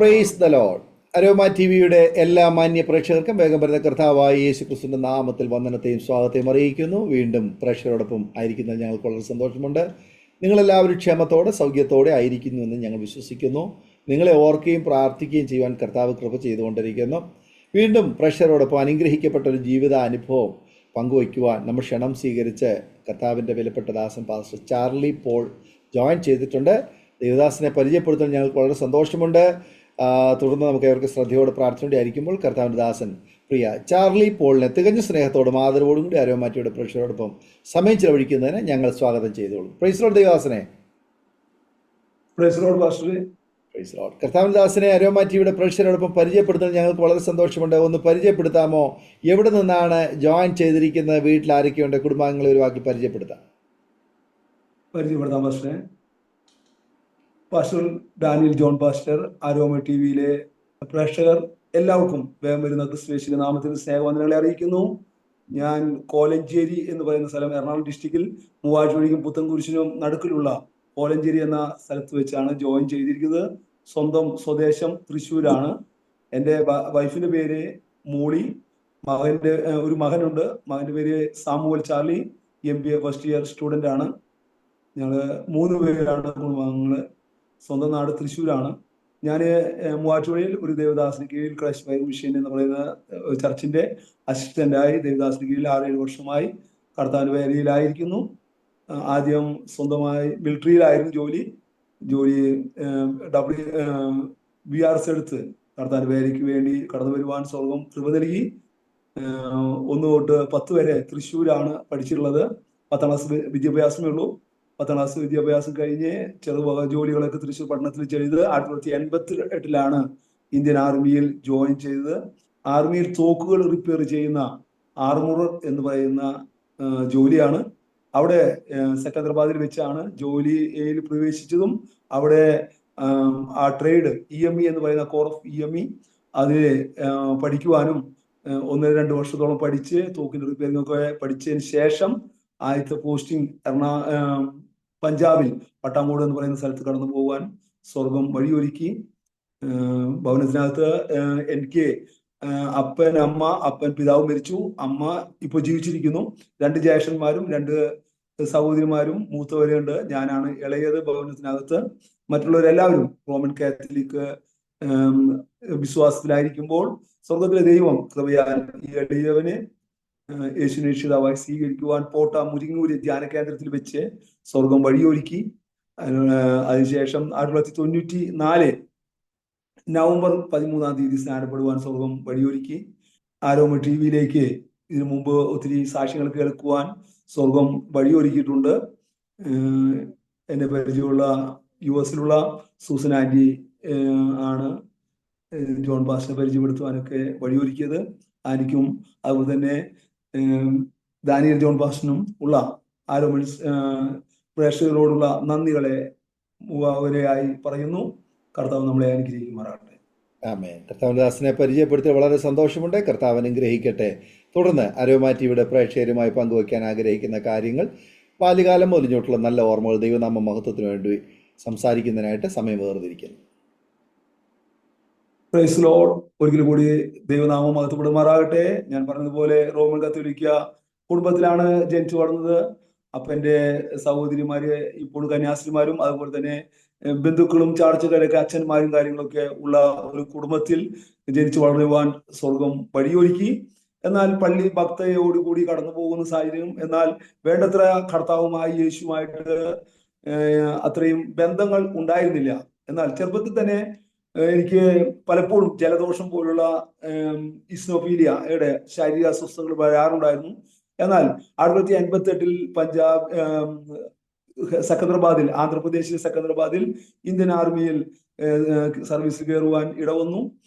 Praise the Lord. Aroma T വിയുടെ എല്ലാ മാന്യ പ്രേക്ഷകർക്കും വേഗം വരുന്ന കർത്താവായ യേശു ക്രിസ്തുവിന്റെ നാമത്തിൽ വന്ദനത്തെയും സ്വാഗതത്തെയും അറിയിക്കുന്നു. വീണ്ടും പ്രേക്ഷകരോടൊപ്പം ആയിരിക്കുന്നതിൽ ഞങ്ങൾക്ക് വളരെ സന്തോഷമുണ്ട്. നിങ്ങളെല്ലാവരും ക്ഷേമത്തോടെ സൗഖ്യത്തോടെ ആയിരിക്കുന്നു എന്ന് ഞങ്ങൾ വിശ്വസിക്കുന്നു. നിങ്ങളെ ഓർക്കുകയും പ്രാർത്ഥിക്കുകയും ചെയ്യുവാൻ കർത്താവ് കൃപ ചെയ്തുകൊണ്ടിരിക്കുന്നു. വീണ്ടും പ്രേക്ഷകരോടൊപ്പം അനുഗ്രഹിക്കപ്പെട്ട ഒരു ജീവിത അനുഭവം പങ്കുവയ്ക്കുവാൻ നമ്മൾ ക്ഷണം സ്വീകരിച്ച് കർത്താവിൻ്റെ വിലപ്പെട്ട ദാസൻ പാസ്റ്റർ ചാർലി പോൾ ജോയിൻ ചെയ്തിട്ടുണ്ട്. ദേവദാസിനെ പരിചയപ്പെടുത്താൻ ഞങ്ങൾക്ക് വളരെ സന്തോഷമുണ്ട്. തുടർന്ന് നമുക്ക് അവർക്ക് ശ്രദ്ധയോടെ പ്രാർത്ഥനയോടെയായിരിക്കുമ്പോൾ കർത്താവിൻ്റെ ദാസൻ പ്രിയ ചാർലി പോളിനെ തികഞ്ഞ സ്നേഹത്തോടും ആദരവോടും കൂടി അരോമാറ്റിയുടെ പ്രേക്ഷകരോടൊപ്പം സമയം ചിലവഴിക്കുന്നതിന് ഞങ്ങൾ സ്വാഗതം ചെയ്തോളൂ. പ്രൈസ് ലോർഡ് ദേവദാസനെ. Praise lord pastor. Praise lord. കർത്താവിൻ്റെ ദാസനെ അരോമാറ്റിയുടെ പ്രേക്ഷകരോടൊപ്പം പരിചയപ്പെടുത്താൻ ഞങ്ങൾക്ക് വളരെ സന്തോഷമുണ്ട്. ഒന്ന് പരിചയപ്പെടുത്താമോ? എവിടെ നിന്നാണ് ജോയിൻ ചെയ്തിരിക്കുന്നത്? വീട്ടിൽ ആരൊക്കെയുണ്ട്? കുടുംബാംഗങ്ങളെ ഒരു വാക്കിൽ പരിചയപ്പെടുത്താം പാസ്റ്ററെ. Pastor Daniel John pastor, aroma T വിയിലെ പ്രേക്ഷകർ എല്ലാവർക്കും വേഗം വരുന്ന ക്രിസ്തുയേശുവിന്റെ നാമത്തിൽ സ്നേഹവന്ദനങ്ങളെ അറിയിക്കുന്നു. ഞാൻ കോലഞ്ചേരി എന്ന് പറയുന്ന സ്ഥലം എറണാകുളം ഡിസ്ട്രിക്റ്റിൽ മൂവാറ്റുപുഴയ്ക്കും പുത്തൻകുരിശിനും നടുക്കിലുള്ള കോലഞ്ചേരി എന്ന സ്ഥലത്ത് വെച്ചാണ് ജോയിൻ ചെയ്തിരിക്കുന്നത്. സ്വന്തം സ്വദേശം തൃശ്ശൂരാണ്. എൻ്റെ വൈഫിന്റെ പേര് മൂളി. മകന്റെ ഒരു മകനുണ്ട്. മകന്റെ പേര് Samuel Charlie, MBA first year student ആണ്. ഞങ്ങള് 3 പേരാണ് കുടുംബാംഗങ്ങള്. സ്വന്തം നാട് തൃശ്ശൂരാണ്. ഞാൻ മൂവാറ്റുപുഴയിൽ ഒരു ദേവദാസിന് കീഴിൽ ക്രൈസ്റ്റ് ഫയർ മിഷൻ എന്ന് പറയുന്ന ചർച്ചിന്റെ അസിസ്റ്റന്റായി ദേവദാസിന് കീഴിൽ 6-7 വർഷമായി കർത്താവിന്റെ വേലയിലായിരിക്കുന്നു. ആദ്യം സ്വന്തമായി മിലിറ്ററിയിലായിരുന്നു ജോലി. BRS എടുത്ത് കർത്താവിന്റെ വേലയ്ക്ക് വേണ്ടി കടന്നു വരുവാൻ സ്വർഗം കൃപ നൽകി. 1 തൊട്ട് 10 വരെ തൃശ്ശൂരാണ് പഠിച്ചിട്ടുള്ളത്. 10ാം ക്ലാസ് വിദ്യാഭ്യാസമേ ഉള്ളൂ. 10ാം ക്ലാസ് വിദ്യാഭ്യാസം കഴിഞ്ഞ് ചെറുവക ജോലികളൊക്കെ തൃശ്ശൂർ പട്ടണത്തിൽ ചെയ്ത് 1988 ഇന്ത്യൻ ആർമിയിൽ ജോയിൻ ചെയ്തത്. ആർമിയിൽ തോക്കുകൾ റിപ്പയർ ചെയ്യുന്ന ആർമുറർ എന്ന് പറയുന്ന ജോലിയാണ്. അവിടെ സെക്കന്ദരാബാദിൽ വെച്ചാണ് ജോലിയിൽ പ്രവേശിച്ചതും. അവിടെ ആ ട്രേഡ് EME എന്ന് പറയുന്ന കോർ ഓഫ് EME അതിൽ പഠിക്കുവാനും 1-2 വർഷത്തോളം പഠിച്ച് തോക്കിന്റെ റിപ്പയറിംഗ് ഒക്കെ പഠിച്ചതിന് ശേഷം ആദ്യത്തെ പോസ്റ്റിംഗ് പഞ്ചാബിൽ പട്ടാമൂട് എന്ന് പറയുന്ന സ്ഥലത്ത് കടന്നു പോകാൻ സ്വർഗം വഴിയൊരുക്കി. ഭവനത്തിനകത്ത് എനിക്ക് അപ്പൻ, അമ്മ, അപ്പൻ പിതാവ് മരിച്ചു, അമ്മ ഇപ്പൊ ജീവിച്ചിരിക്കുന്നു. 2 ജ്യേഷ്ഠന്മാരും 2 സഹോദരിമാരും, മൂത്തവരുണ്ട്. ഞാനാണ് ഇളയത് ഭവനത്തിനകത്ത്. മറ്റുള്ളവരെല്ലാവരും റോമൻ കാത്തലിക് വിശ്വാസത്തിലായിരിക്കുമ്പോൾ സ്വർഗത്തിലെ ദൈവം കൃപയാൽ ഈ എളിയവന് യേശുനിശ്ചിതാവായി സ്വീകരിക്കുവാൻ പോട്ട മുരിങ്ങൂര് ധ്യാന കേന്ദ്രത്തിൽ വെച്ച് സ്വർഗം വഴിയൊരുക്കി. അതിനുശേഷം 1994 നവംബർ 13 സ്നാനപ്പെടുവാൻ സ്വർഗം വഴിയൊരുക്കി. അരോമ ടി വിയിലേക്ക് ഇതിനു മുമ്പ് ഒത്തിരി സാക്ഷ്യങ്ങൾ കേൾക്കുവാൻ സ്വർഗം വഴിയൊരുക്കിയിട്ടുണ്ട്. എന്നെ പരിചയമുള്ള US സൂസൻ ആന്റി ആണ് ജോൺ പാസ്റ്ററിനെ പരിചയപ്പെടുത്തുവാനൊക്കെ വഴിയൊരുക്കിയത്. ആനിക്കും അതുപോലെ തന്നെ ദാനിയൽ ജോൺ പാസ്റ്ററിനും ഉള്ള ആരോമ പ്രേക്ഷകരോടുള്ള നന്ദികളെ മുഖാവരയായി പറയുന്നു. കർത്താവ് നമ്മളെ അനുഗ്രഹിക്കുമാറാകട്ടെ. ആമേൻ. കർത്താവിന്റെ ദാസനെ പരിചയപ്പെടുത്തി വളരെ സന്തോഷമുണ്ട്. കർത്താവ് അനുഗ്രഹിക്കട്ടെ. തുടർന്ന് അരോമ ടിവിയുടെ പ്രേക്ഷകരുമായി പങ്കുവയ്ക്കാൻ ആഗ്രഹിക്കുന്ന കാര്യങ്ങൾ, ബാല്യകാലം മുതലിഞ്ഞോട്ടുള്ള നല്ല ഓർമ്മകൾ, ദൈവനാമ മഹത്വത്തിന് വേണ്ടി സംസാരിക്കുന്നതിനായിട്ട് സമയം വേർതിരിക്കുന്നു. Praise lord. ഒരിക്കൽ കൂടി ദൈവനാമം മഹത്വപ്പെടുമാറാകട്ടെ. ഞാൻ പറഞ്ഞതുപോലെ റോമൻ കത്തോലിക്ക കുടുംബത്തിലാണ് ജനിച്ചു വളർന്നത്. അപ്പൻ്റെ സഹോദരിമാര് ഇപ്പോൾ കന്യാസ്ത്രീമാരും അതുപോലെ തന്നെ ബന്ധുക്കളും ചാർച്ചക്കാരൊക്കെ അച്ഛന്മാരും കാര്യങ്ങളൊക്കെ ഉള്ള ഒരു കുടുംബത്തിൽ ജനിച്ചു വളരുവാൻ സ്വർഗം വഴിയൊരുക്കി. എന്നാൽ പള്ളി ഭക്തയോടുകൂടി കടന്നു പോകുന്ന സാഹചര്യം, എന്നാൽ വേണ്ടത്ര കർത്താവുമായി യേശുമായിട്ട് അത്രയും ബന്ധങ്ങൾ ഉണ്ടായിരുന്നില്ല. എന്നാൽ ചെറുപ്പത്തിൽ തന്നെ എനിക്ക് പലപ്പോഴും ജലദോഷം പോലുള്ള ഇസ്നോഫീലിയയുടെ ശാരീരിക അസ്വസ്ഥതകൾ വരാറുണ്ടായിരുന്നു. എന്നാൽ 1958 പഞ്ചാബ് സെക്കന്ദരാബാദിൽ, ആന്ധ്രാപ്രദേശിലെ സെക്കന്ദരാബാദിൽ ഇന്ത്യൻ ആർമിയിൽ സർവീസിൽ കയറുവാൻ ഇടവന്നു.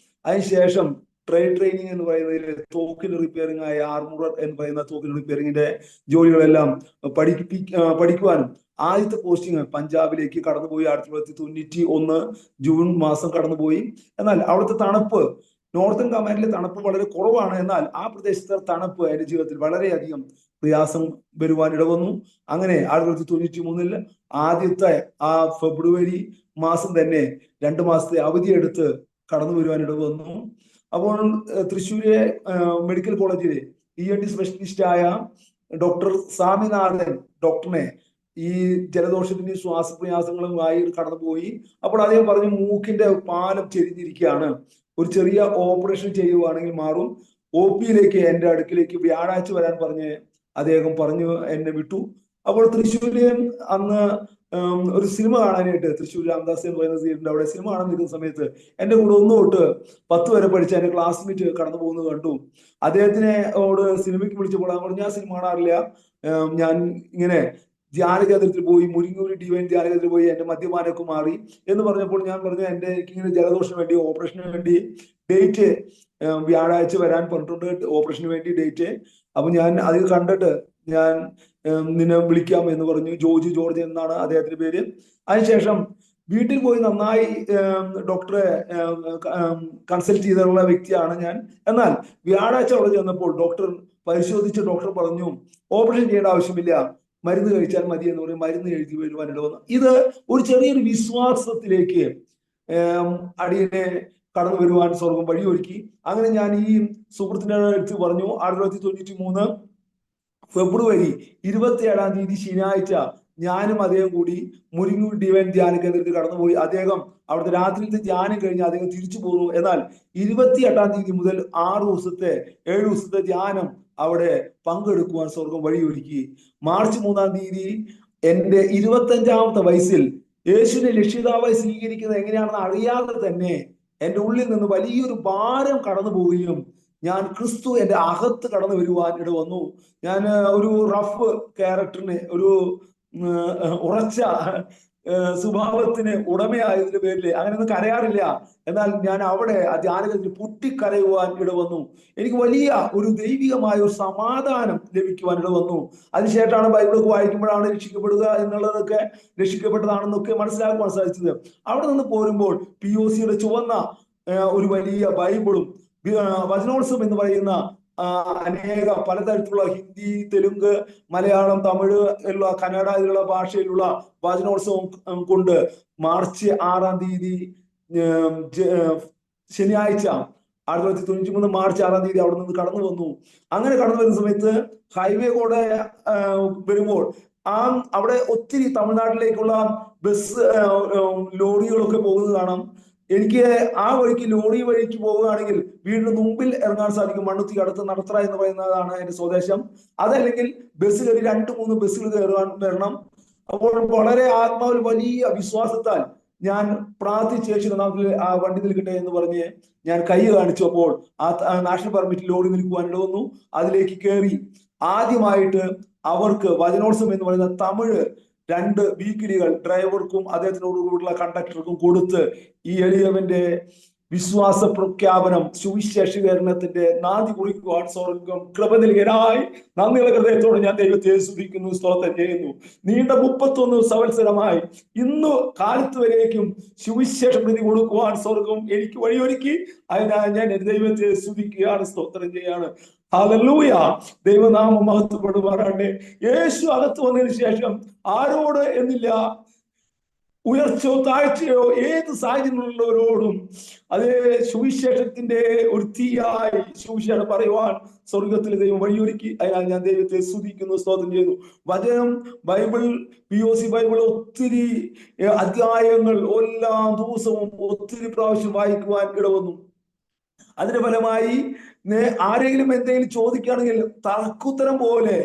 അതിനുശേഷം ട്രെയിനിങ് എന്ന് പറയുന്നതിൽ തോക്കിന് റിപ്പയറിംഗ് ആയ ആർമുറർ എന്ന് പറയുന്ന തോക്കിന് റിപ്പയറിംഗിന്റെ ജോലികളെല്ലാം പഠിക്കുവാനും ആദ്യത്തെ പോസ്റ്റിംഗ് പഞ്ചാബിലേക്ക് കടന്നുപോയി. 1991 ജൂൺ മാസം കടന്നുപോയി. എന്നാൽ അവിടുത്തെ തണുപ്പ്, നോർത്തേൺ കമാൻഡിലെ തണുപ്പ് വളരെ കുറവാണ്. എന്നാൽ ആ പ്രദേശത്തെ തണുപ്പ് എൻ്റെ ജീവിതത്തിൽ വളരെയധികം പ്രയാസം വരുവാൻ ഇടവന്നു. അങ്ങനെ 1993 ആദ്യത്തെ ആ ഫെബ്രുവരി മാസം തന്നെ 2 മാസത്തെ അവധിയെടുത്ത് കടന്നു വരുവാനിട വന്നു. അപ്പോൾ തൃശ്ശൂരെ മെഡിക്കൽ കോളേജിലെ ENT സ്പെഷ്യലിസ്റ്റായ ഡോക്ടർ സ്വാമിനാഥൻ ഡോക്ടറിനെ ഈ ജലദോഷത്തിന്റെയും ശ്വാസപ്രയാസങ്ങളുമായി കടന്നുപോയി. അപ്പോൾ അദ്ദേഹം പറഞ്ഞു, മൂക്കിന്റെ പാലം ചെരിഞ്ഞിരിക്കുകയാണ്, ഒരു ചെറിയ ഓപ്പറേഷൻ ചെയ്യുവാണെങ്കിൽ മാറും, OP-യിലേക്ക് എൻ്റെ അടുക്കിലേക്ക് വ്യാഴാഴ്ച വരാൻ പറഞ്ഞ് അദ്ദേഹം പറഞ്ഞു എന്നെ വിട്ടു. അപ്പോൾ തൃശ്ശൂര് അന്ന് ഒരു സിനിമ കാണാനായിട്ട് തൃശ്ശൂർ രാംദാസ് എന്ന് പറയുന്ന തിയേറ്ററിന്റെ അവിടെ സിനിമ കാണാൻ നിൽക്കുന്ന സമയത്ത് എൻ്റെ കൂടെ 1 തൊട്ട് 10 വരെ പഠിച്ച എൻ്റെ ക്ലാസ്മേറ്റ് കടന്നു പോകുന്നത് കണ്ടു. അദ്ദേഹത്തിനോട് സിനിമയ്ക്ക് വിളിച്ചപ്പോൾ ഞാൻ പറഞ്ഞു, ഞാൻ സിനിമ കാണാറില്ല, ഞാൻ ഇങ്ങനെ ധ്യാന കേന്ദ്രത്തിൽ പോയി, മുരിങ്ങൂർ ഡിവൈൻ ധ്യാന കേന്ദ്രത്തിൽ പോയി എൻ്റെ മദ്യപാനമൊക്കെ മാറി എന്ന് പറഞ്ഞപ്പോൾ ഞാൻ പറഞ്ഞു, എനിക്കിങ്ങനെ ജലദോഷത്തിന് വേണ്ടി ഓപ്പറേഷന് വേണ്ടി ഡേറ്റ് വ്യാഴാഴ്ച വരാൻ പറഞ്ഞിട്ടുണ്ട്, ഓപ്പറേഷന് വേണ്ടി ഡേറ്റ്. അപ്പൊ ഞാൻ അത് കണ്ടിട്ട് ഞാൻ നിന്നെ വിളിക്കാം എന്ന് പറഞ്ഞു. ജോർജ് എന്നാണ് അദ്ദേഹത്തിന്റെ പേര്. അതിനുശേഷം വീട്ടിൽ പോയി നന്നായി ഡോക്ടറെ കൺസൾട്ട് ചെയ്തിട്ടുള്ള വ്യക്തിയാണ് ഞാൻ. എന്നാൽ വ്യാഴാഴ്ച അവിടെ ചെന്നപ്പോൾ ഡോക്ടർ പരിശോധിച്ച് ഡോക്ടർ പറഞ്ഞു, ഓപ്പറേഷൻ ചെയ്യേണ്ട ആവശ്യമില്ല, മരുന്ന് കഴിച്ചാൽ മതി എന്ന് പറയും. മരുന്ന് എഴുതി വരുവാനിട വന്നു. ഇത് ഒരു ചെറിയൊരു വിശ്വാസത്തിലേക്ക് അടിയനെ കടന്നു വരുവാൻ സ്വർഗം വഴിയൊരുക്കി. അങ്ങനെ ഞാൻ ഈ സുഹൃത്തിന്റെ അടുത്ത് പറഞ്ഞു, 1993 ഫെബ്രുവരി 27-ാം തീയതി ശനിയാഴ്ച ഞാനും അദ്ദേഹം കൂടി മുരിങ്ങൂർ ഡിവൈൻ ധ്യാന കേന്ദ്രത്തിൽ കടന്നുപോയി. അദ്ദേഹം അവിടുത്തെ രാത്രിയിലത്തെ ധ്യാനം കഴിഞ്ഞ് അദ്ദേഹം തിരിച്ചു പോന്നു. എന്നാൽ 28-ാം തീയതി മുതൽ 7 ദിവസത്തെ ധ്യാനം അവിടെ പങ്കെടുക്കുവാൻ സ്വർഗം വഴിയൊരുക്കി. മാർച്ച് 3-ാം തീയതി എൻ്റെ 25-ാമത്തെ വയസ്സിൽ യേശുവിനെ രക്ഷിതാവായി സ്വീകരിക്കുന്നത് എങ്ങനെയാണെന്ന് അറിയാതെ തന്നെ എൻ്റെ ഉള്ളിൽ നിന്ന് വലിയൊരു ഭാരം കടന്നു പോവുകയും ഞാൻ ക്രിസ്തു എൻ്റെ അകത്ത് കടന്നു വരുവാൻ ഇട വന്നു. ഞാൻ ഒരു റഫ് ക്യാരക്ടറിന്, ഒരു ഉറച്ച സ്വഭാവത്തിന് ഉടമയായതിന്റെ പേരിൽ അങ്ങനെയൊന്നും കരയാറില്ല. എന്നാൽ ഞാൻ അവിടെ ആ ധ്യാനത്തിൽ പൊട്ടിക്കരയുവാൻ ഇട വന്നു. എനിക്ക് വലിയ ഒരു ദൈവികമായ ഒരു സമാധാനം ലഭിക്കുവാൻ ഇട വന്നു. അതിനുശേഷമാണ് ബൈബിളൊക്കെ വായിക്കുമ്പോഴാണ് രക്ഷിക്കപ്പെടുക എന്നുള്ളതൊക്കെ, രക്ഷിക്കപ്പെട്ടതാണെന്നൊക്കെ മനസ്സിലാക്കുവാൻ സാധിച്ചത്. അവിടെ നിന്ന് പോരുമ്പോൾ POCയുടെ ചുവന്ന ഒരു വലിയ ബൈബിളും വചനോത്സവം എന്ന് പറയുന്ന അനേക പലതരത്തിലുള്ള ഹിന്ദി, തെലുങ്ക്, മലയാളം, തമിഴ് ഉള്ള കന്നഡ ഇതിലുള്ള ഭാഷയിലുള്ള വചനോത്സവം കൊണ്ട് മാർച്ച് 6-ാം തീയതി ശനിയാഴ്ച 1993 മാർച്ച് 6-ാം തീയതി അവിടെ നിന്ന് കടന്നു വന്നു. അങ്ങനെ കടന്നു വരുന്ന സമയത്ത് ഹൈവേ കൂടെ വരുമ്പോൾ അവിടെ ഒത്തിരി തമിഴ്നാട്ടിലേക്കുള്ള ബസ് ലോറികളൊക്കെ പോകുന്നത് കാണാം. എനിക്ക് ആ ലോറി വഴിക്ക് പോവുകയാണെങ്കിൽ വീടിന് മുമ്പിൽ ഇറങ്ങാൻ സാധിക്കും. മണ്ണുത്തി അടുത്ത് നടത്തറ എന്ന് പറയുന്നതാണ് എന്റെ സ്വദേശം. അതല്ലെങ്കിൽ ബസ് കയറി 2-3 ബസ്സുകൾ വരണം. അപ്പോൾ വളരെ ആത്മാവിൽ വലിയ വിശ്വാസത്താൽ ഞാൻ പ്രാർത്ഥിച്ച യേശുവിന്റെ നാമത്തിൽ ആ വണ്ടി നിൽക്കട്ടെ എന്ന് പറഞ്ഞ് ഞാൻ കൈ കാണിച്ചപ്പോൾ ആ നാഷണൽ പെർമിറ്റ് ലോറി നിൽക്കുവാൻ ഇട വന്നു. അതിലേക്ക് കയറി ആദ്യമായിട്ട് അവർക്ക് വചനോത്സവം എന്ന് പറയുന്ന തമിഴ് 2 വീക്കിലികൾ ഡ്രൈവർക്കും അദ്ദേഹത്തിനോടുകൂടിയുള്ള കണ്ടക്ടർക്കും കൊടുത്ത് ഈ എളിയവന്റെ വിശ്വാസ പ്രഖ്യാപനം, സുവിശേഷീകരണത്തിന്റെ നാന്ദി കുറിക്കുവാൻ സ്വർഗം കൃപ നൽകിയതിനായി നന്ദിയുള്ള ഹൃദയത്തോടെ ഞാൻ ദൈവത്തെ സ്തുതിക്കുന്നു, സ്തോത്രം ചെയ്യുന്നു. നീണ്ട 31 സംവത്സരമായി ഇന്നു കാലത്ത് വരേക്കും സുവിശേഷ പ്രതി കൊടുക്കുവാൻ സ്വർഗം എനിക്ക് വഴിയൊരുക്കി. അതിനാൽ ഞാൻ എന്റെ ദൈവത്തെ സ്തുതിക്കുകയാണ്, സ്തോത്രം ചെയ്യാണ്. ഹല്ലേലൂയ, ദൈവനാമം മഹത്വപ്പെടുമാറാകട്ടെ. യേശു അകത്ത് വന്നതിന് ശേഷം ആരോട് എന്നില്ല, ഉയർച്ചയോ താഴ്ചയോ ഏത് സാഹചര്യങ്ങളുള്ളവരോടും അതേ സുവിശേഷത്തിന്റെ ഒരു തീയായി സുവിശേഷം പറയുവാൻ സ്വർഗത്തിലെ ദൈവം വഴിയൊരുക്കി. അതിനാൽ ഞാൻ ദൈവത്തെ സ്തുതിക്കുന്നു, സ്തോത്രം ചെയ്യുന്നു. വചനം, ബൈബിൾ, POC ബൈബിൾ ഒത്തിരി അധ്യായങ്ങൾ എല്ലാ ദിവസവും ഒത്തിരി പ്രാവശ്യം വായിക്കുവാൻ ഇടവന്നു. അതിന്റെ ഫലമായി ആരെങ്കിലും എന്തെങ്കിലും ചോദിക്കുകയാണെങ്കിൽ തർക്കുത്തരം പോലെ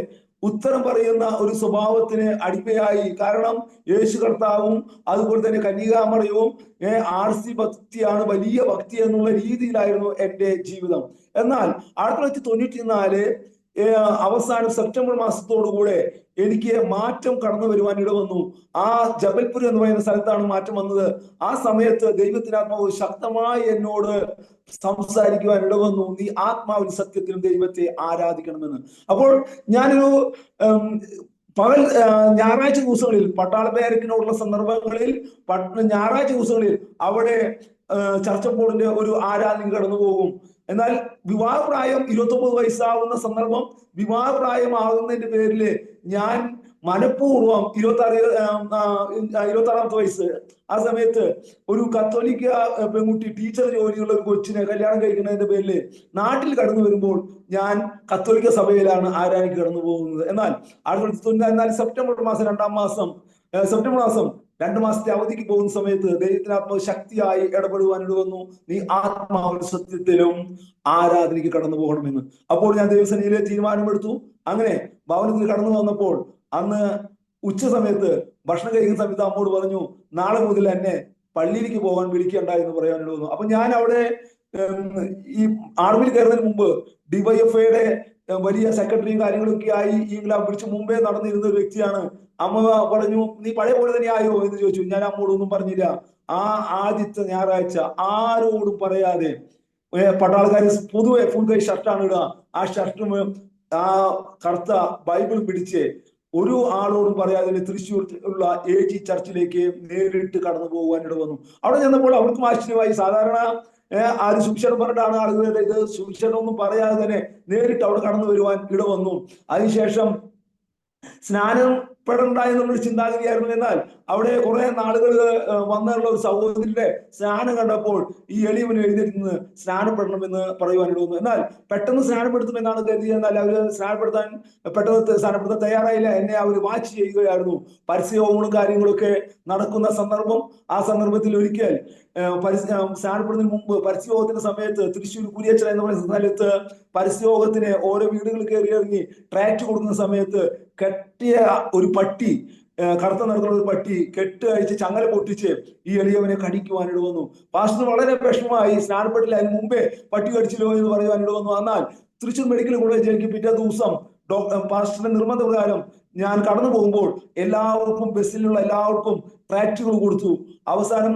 ഉത്തരം പറയുന്ന ഒരു സ്വഭാവത്തിന് അടിമയായി. കാരണം യേശു കർത്താവും അതുപോലെ തന്നെ കന്യകാമറിയവും RC ഭക്തിയാണ് വലിയ ഭക്തി എന്നുള്ള രീതിയിലായിരുന്നു എൻ്റെ ജീവിതം. എന്നാൽ 1994 അവസാനം സെപ്റ്റംബർ മാസത്തോടുകൂടെ എനിക്ക് മാറ്റം കടന്നു വരുവാൻ ഇട വന്നു. ആ ജബൽപൂർ എന്ന് പറയുന്ന സ്ഥലത്താണ് മാറ്റം വന്നത്. ആ സമയത്ത് ദൈവത്തിന്റെ ആത്മാവ് ശക്തമായി എന്നോട് സംസാരിക്കുവാൻ ഇട വന്നു, നീ ആത്മാവിൽ സത്യത്തിലും ദൈവത്തെ ആരാധിക്കണമെന്ന്. അപ്പോൾ ഞാനൊരു ഞായറാഴ്ച ദിവസങ്ങളിൽ പട്ടാള ബാരക്കിനോടുള്ള സന്ദർഭങ്ങളിൽ ഞായറാഴ്ച ദിവസങ്ങളിൽ അവിടെ ചർച്ച ബോർഡിന്റെ ഒരു ആരാധന കടന്നു പോകും. എന്നാൽ വിവാഹപ്രായം 29 വയസ്സാവുന്ന സന്ദർഭം, വിവാഹപ്രായമാകുന്നതിന്റെ പേരില് ഞാൻ മനഃപൂർവ്വം 26ാമത്തെ വയസ്സ് ആ സമയത്ത് ഒരു കത്തോലിക്ക പെൺകുട്ടി ടീച്ചർ ജോലിയുള്ള ഒരു കൊച്ചിനെ കല്യാണം കഴിക്കുന്നതിന്റെ പേരിൽ നാട്ടിൽ കടന്നു വരുമ്പോൾ ഞാൻ കത്തോലിക്ക സഭയിലാണ് ആരാധിക്ക് കടന്നു പോകുന്നത്. എന്നാൽ 1994 സെപ്റ്റംബർ മാസം 2 മാസത്തെ അവധിക്ക് പോകുന്ന സമയത്ത് ദൈവത്തിന് ആത്മാവ് ശക്തിയായി ഇടപെടുവാനിട വന്നു. നീ ആത്മാവിൻ സത്യത്തിലും ആരാധനയ്ക്ക് കടന്നു പോകണമെന്ന്. അപ്പോൾ ഞാൻ ദൈവസേനയിലെ തീരുമാനമെടുത്തു. അങ്ങനെ ഭവനത്തിൽ കടന്നു വന്നപ്പോൾ അന്ന് ഉച്ച സമയത്ത് ഭക്ഷണം കഴിക്കുന്ന സമയത്ത് അമ്മോട് പറഞ്ഞു, നാളെ മുതൽ എന്നെ പള്ളിയിലേക്ക് പോകാൻ വിളിക്കണ്ട എന്ന് പറയാനിട വന്നു. അപ്പൊ ഞാൻ അവിടെ ഈ ആർമിയിൽ കയറുന്നതിന് മുമ്പ് ഡിവൈഎഫ്ഐയുടെ വലിയ സെക്രട്ടറിയും കാര്യങ്ങളൊക്കെ ആയി ഈ വിളിച്ച് മുമ്പേ നടന്നിരുന്ന ഒരു വ്യക്തിയാണ്. അമ്മ പറഞ്ഞു, നീ പഴയ പോലെ തന്നെ ആയോ എന്ന് ചോദിച്ചു. ഞാൻ അമ്മോടൊന്നും പറഞ്ഞില്ല. ആ ആദ്യത്തെ ഞായറാഴ്ച ആരോടും പറയാതെ പട്ടാളക്കാർ പൊതുവെ ഫുൾ കൈ ഷർട്ടാണ് ഇടുക. ആ ഷർട്ടും ആ കറുത്ത ബൈബിൾ പിടിച്ച് ഒരു ആളോടും പറയാതെ തൃശ്ശൂർ ഉള്ള AG ചർച്ചിലേക്ക് നേരിട്ട് കടന്നു പോകാനിട വന്നു. അവിടെ ചെന്നപ്പോൾ അവർക്കും ആശ്ചര്യമായി. സാധാരണ ആര് സുവിശേഷം പറഞ്ഞിട്ടാണ് ആളുകൾ ഇത് സുവിശേഷം ഒന്നും പറയാതെ തന്നെ നേരിട്ട് അവിടെ കടന്നു വരുവാൻ ഇട വന്നു. അതിനുശേഷം സ്നാനം പെടണ്ട എന്നുള്ളൊരു ചിന്താഗതിയായിരുന്നു. എന്നാൽ അവിടെ കുറെ നാളുകൾ വന്നുള്ള ഒരു സഹോദരിയുടെ സ്നാനം കണ്ടപ്പോൾ ഈ എളിയവന് എഴുന്നേറ്റ് സ്നാനപ്പെടണമെന്ന് പറയുവാനിട വന്നു. എന്നാൽ പെട്ടെന്ന് സ്നാനപ്പെടുത്തുമെന്നാണ് കരുതിയത്. എന്നാൽ അവര് പെട്ടെന്ന് സ്നാനപ്പെടുത്താൻ തയ്യാറായില്ല. എന്നെ അവർ വാച്ച് ചെയ്യുകയായിരുന്നു. പരസ്യവും കാര്യങ്ങളൊക്കെ നടക്കുന്ന സന്ദർഭം. ആ സന്ദർഭത്തിൽ ഒരിക്കൽ സ്നാനപ്പെടുന്നതിന് മുമ്പ് പരസ്യയോഗത്തിന്റെ സമയത്ത് തൃശ്ശൂർ കുരിയച്ചറ എന്ന് പറയുന്ന സ്ഥലത്ത് പരസ്യയോഗത്തിന് ഓരോ വീടുകൾ കയറി ഇറങ്ങി ട്രാക്ട് കൊടുക്കുന്ന സമയത്ത് കെട്ടിയ ഒരു പട്ടി, കറുത്ത നിറത്തിലുള്ള ഒരു പട്ടി കെട്ട് അഴിച്ച് ചങ്ങല പൊട്ടിച്ച് ഈ എളിയവനെ കടിക്കുവാനിട വന്നു. പാസ്റ്റർ വളരെ വിഷമമായി. സ്നാനപ്പെട്ടില്ല, അതിന് മുമ്പേ പട്ടി കടിച്ചില്ലോ എന്ന് പറയുവാനിട വന്നു. എന്നാൽ തൃശ്ശൂർ മെഡിക്കൽ കോളേജിലേക്ക് പിറ്റേ ദിവസം പാസ്റ്ററിന്റെ നിർബന്ധപ്രകാരം ഞാൻ കടന്നു പോകുമ്പോൾ എല്ലാവർക്കും, ബസ്സിലുള്ള എല്ലാവർക്കും ട്രാക്റ്റുകൾ കൊടുത്തു. അവസാനം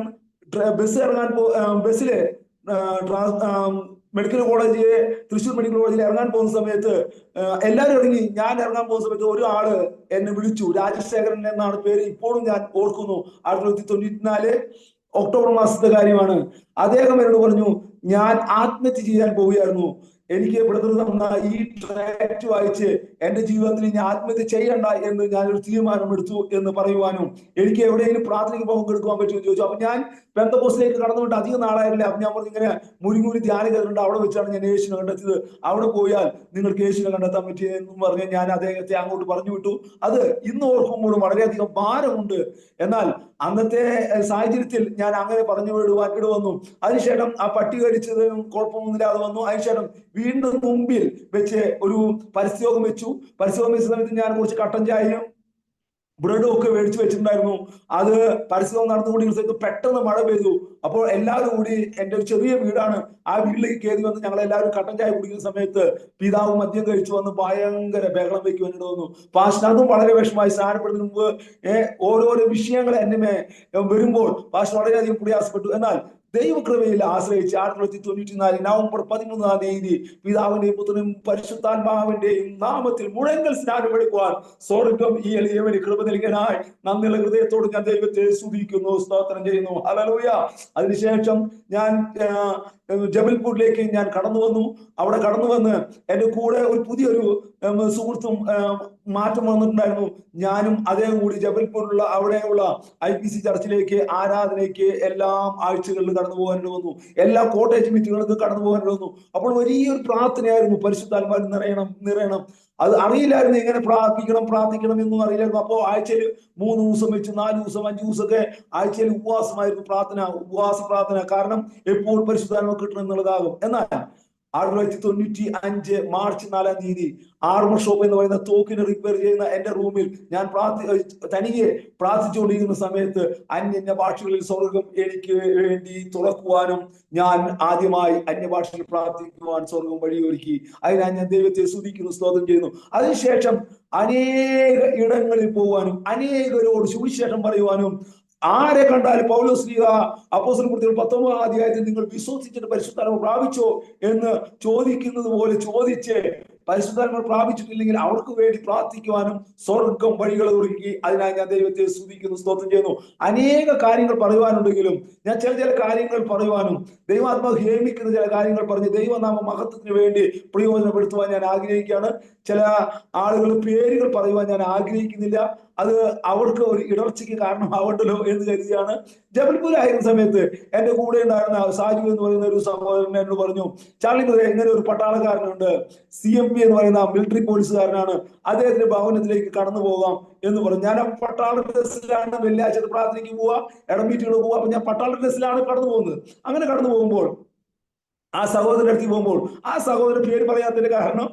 ബസ് ഇറങ്ങാൻ ബസ്സില് മെഡിക്കൽ കോളേജ്, തൃശ്ശൂർ മെഡിക്കൽ കോളേജിൽ ഇറങ്ങാൻ പോകുന്ന സമയത്ത് എല്ലാവരും ഇറങ്ങി. ഞാൻ ഇറങ്ങാൻ പോകുന്ന സമയത്ത് ഒരു ആള് എന്നെ വിളിച്ചു. രാജശേഖരൻ എന്നാണ് പേര്. ഇപ്പോഴും ഞാൻ ഓർക്കുന്നു. 1994 ഒക്ടോബർ മാസത്തെ കാര്യമാണ്. അദ്ദേഹം എന്നോട് പറഞ്ഞു, ഞാൻ ആത്മഹത്യ ചെയ്യാൻ പോവുകയായിരുന്നു. എനിക്ക് ബ്രദർ തന്ന ഈ ട്രാക്ട് വായിച്ച് എന്റെ ജീവിതത്തിൽ ഞാൻ ആത്മഹത്യ ചെയ്യണ്ട എന്ന് ഞാനൊരു തീരുമാനമെടുത്തു എന്ന് പറയുവാനും, എനിക്ക് എവിടെയെങ്കിലും പ്രാർത്ഥനയ്ക്ക് പങ്കെടുക്കുവാൻ പറ്റുമെന്ന് ചോദിച്ചു. അപ്പൊ ഞാൻ പെന്തക്കോസ്തിലേക്ക് കടന്നുകൊണ്ട് അധികം നാളായിട്ടില്ല. അപ്പൊ ഞാൻ പറഞ്ഞു, ഇങ്ങനെ മുരിങ്ങൂരി ധ്യാനം കേട്ടിട്ടുണ്ട്, അവിടെ വെച്ചാണ് ഞാൻ യേശുവിനെ കണ്ടെത്തിയത്. അവിടെ പോയാൽ നിങ്ങൾക്ക് യേശുവിനെ കണ്ടെത്താൻ പറ്റിയെന്നും പറഞ്ഞ് ഞാൻ അദ്ദേഹത്തെ അങ്ങോട്ട് പറഞ്ഞു വിട്ടു. അത് ഇന്ന് ഓർക്കുമ്പോഴും വളരെയധികം ഭാരമുണ്ട്. എന്നാൽ അന്നത്തെ സാഹചര്യത്തിൽ ഞാൻ അങ്ങനെ പറഞ്ഞു വിടുവാൻ ഇട വന്നു. അതിനുശേഷം ആ പട്ടി കടിച്ചതും കുഴപ്പമൊന്നുമില്ലാതെ വന്നു. അതിനുശേഷം വീണ്ടും മുമ്പിൽ വെച്ച് ഒരു പരസ്യയോഗം വെച്ചു. പരസ്യയോഗം വെച്ച സമയത്ത് ഞാൻ കുറച്ച് കട്ടൻ ചായയും ബ്രെഡും ഒക്കെ മേടിച്ചു വെച്ചിട്ടുണ്ടായിരുന്നു. അത് പരസ്യവും നടന്നുകൊണ്ടിരുന്ന സമയത്ത് പെട്ടെന്ന് മഴ പെയ്തു. അപ്പോൾ എല്ലാവരും കൂടി, എൻ്റെ ഒരു ചെറിയ വീടാണ്, ആ വീട്ടിലേക്ക് കയറി വന്ന് ഞങ്ങൾ എല്ലാവരും കട്ടൻ ചായ കുടിക്കുന്ന സമയത്ത് പിതാവ് മദ്യം കഴിച്ചു വന്ന് ഭയങ്കര ബഹളം വയ്ക്കുവാനിട വന്നു. പാസ്റ്റർ അതും വളരെ വിഷമമായി. സ്നാനപ്പെടുന്നതിന് മുമ്പ് ഓരോരോ വിഷയങ്ങൾ എന്നെ വരുമ്പോൾ പാസ്റ്റർ വളരെയധികം പ്രയാസപ്പെട്ടു. എന്നാൽ ദൈവകൃപയിൽ ആശ്രയിച്ച് 1994 നവംബർ 13 പിതാവിന്റെയും പുത്രനും പരിശുദ്ധാത്മാവിന്റെയും നാമത്തിൽ മുഴങ്കൽ സ്നാനമെടുക്കുവാൻ സ്വർഗം ഈ എളിയവന് കൃപ നൽകാനായി നന്ദിയുള്ള ഹൃദയത്തോട് ഞാൻ ദൈവത്തെ സ്തുതിക്കുന്നു, സ്തോത്രം ചെയ്യുന്നു. ഹല്ലേലൂയ. അതിനുശേഷം ഞാൻ ജബൽപൂരിലേക്ക് ഞാൻ കടന്നു വന്നു. അവിടെ കടന്നു വന്ന് എന്റെ കൂടെ ഒരു പുതിയൊരു സുഹൃത്തും മാറ്റം വന്നിട്ടുണ്ടായിരുന്നു. ഞാനും അദ്ദേഹം കൂടി ജബൽപൂരിലുള്ള അവിടെയുള്ള IPC ചർച്ചിലേക്ക് ആരാധനയ്ക്ക് എല്ലാ ആഴ്ചകളിലും കടന്നു പോകാനിട വന്നു. എല്ലാ കോട്ടേജ് മീറ്റിങ്ങുകൾക്ക് കടന്നു പോകാനിട വന്നു. അപ്പോൾ വലിയൊരു പ്രാർത്ഥനയായിരുന്നു, പരിശുദ്ധാത്മാവിൽ നിറയണം. അത് അറിയില്ലായിരുന്നു, എങ്ങനെ പ്രാർത്ഥിക്കണം എന്നും അറിയില്ലായിരുന്നു. അപ്പോൾ ആഴ്ചയിൽ 3 ദിവസം വെച്ച് 4 ദിവസം 5 ദിവസമൊക്കെ ആഴ്ചയിൽ ഉപവാസമായിരുന്നു, ഉപവാസ പ്രാർത്ഥന. കാരണം എപ്പോൾ പരിശുദ്ധാത്മാവ് കിട്ടണം എന്നുള്ളതാകും. എന്നാൽ 1995 മാർച്ച് 4 ആർമർ ഷോപ്പ് എന്ന് പറയുന്ന തോക്കിന് റിപ്പയർ ചെയ്യുന്ന എന്റെ റൂമിൽ ഞാൻ തനിയെ പ്രാർത്ഥിച്ചുകൊണ്ടിരിക്കുന്ന സമയത്ത് അന്യ ഭാഷകളിൽ സ്വർഗം എനിക്ക് വേണ്ടി തുറക്കുവാനും ഞാൻ ആദ്യമായി അന്യഭാഷയിൽ പ്രാർത്ഥിക്കുവാൻ സ്വർഗം വഴിയൊരുക്കി. അതിനാൽ ഞാൻ ദൈവത്തെ സ്തുതിക്കുന്നു, സ്തോത്രം ചെയ്യുന്നു. അതിനുശേഷം അനേക ഇടങ്ങളിൽ പോകാനും അനേകരോട് സുവിശേഷം പറയുവാനും, ആരെ കണ്ടാലും പൗലോസ് അപ്പോസ്തലപ്രവൃത്തികൾ 19 അധ്യായത്തിൽ നിങ്ങൾ വിശ്വസിച്ചിട്ട് പരിശുദ്ധാത്മാവ് പ്രാപിച്ചോ എന്ന് ചോദിക്കുന്നത് പോലെ ചോദിച്ച് പരിശുദ്ധാത്മാവ് പ്രാപിച്ചിട്ടില്ലെങ്കിൽ അവർക്ക് വേണ്ടി പ്രാർത്ഥിക്കുവാനും സ്വർഗം വഴികൾ ഒരുക്കി. അതിനായി ഞാൻ ദൈവത്തെ സ്തുതിക്കുന്നു, സ്തോത്രം ചെയ്യുന്നു. അനേക കാര്യങ്ങൾ പറയുവാനുണ്ടെങ്കിലും ഞാൻ ചില കാര്യങ്ങൾ പറയുവാനും ദൈവാത്മാവ് ഹേമിക്കുന്ന ചില കാര്യങ്ങൾ പറഞ്ഞ് ദൈവനാമ മഹത്വത്തിന് വേണ്ടി പ്രയോജനപ്പെടുത്തുവാൻ ഞാൻ ആഗ്രഹിക്കുകയാണ്. ചില ആളുകൾ പേരുകൾ പറയുവാൻ ഞാൻ ആഗ്രഹിക്കുന്നില്ല. അത് അവർക്ക് ഒരു ഇടർച്ചയ്ക്ക് കാരണമാവണ്ടല്ലോ എന്ന് കരുതിയാണ്. ജബൽപൂരായിരുന്ന സമയത്ത് എന്റെ കൂടെ ഉണ്ടായിരുന്ന സാജു എന്ന് പറയുന്ന ഒരു സഹോദരൻ എന്നോട് പറഞ്ഞു, ചാർലി ബ്രദറെ, ഇങ്ങനെ ഒരു പട്ടാളക്കാരനുണ്ട്, CMP എന്ന് പറയുന്ന മിലിറ്ററി പോലീസുകാരനാണ്, അദ്ദേഹത്തിന്റെ ഭവനത്തിലേക്ക് കടന്നു പോകാം എന്ന് പറഞ്ഞു. ഞാൻ ആ പട്ടാള ഡ്രസ്സിലാണ് വെള്ളിയാഴ്ച പ്രാർത്ഥനയ്ക്ക് പോവുക, ഇടമീറ്റുകൾ പോവുക. അപ്പൊ ഞാൻ പട്ടാള ഡ്രസ്സിലാണ് കടന്നു പോകുന്നത്. അങ്ങനെ കടന്നു പോകുമ്പോൾ ആ സഹോദരൻ അടുത്ത് പോകുമ്പോൾ ആ സഹോദരൻ പേര് പറയാത്തതിന്റെ കാരണം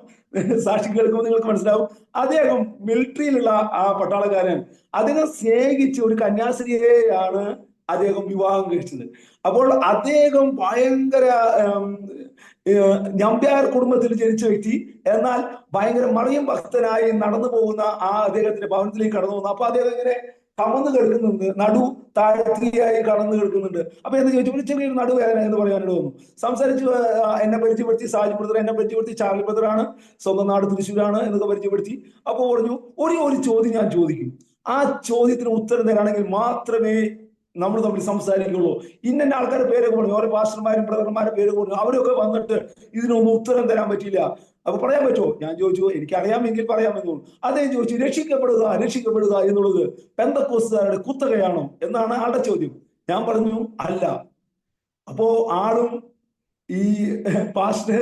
സാക്ഷി കേൾക്കുമ്പോൾ നിങ്ങൾക്ക് മനസ്സിലാവും. അദ്ദേഹം മിലിറ്ററിയിലുള്ള ആ പട്ടാളക്കാരൻ അദ്ദേഹം സ്നേഹിച്ച് ഒരു കന്യാസ്ത്രീയെയാണ് അദ്ദേഹം വിവാഹം കഴിച്ചത്. അപ്പോൾ അദ്ദേഹം ഭയങ്കര നമ്പ്യാർ കുടുംബത്തിൽ ജനിച്ച വ്യക്തി, എന്നാൽ ഭയങ്കര മറിയം ഭക്തനായി നടന്നു പോകുന്ന ആ അദ്ദേഹത്തിന്റെ ഭവനത്തിലേക്ക് കടന്നു പോകുന്നു. അപ്പൊ അദ്ദേഹം ഇങ്ങനെ കമന്ന് കിടക്കുന്നുണ്ട്, നടു താഴ്ത്തിയായി കടന്നു കിടക്കുന്നുണ്ട്. അപ്പൊ എന്ന് ചോദിച്ചു, ചെറിയൊരു നടുവേദന എന്ന് പറയാനായിട്ട് തോന്നുന്നു. സംസാരിച്ചു, എന്നെ പരിചയപ്പെടുത്തി, സാജി ബ്രദർ എന്നെ പരിചയപ്പെടുത്തി, ചാർലി ബ്രദറാണ്, സ്വന്തം നാട് തൃശ്ശൂരാണ് എന്നൊക്കെ പരിചയപ്പെടുത്തി. അപ്പൊ പറഞ്ഞു, ഒരു ചോദ്യം ഞാൻ ചോദിക്കും, ആ ചോദ്യത്തിന് ഉത്തരം തരാണെങ്കിൽ മാത്രമേ നമ്മൾ തമ്മിൽ സംസാരിക്കുള്ളൂ. ഇന്ന ആൾക്കാരുടെ പേരൊക്കെ പറഞ്ഞു, ഓരോ പാസ്റ്റർമാരും ബ്രദർമാരുടെ പേര് പറഞ്ഞു, അവരൊക്കെ വന്നിട്ട് ഇതിനൊന്നും ഉത്തരം തരാൻ പറ്റില്ല. അപ്പൊ പറയാൻ പറ്റുമോ? ഞാൻ ചോദിച്ചു, എനിക്കറിയാമെങ്കിൽ പറയാമെന്നു. അദ്ദേഹം ചോദിച്ചു, രക്ഷിക്കപ്പെടുക എന്നുള്ളത് പെന്തക്കോസ്തുകാരുടെ കുത്തകയാണോ എന്നാണ് ആളുടെ ചോദ്യം. ഞാൻ പറഞ്ഞു അല്ല. അപ്പോ ആളും ഈ പാസ്റ്റർ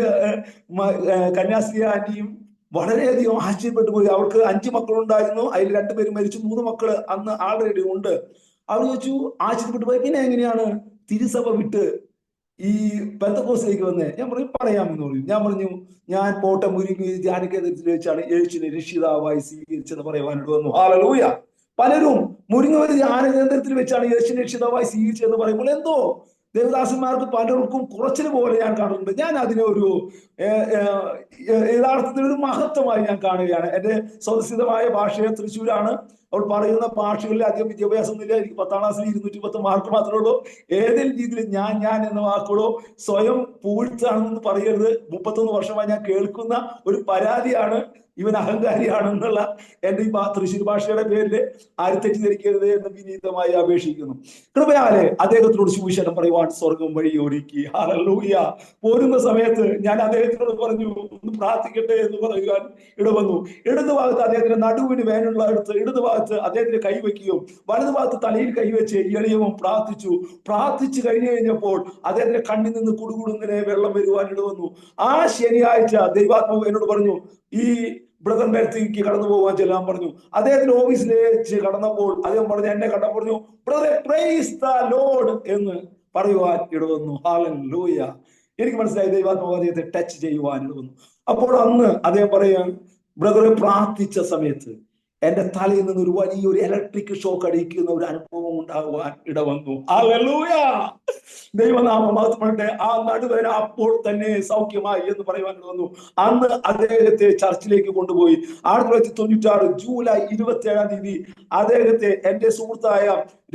കന്യാസ്ത്രീ ആന്റിയും വളരെയധികം ആശ്ചര്യപ്പെട്ടു പോയി. അവർക്ക് 5 മക്കളുണ്ടായിരുന്നു, അതിൽ 2 പേര് മരിച്ചു, 3 മക്കള് അന്ന് ആൾറെഡി ഉണ്ട്. അവർ ചോദിച്ചു, ആശ്ചര്യപ്പെട്ടു പോയി, പിന്നെ എങ്ങനെയാണ് തിരുസഭ വിട്ട് ഈ പെന്തക്കോസ്തിലേക്ക് വന്നേ? ഞാൻ പറയാമെന്ന് പറഞ്ഞു. ഞാൻ പറഞ്ഞു, ഞാൻ പോട്ടെ മുരുകി ധ്യാനകേന്ദ്രത്തിൽ വെച്ചാണ് യേശുവിനെ രക്ഷിതാവായി സ്വീകരിച്ചെന്ന് പറയുവാനായിട്ട് വന്നു. ഹല്ലേലൂയ. പലരും മുരിങ്ങവരി ധ്യാനകേന്ദ്രത്തിൽ വെച്ചാണ് യേശുവിനെ രക്ഷിതാവായി സ്വീകരിച്ചതെന്ന് പറയുമ്പോൾ എന്തോ ദേവദാസന്മാർക്ക് പലർക്കും കുറച്ചിന് പോലെ ഞാൻ കാണുന്നുണ്ട്. ഞാൻ അതിനെ ഒരു യഥാർത്ഥത്തിൽ ഒരു മഹത്വമായി ഞാൻ കാണുകയാണ്. എന്റെ സ്വതസിദ്ധമായ ഭാഷയെ തൃശ്ശൂരാണ്. അവൾ പറയുന്ന ഭാഷകളിൽ അധികം വിദ്യാഭ്യാസമൊന്നുമില്ല. എനിക്ക് 10ാം ക്ലാസ്സിൽ 210 മാർക്ക് മാത്രമേ ഉള്ളൂ. ഏതെങ്കിലും രീതിയിൽ ഞാൻ എന്ന വാക്കുകളോ സ്വയം പൂഴ്ത്താണെന്ന് പറയരുത്. 31 വർഷമായി ഞാൻ കേൾക്കുന്ന ഒരു പരാതിയാണ്, ഇവൻ അഹങ്കാരിയാണെന്നുള്ള എന്റെ ഈ തൃശ്ശൂർ ഭാഷയുടെ പേരില് ആരും തെറ്റിദ്ധരിക്കരുത് എന്ന് വിനീതമായി അപേക്ഷിക്കുന്നു. കൃപയാലെ അദ്ദേഹത്തിനോട് സുവിശേഷം പറയുവാൻ സ്വർഗം വഴി ഒരുക്കി. ഹല്ലേലൂയ. പോരുന്ന സമയത്ത് ഞാൻ അദ്ദേഹത്തിനോട് പറഞ്ഞു, ഒന്ന് പ്രാർത്ഥിക്കട്ടെ എന്ന് പറയുവാൻ ഇടവന്നു. ഇടതു ഭാഗത്ത് അദ്ദേഹത്തിന്റെ നടുവിന് വേനുള്ള അടുത്ത് ഇടതു ഭാഗത്ത് അദ്ദേഹത്തിന് കൈവയ്ക്കുകയും വലതു ഭാഗത്ത് തലയിൽ കൈവച്ച് എളിയവും പ്രാർത്ഥിച്ചു കഴിഞ്ഞപ്പോൾ അദ്ദേഹത്തിന്റെ കണ്ണിൽ നിന്ന് കുടുകുടുങ്ങനെ വെള്ളം വരുവാൻ ഇടവന്നു. ആ ശനിയാഴ്ച ദൈവാത്മാവ് എന്നോട് പറഞ്ഞു, ഈ ബ്രദറിന്റെ അടുത്തേക്ക് കടന്നു പോകാൻ ചെല്ലാൻ പറഞ്ഞു. അദ്ദേഹത്തിന്റെ ഓഫീസിലേക്ക് കടന്നപ്പോൾ അദ്ദേഹം പറഞ്ഞു, എന്നെ കണ്ടപ്പോൾ പറഞ്ഞു, ബ്രദറെ പ്രൈസ് ദ ലോർഡ് എന്ന് പറയുവാൻ ഇടവന്നു. ഹല്ലേലൂയ. എനിക്ക് മനസ്സിലായി ദൈവാത്മാവ് അദ്ദേഹത്തെ ടച്ച് ചെയ്യുവാൻ ഇടവന്നു. അപ്പോൾ അന്ന് അദ്ദേഹം പറയാൻ, ബ്രദറെ പ്രാർത്ഥിച്ച സമയത്ത് എന്റെ തലയിൽ നിന്ന് ഒരു വലിയൊരു ഇലക്ട്രിക് ഷോക്ക് അടിക്കുന്ന ഒരു അനുഭവം ഉണ്ടാകുവാൻ ഇടവന്നു. ഹല്ലേലൂയ. ദൈവനാമം മഹത്വപ്പെടട്ടെ. ആ നടുവേദന അപ്പോൾ തന്നെ സൗഖ്യമായി എന്ന് പറയുവാൻ വന്നു. അന്ന് അദ്ദേഹത്തെ ചർച്ചിലേക്ക് കൊണ്ടുപോയി. 1996 ജൂലൈ 27 അദ്ദേഹത്തെ എന്റെ സുഹൃത്തായ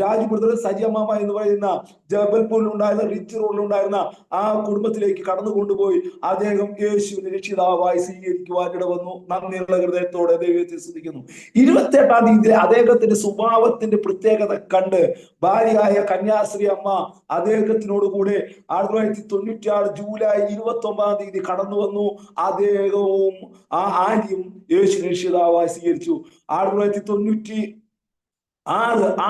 രാജു ബ്രദർ, സജിയമ്മ എന്ന് പറയുന്ന ജബൽപൂരിൽ ഉണ്ടായിരുന്ന റിച്ച് റോഡിൽ ഉണ്ടായിരുന്ന ആ കുടുംബത്തിലേക്ക് കടന്നു കൊണ്ടുപോയി അദ്ദേഹം യേശുവിനെ രക്ഷിതാവായി സ്വീകരിക്കുവാൻ ഇടവന്നു. നന്ദിയുള്ള ഹൃദയത്തോടെ ദൈവത്തെ സ്തുതിക്കുന്നു. 28 അദ്ദേഹത്തിന്റെ സ്വഭാവത്തിന്റെ പ്രത്യേകത കണ്ട് ഭാര്യയായ കന്യാസ്ത്രീ അമ്മ അദ്ദേഹത്തിനോട് കൂടെ 1996 ജൂലൈ 29 കടന്നു വന്നു. അദ്ദേഹവും ആ ആന്റിയും യേശു രക്ഷിതാവായി സ്വീകരിച്ചു. 1996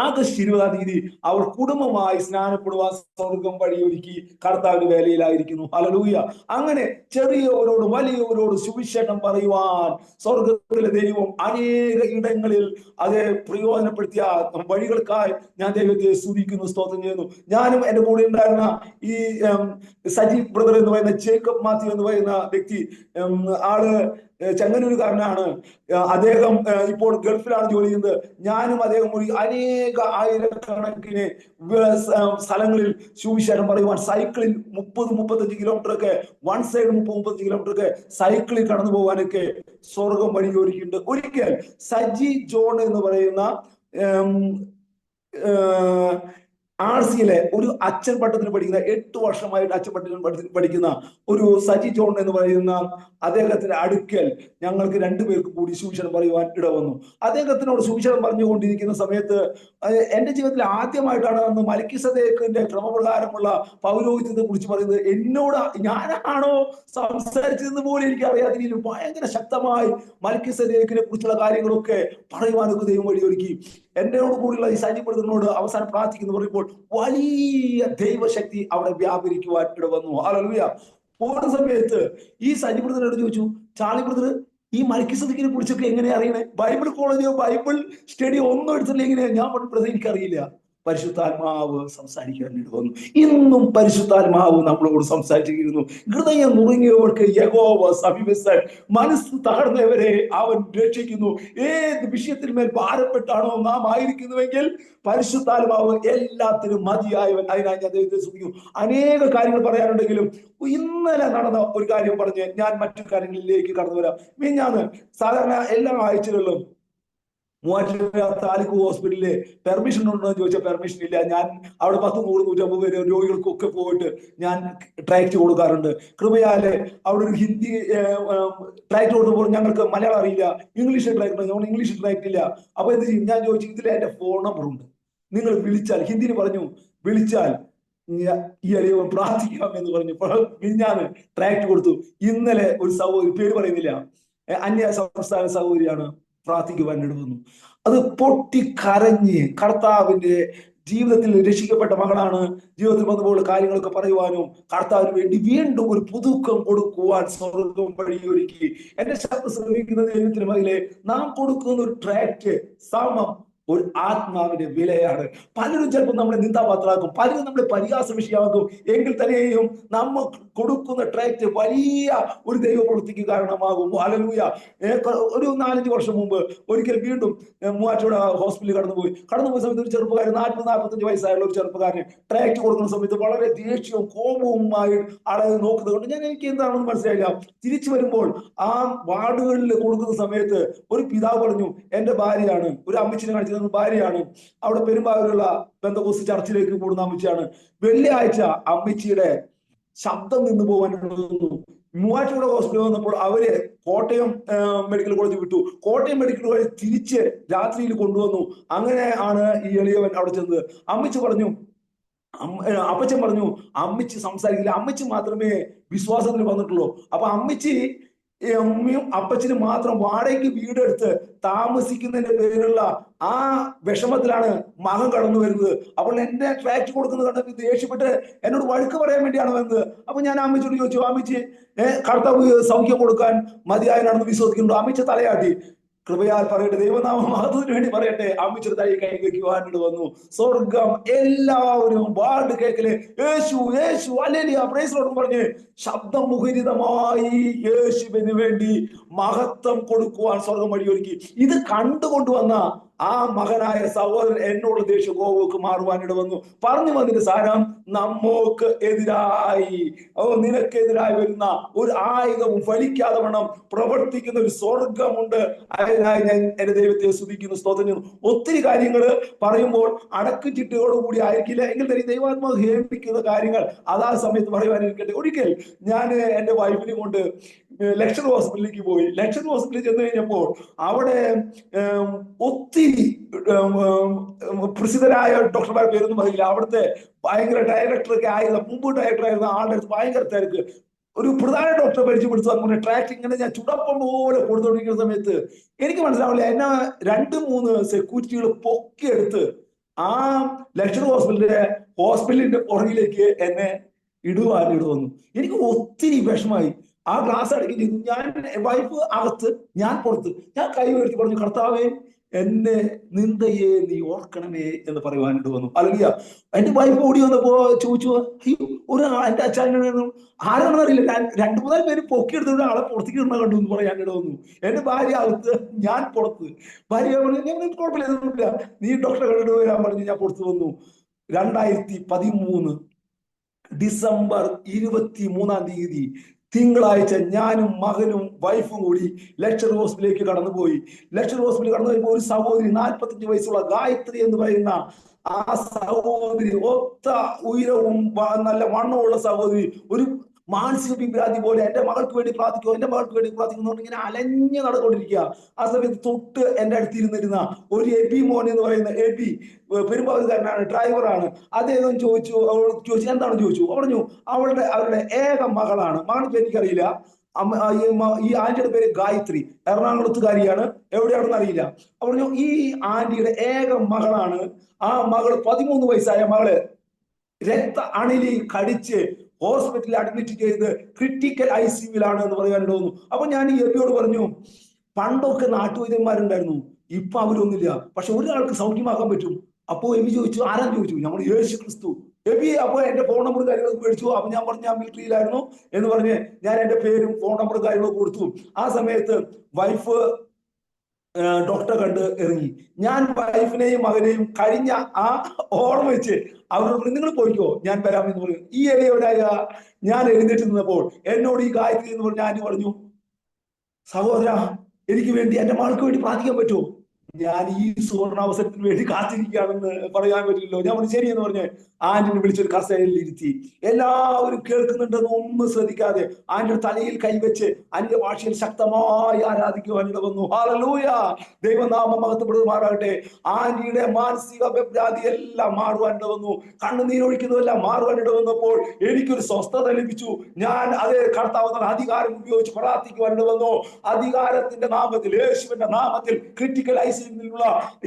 ആഗസ്റ്റ് 20 അവർ കുടുംബമായി സ്നാനപ്പെടുവാൻ സ്വർഗം വഴിയൊരുക്കി കർത്താവിന്റെ വേലയിലായിരിക്കുന്നു. ഹല്ലേലൂയ. അങ്ങനെ ചെറിയവരോട് വലിയവരോട് സുവിശേഷം പറയുവാൻ സ്വർഗത്തിലെ ദൈവം അനേക ഇടങ്ങളിൽ അതേ പ്രയോജനപ്പെടുത്തിയ വഴികൾക്കായി ഞാൻ ദൈവത്തെ സ്തുതിക്കുന്നു, സ്തോത്രം ചെയ്യുന്നു. ഞാനും എന്റെ കൂടെ ഉണ്ടായിരുന്ന ഈ സജീവ് ബ്രദർ എന്ന് പറയുന്ന ജേക്കബ് മാത്യു എന്ന് പറയുന്ന വ്യക്തി, ആള് ചെങ്ങന്നൂരുകാരനാണ്. അദ്ദേഹം ഇപ്പോൾ ഗൾഫിലാണ് ജോലി ചെയ്യുന്നത്. ഞാനും അദ്ദേഹം ഒരു അനേക ആയിരക്കണക്കിന് സ്ഥലങ്ങളിൽ സുവിശേഷം പറയുവാൻ സൈക്കിളിൽ 30-35 കിലോമീറ്റർ ഒക്കെ, വൺ സൈഡ് 30-35 കിലോമീറ്റർ ഒക്കെ സൈക്കിളിൽ കടന്നു പോകാനൊക്കെ സ്വർഗം വഴി ഒരുക്കിയിട്ടുണ്ട്. ഒരിക്കൽ സജി ജോൺ എന്ന് പറയുന്ന RCയിലെ ഒരു അച്ഛൻ പട്ടത്തിന് പഠിക്കുന്ന 8 വർഷമായിട്ട് അച്ഛൻ പട്ടത്തിന് പഠിക്കുന്ന ഒരു സജി ജോൺ എന്ന് പറയുന്ന അദ്ദേഹത്തിന്റെ അടുക്കൽ ഞങ്ങൾക്ക് 2 പേർക്ക് കൂടി സുവിശേഷം പറയുവാൻ ഇടവന്നു. അദ്ദേഹത്തിനോട് സുവിശേഷം പറഞ്ഞുകൊണ്ടിരിക്കുന്ന സമയത്ത് എന്റെ ജീവിതത്തിൽ ആദ്യമായിട്ടാണ് അന്ന് മൽക്കീസേദെക്കിന്റെ ക്രമപ്രകാരമുള്ള പൗരോഹിത്യത്തെ കുറിച്ച് പറയുന്നത്. എന്നോട് ഞാനാണോ സംസാരിച്ചതെന്ന് പോലും എനിക്ക് അറിയാത്ത രീതിയിൽ ഭയങ്കര ശക്തമായി മൽക്കീസേദെക്കിനെ കുറിച്ചുള്ള കാര്യങ്ങളൊക്കെ പറയുവാനൊക്കെ ദൈവം വഴിയൊരുക്കി. എന്നോട് കൂടിയുള്ള ഈ സൈന്യപ്പെടുന്നതിനോട് അവസാനം പ്രാർത്ഥിക്കുന്നു പറയുമ്പോൾ വലിയ ദൈവശക്തി അവിടെ വ്യാപരിക്കുവാൻ ഇടവന്നു. ഹല്ലേലൂയ. പോകുന്ന സമയത്ത് ഈ സൈന്യപ്പെടുന്നതിനോട് ചോദിച്ചു, ചാർലി ബ്രദർ ഈ മൽക്കീസേദെക്കിനെ കുറിച്ചൊക്കെ എങ്ങനെയാ അറിയണേ? ബൈബിൾ കോളേജോ ബൈബിൾ സ്റ്റഡി ഒന്നും എടുത്തില്ല. എങ്ങനെയാ? ഞാൻ പറഞ്ഞു, എനിക്കറിയില്ല. പരിശുദ്ധാത്മാവ് സംസാരിക്കാൻ വന്നു. ഇന്നും പരിശുദ്ധാത്മാവ് നമ്മളോട് സംസാരിച്ചിരിക്കുന്നു. ഹൃദയം നുറുങ്ങിയവർക്ക് യഹോവ സമീപസ്ഥൻ, മനസ്സ് തകർന്നവരെ അവൻ രക്ഷിക്കുന്നു. ഏത് വിഷയത്തിന്മേൽ ഭാരപ്പെട്ടാണോ നാം ആയിരിക്കുന്നുവെങ്കിൽ പരിശുദ്ധാത്മാവ് എല്ലാത്തിനും മതിയായവൻ. അതിനായി ഞാൻ ദൈവത്തെ സ്തുതിക്കുന്നു. അനേക കാര്യങ്ങൾ പറയാനുണ്ടെങ്കിലും ഇന്നലെ നടന്ന ഒരു കാര്യം പറഞ്ഞ് ഞാൻ മറ്റു കാര്യങ്ങളിലേക്ക് കടന്നു വരാം. മിനിഞ്ഞാന്ന് സാധാരണ എല്ലാ ആഴ്ചകളിലും മൂവാറ്റുപുഴ താലൂക്ക് ഹോസ്പിറ്റലില് പെർമിഷൻ ഉണ്ടോ എന്ന് ചോദിച്ചാൽ പെർമിഷൻ ഇല്ല. ഞാൻ അവിടെ 100-150 പേര് രോഗികൾക്കൊക്കെ പോയിട്ട് ഞാൻ ട്രാക്ട് കൊടുക്കാറുണ്ട്. കൃപയാലെ അവിടെ ഒരു ഹിന്ദി ട്രാക്ട് കൊടുത്തപ്പോൾ ഞങ്ങൾക്ക് മലയാളം അറിയില്ല, ഇംഗ്ലീഷ് ട്രാക്ട് ഉണ്ട്. ഇംഗ്ലീഷ് ട്രാക്ട് ഇല്ല. അപ്പൊ എന്ത് ചെയ്യും? ഞാൻ ചോദിച്ചു, ഇതിൽ എന്റെ ഫോൺ നമ്പർ ഉണ്ട്, നിങ്ങൾ വിളിച്ചാൽ, ഹിന്ദിയിൽ പറഞ്ഞു, വിളിച്ചാൽ ഈ അലിയവൻ പ്രാർത്ഥിക്കാം എന്ന് പറഞ്ഞു. മിനിഞ്ഞാന്ന് ട്രാക്ട് കൊടുത്തു. ഇന്നലെ ഒരു സഹോദരി, പേര് പറയുന്നില്ല, അന്യ സംസ്ഥാന സഹോദരിയാണ്, പ്രാർത്ഥിക്കുവാൻ ഇടവന്നു. അത് പൊട്ടിക്കരഞ്ഞ് കർത്താവിന്റെ ജീവിതത്തിൽ രക്ഷിക്കപ്പെട്ട മകളാണ്. ജീവിതത്തിൽ വന്നപ്പോൾ കാര്യങ്ങളൊക്കെ പറയുവാനും കർത്താവിന് വേണ്ടി വീണ്ടും ഒരു പുതുക്കം കൊടുക്കുവാൻ സ്വർഗം വഴിയൊരുക്കി. എന്റെ ശബ്ദം ശ്രമിക്കുന്ന ദൈവത്തിന് മകളെ, നാം കൊടുക്കുന്ന ഒരു ട്രാക്ട് സമം ഒരു ആത്മാവിന്റെ വിലയാണ്. പലരും ചിലപ്പോൾ നമ്മളെ നിന്ദാപാത്രമാക്കും, പലരും നമ്മളെ പരിഹാസ വിഷയമാക്കും. എങ്കിൽ തന്നെയും നമ്മൾ കൊടുക്കുന്ന ട്രാക്ട് വലിയ ഒരു ദൈവപ്രവൃത്തിക്ക് കാരണമാകും. ഹല്ലേലൂയ. ഒരു 4-5 വർഷം മുമ്പ് ഒരിക്കൽ വീണ്ടും മൂവാറ്റുപുഴ ഹോസ്പിറ്റലിൽ കടന്നുപോയ സമയത്ത് ഒരു ചെറുപ്പക്കാരൻ, 40-45 വയസ്സായുള്ള ഒരു ചെറുപ്പക്കാരന് ട്രാക്ട് കൊടുക്കുന്ന സമയത്ത് വളരെ ദേഷ്യവും കോപവുമായി ആളെ നോക്കുന്നത് കൊണ്ട് എനിക്ക് എന്താണെന്ന് മനസ്സിലായില്ല. തിരിച്ചു വരുമ്പോൾ ആ വാർഡുകളിൽ കൊടുക്കുന്ന സമയത്ത് ഒരു പിതാവ് പറഞ്ഞു, എന്റെ ഭാര്യയാണ്, ഒരു അമ്മച്ചിനെ കാണിച്ചു ഭാര്യയാണ്, അവിടെ പെരുമ്പാവൂരുള്ള പെന്തക്കോസ്ത് ചർച്ചിലേക്ക് കൂടുന്ന അമ്മച്ചിയാണ്. വെള്ളിയാഴ്ച അമ്മച്ചിയുടെ ശബ്ദം നിന്ന് പോകാൻ മൂവാറ്റുപുഴ ഹോസ്പിറ്റലിൽ വന്നപ്പോൾ അവര് കോട്ടയം മെഡിക്കൽ കോളേജ് വിട്ടു. കോട്ടയം മെഡിക്കൽ കോളേജ് തിരിച്ച് രാത്രിയിൽ കൊണ്ടുവന്നു. അങ്ങനെ ആണ് ഈ എളിയവൻ അവിടെ ചെന്നത്. അമ്മച്ചി പറഞ്ഞു, അപ്പച്ചൻ പറഞ്ഞു, അമ്മച്ചി സംസാരിക്കില്ല, അമ്മച്ചി മാത്രമേ വിശ്വാസത്തിൽ വന്നിട്ടുള്ളൂ. അപ്പൊ അമ്മച്ചി അമ്മയും അപ്പച്ചനും മാത്രം വാടകയ്ക്ക് വീടെടുത്ത് താമസിക്കുന്നതിന്റെ പേരിലുള്ള ആ വിഷമത്തിലാണ് മകൻ കടന്നു വരുന്നത്. അപ്പോൾ എന്റെ ട്രാക്ട് കൊടുക്കുന്നത് കണ്ടപ്പോൾ ദേഷ്യപ്പെട്ട് എന്നോട് വഴക്ക് പറയാൻ വേണ്ടിയാണ് വരുന്നത്. അപ്പൊ ഞാൻ അമ്മച്ചിയോട് ചോദിച്ചു, അമ്മച്ചി കർത്താവ് സൗഖ്യം കൊടുക്കാൻ മതിയായനാണെന്ന് വിശ്വസിക്കുന്നുണ്ടോ? അമ്മച്ചി തലയാട്ടി. കൃപയാൽ പറയട്ടെ, ദൈവനാമ മഹത്വത്തിന് വേണ്ടി പറയട്ടെ, അമ്മച്ചിയുടെ തലയിൽ കൈ വയ്ക്കുവാനായിട്ട് വന്നു. സ്വർഗം എല്ലാവരും വാർഡ് കേക്കില് യേശു യേശു ഹല്ലേലൂയ പ്രൈസ് ലോർഡ് പറഞ്ഞ് ശബ്ദം മുഖരിതമായി യേശുവിന് വേണ്ടി മഹത്വം കൊടുക്കുവാൻ സ്വർഗം വഴിയൊരുക്കി. ഇത് കണ്ടുകൊണ്ടുവന്ന ആ മകനായ സഹോദരൻ എന്നോട് ദേഷ്യ കോപക്ക് മാറുവാനിട വന്നു. പറഞ്ഞു വന്നതിന്റെ സാരം, നമ്മൾക്ക് എതിരായി നിനക്കെതിരായി വരുന്ന ഒരു ആയുധവും ഫലിക്കാതെ വണ്ണം പ്രവർത്തിക്കുന്ന ഒരു സ്വർഗമുണ്ട്. അതിനായി ഞാൻ എന്റെ ദൈവത്തെ സ്തുതിക്കുന്നു, സ്തോത്രം ചെയ്യുന്നു. ഒത്തിരി കാര്യങ്ങൾ പറയുമ്പോൾ അടക്കുചിട്ടയോടുകൂടി ആയിരിക്കില്ല, എങ്കിൽ തന്നെ ദൈവാത്മാവ് ഹേമിക്കുന്ന കാര്യങ്ങൾ അതാ സമയത്ത് പറയുവാനിരിക്കട്ടെ. ഒരിക്കൽ ഞാൻ എന്റെ വൈഫിനെ കൊണ്ട് ലക്ഷർ ഹോസ്പിറ്റലിലേക്ക് പോയി. ലക്ഷർ ഹോസ്പിറ്റലിൽ ചെന്ന് കഴിഞ്ഞപ്പോൾ അവിടെ ഒത്തിരി പ്രസിദ്ധരായ ഡോക്ടർമാരുടെ പേരൊന്നും അറിയില്ല. അവിടുത്തെ ഭയങ്കര ഡയറക്ടറൊക്കെ ആയിരുന്നു, മുമ്പ് ഡയറക്ടർ ആയിരുന്ന ആളുടെ അടുത്ത് ഭയങ്കര തിരക്ക്. ഒരു പ്രധാന ഡോക്ടറെ പരിചയപ്പെടുത്തു. അങ്ങനെ ട്രാക്ട് ഇങ്ങനെ ഞാൻ ചുടപ്പം പോലെ കൊടുത്തോണ്ടിരിക്കുന്ന സമയത്ത് എനിക്ക് മനസ്സിലാവില്ല, എന്നെ 2-3 സെക്യൂരിറ്റികൾ പൊക്കിയെടുത്ത് ആ ലക്ഷർ ഹോസ്പിറ്റലിന്റെ പുറകിലേക്ക് എന്നെ ഇടുവന്നു. എനിക്ക് ഒത്തിരി വിഷമായി. ആ ഗ്ലാസ് അടക്കി ചെയ്തു. ഞാൻ വൈഫ് അകത്ത്, ഞാൻ പുറത്ത്. ഞാൻ കൈ ഉയർത്തി പറഞ്ഞു, കർത്താവേ എന്നെ നിന്ദയെ നീ ഓർക്കണമേ എന്ന് പറയുവാനിട്ട് വന്നു. അല്ലെങ്കിൽ എന്റെ വൈഫ് ഓടി വന്നപ്പോ ചോദിച്ചു, എന്റെ അച്ഛനും ആരാണെന്ന് അറിയില്ല, 2-3 പേര് പൊക്കിയെടുത്തിട്ട് ആളെ പുറത്തേക്ക് ഇടണ കണ്ടു എന്ന് പറയാനിട വന്നു. എന്റെ ഭാര്യ അകത്ത്, ഞാൻ പുറത്ത്. ഭാര്യ പറഞ്ഞു, കുഴപ്പമില്ല, നീ ഡോക്ടറെ കണ്ടിട്ട് വരാൻ പറഞ്ഞു. ഞാൻ പുറത്ത് വന്നു. 2013 ഡിസംബർ 23-ാം തീയതി തിങ്കളാഴ്ച ഞാനും മകനും വൈഫും കൂടി ലക്ഷർ ഹോസ്പിറ്റലിലേക്ക് കടന്നുപോയി. ലക്ഷർ ഹോസ്പിറ്റലിൽ കടന്നു പോയപ്പോൾ ഒരു സഹോദരി, 45 വയസ്സുള്ള ഗായത്രി എന്ന് പറയുന്ന ആ സഹോദരി, ഒത്ത ഉയരവും നല്ല വണ്ണമുള്ള സഹോദരി, ഒരു മാനസിക വിഭ്രാന്തി പോലെ എന്റെ മകൾക്ക് വേണ്ടി പ്രാർത്ഥിക്കുമോ, എന്റെ മകൾക്ക് വേണ്ടി പ്രാർത്ഥിക്കുന്നു ഇങ്ങനെ അലഞ്ഞ് നടന്നുകൊണ്ടിരിക്കുക. ആ സമയത്ത് തൊട്ട് എന്റെ അടുത്തിരുന്നിരുന്ന ഒരു എബി മോൻ എന്ന് പറയുന്ന എബി, പെരുമ്പാവൂരുകാരനാണ്, ഡ്രൈവറാണ്. അദ്ദേഹം ചോദിച്ചു, അവൾ ചോദിച്ചു എന്താണെന്ന് ചോദിച്ചു. പറഞ്ഞു അവരുടെ ഏക മകളാണ്. മകളുടെ പേര് എനിക്കറിയില്ല. ഈ ആന്റിയുടെ പേര് ഗായത്രി, എറണാകുളത്തുകാരിയാണ്, എവിടെയാണെന്ന് അറിയില്ല. പറഞ്ഞു ഈ ആന്റിയുടെ ഏക മകളാണ്. ആ മകള് 13 വയസ്സായ മകള് രക്ത അണിലി കടിച്ച് ഹോസ്പിറ്റലിൽ അഡ്മിറ്റ് ചെയ്ത് ക്രിട്ടിക്കൽ ICUവിലാണ് എന്ന് പറയാൻ തോന്നുന്നു. അപ്പൊ ഞാൻ ഈ എബിയോട് പറഞ്ഞു, പണ്ടൊക്കെ നാട്ടുവൈദ്യന്മാരുണ്ടായിരുന്നു, ഇപ്പൊ അവരൊന്നുമില്ല, പക്ഷെ ഒരാൾക്ക് സൗഖ്യമാക്കാൻ പറ്റും. അപ്പോ എബി ചോദിച്ചു ആരാന്ന് ചോദിച്ചു. നമ്മൾ യേശു ക്രിസ്തു. എബി അപ്പൊ എന്റെ ഫോൺ നമ്പറും കാര്യങ്ങളൊക്കെ മേടിച്ചു. അപ്പൊ ഞാൻ പറഞ്ഞു ഞാൻ മിലിറ്ററിയിലായിരുന്നു എന്ന് പറഞ്ഞ് ഞാൻ എന്റെ പേരും ഫോൺ നമ്പറും കാര്യങ്ങളൊക്കെ കൊടുത്തു. ആ സമയത്ത് വൈഫ് ഡോക്ടറെ കണ്ട് ഇറങ്ങി. ഞാൻ വൈഫിനെയും മകനെയും കഴിഞ്ഞ ആ ഓർമ്മ വെച്ച് അവരോട് നിങ്ങൾ പോയിക്കോ, ഞാൻ വരാമെന്ന് പറയും. ഈ എവിടെയായ ഞാൻ എഴുന്നേറ്റ് നിന്നപ്പോൾ എന്നോട് ഈ ഗായത്രി എന്ന് പറഞ്ഞ ആന്റി പറഞ്ഞു, സഹോദര എനിക്ക് വേണ്ടി എന്റെ മകൾക്ക് വേണ്ടി പ്രാർത്ഥിക്കാൻ പറ്റുമോ? ഞാൻ ഈ സുവർണാവസരത്തിന് വേണ്ടി കാത്തിരിക്കുകയാണെന്ന് പറയാൻ പറ്റില്ലല്ലോ. ഞാൻ പറഞ്ഞു ശരി എന്ന് പറഞ്ഞ് ആന്റിനെ വിളിച്ചൊരു കസേരയിൽ ഇരുത്തി. എല്ലാവരും കേൾക്കുന്നുണ്ടെന്ന് ഒന്നും ശ്രദ്ധിക്കാതെ ആന്റിയുടെ തലയിൽ കൈവച്ച് അന്യ ഭാഷയിൽ ശക്തമായി ആരാധിക്കുവാനിട വന്നു. ഹല്ലേലൂയ, ദൈവനാമം മഹത്വപ്പെടുമാറാകട്ടെ. ആന്റിയുടെ മാനസിക വിഭ്രാന്തി എല്ലാം മാറുവാനിട വന്നു. കണ്ണുനീരൊഴിക്കുന്നതെല്ലാം മാറുവാനിട വന്നപ്പോൾ എനിക്കൊരു സ്വസ്ഥത ലഭിച്ചു. ഞാൻ അതേ കർത്താവ് അധികാരം ഉപയോഗിച്ച് പ്രാർത്ഥിക്കുവാനിട വന്നു. അധികാരത്തിന്റെ നാമത്തിൽ, യേശുവിന്റെ നാമത്തിൽ ക്രിട്ടിക്കൽ ICUവിലുള്ള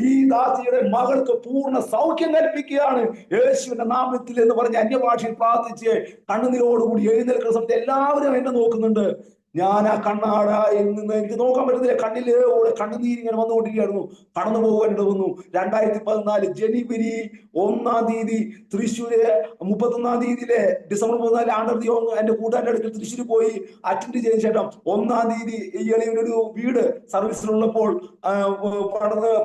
ഈ ദാസിയുടെ മകൾക്ക് പൂർണ്ണ സൗഖ്യം കൽപ്പിക്കുകയാണ് യേശുവിന്റെ നാമത്തിൽ എന്ന് പറഞ്ഞ് അന്യഭാഷയിൽ പ്രാർത്ഥിച്ച് കണ്ണുനീരോടുകൂടി എഴുന്നേൽക്കുന്ന സമയത്ത് എല്ലാവരും എന്നെ നോക്കുന്നുണ്ട്. ഞാൻ ആ കണ്ണാടയിൽ നിന്ന് എനിക്ക് നോക്കാൻ പറ്റുന്നില്ല. കണ്ണുനീര് ഇങ്ങനെ വന്നുകൊണ്ടിരിക്കുകയായിരുന്നു. കടന്നു പോകാനിട വന്നു. 2014 ജനുവരി 1-ാം തീയതി തൃശ്ശൂര്, 31-ാം തീയതിയിലെ ഡിസംബർ 14 ആണ്ടർതി എന്റെ കൂട്ടുകാരുടെ അടുക്കൽ തൃശ്ശൂർ പോയി അറ്റൻഡ് ചെയ്ത ശേഷം 1-ാം തീയതി ഈ എളിയവനൊരു വീട് സർവീസിലുള്ളപ്പോൾ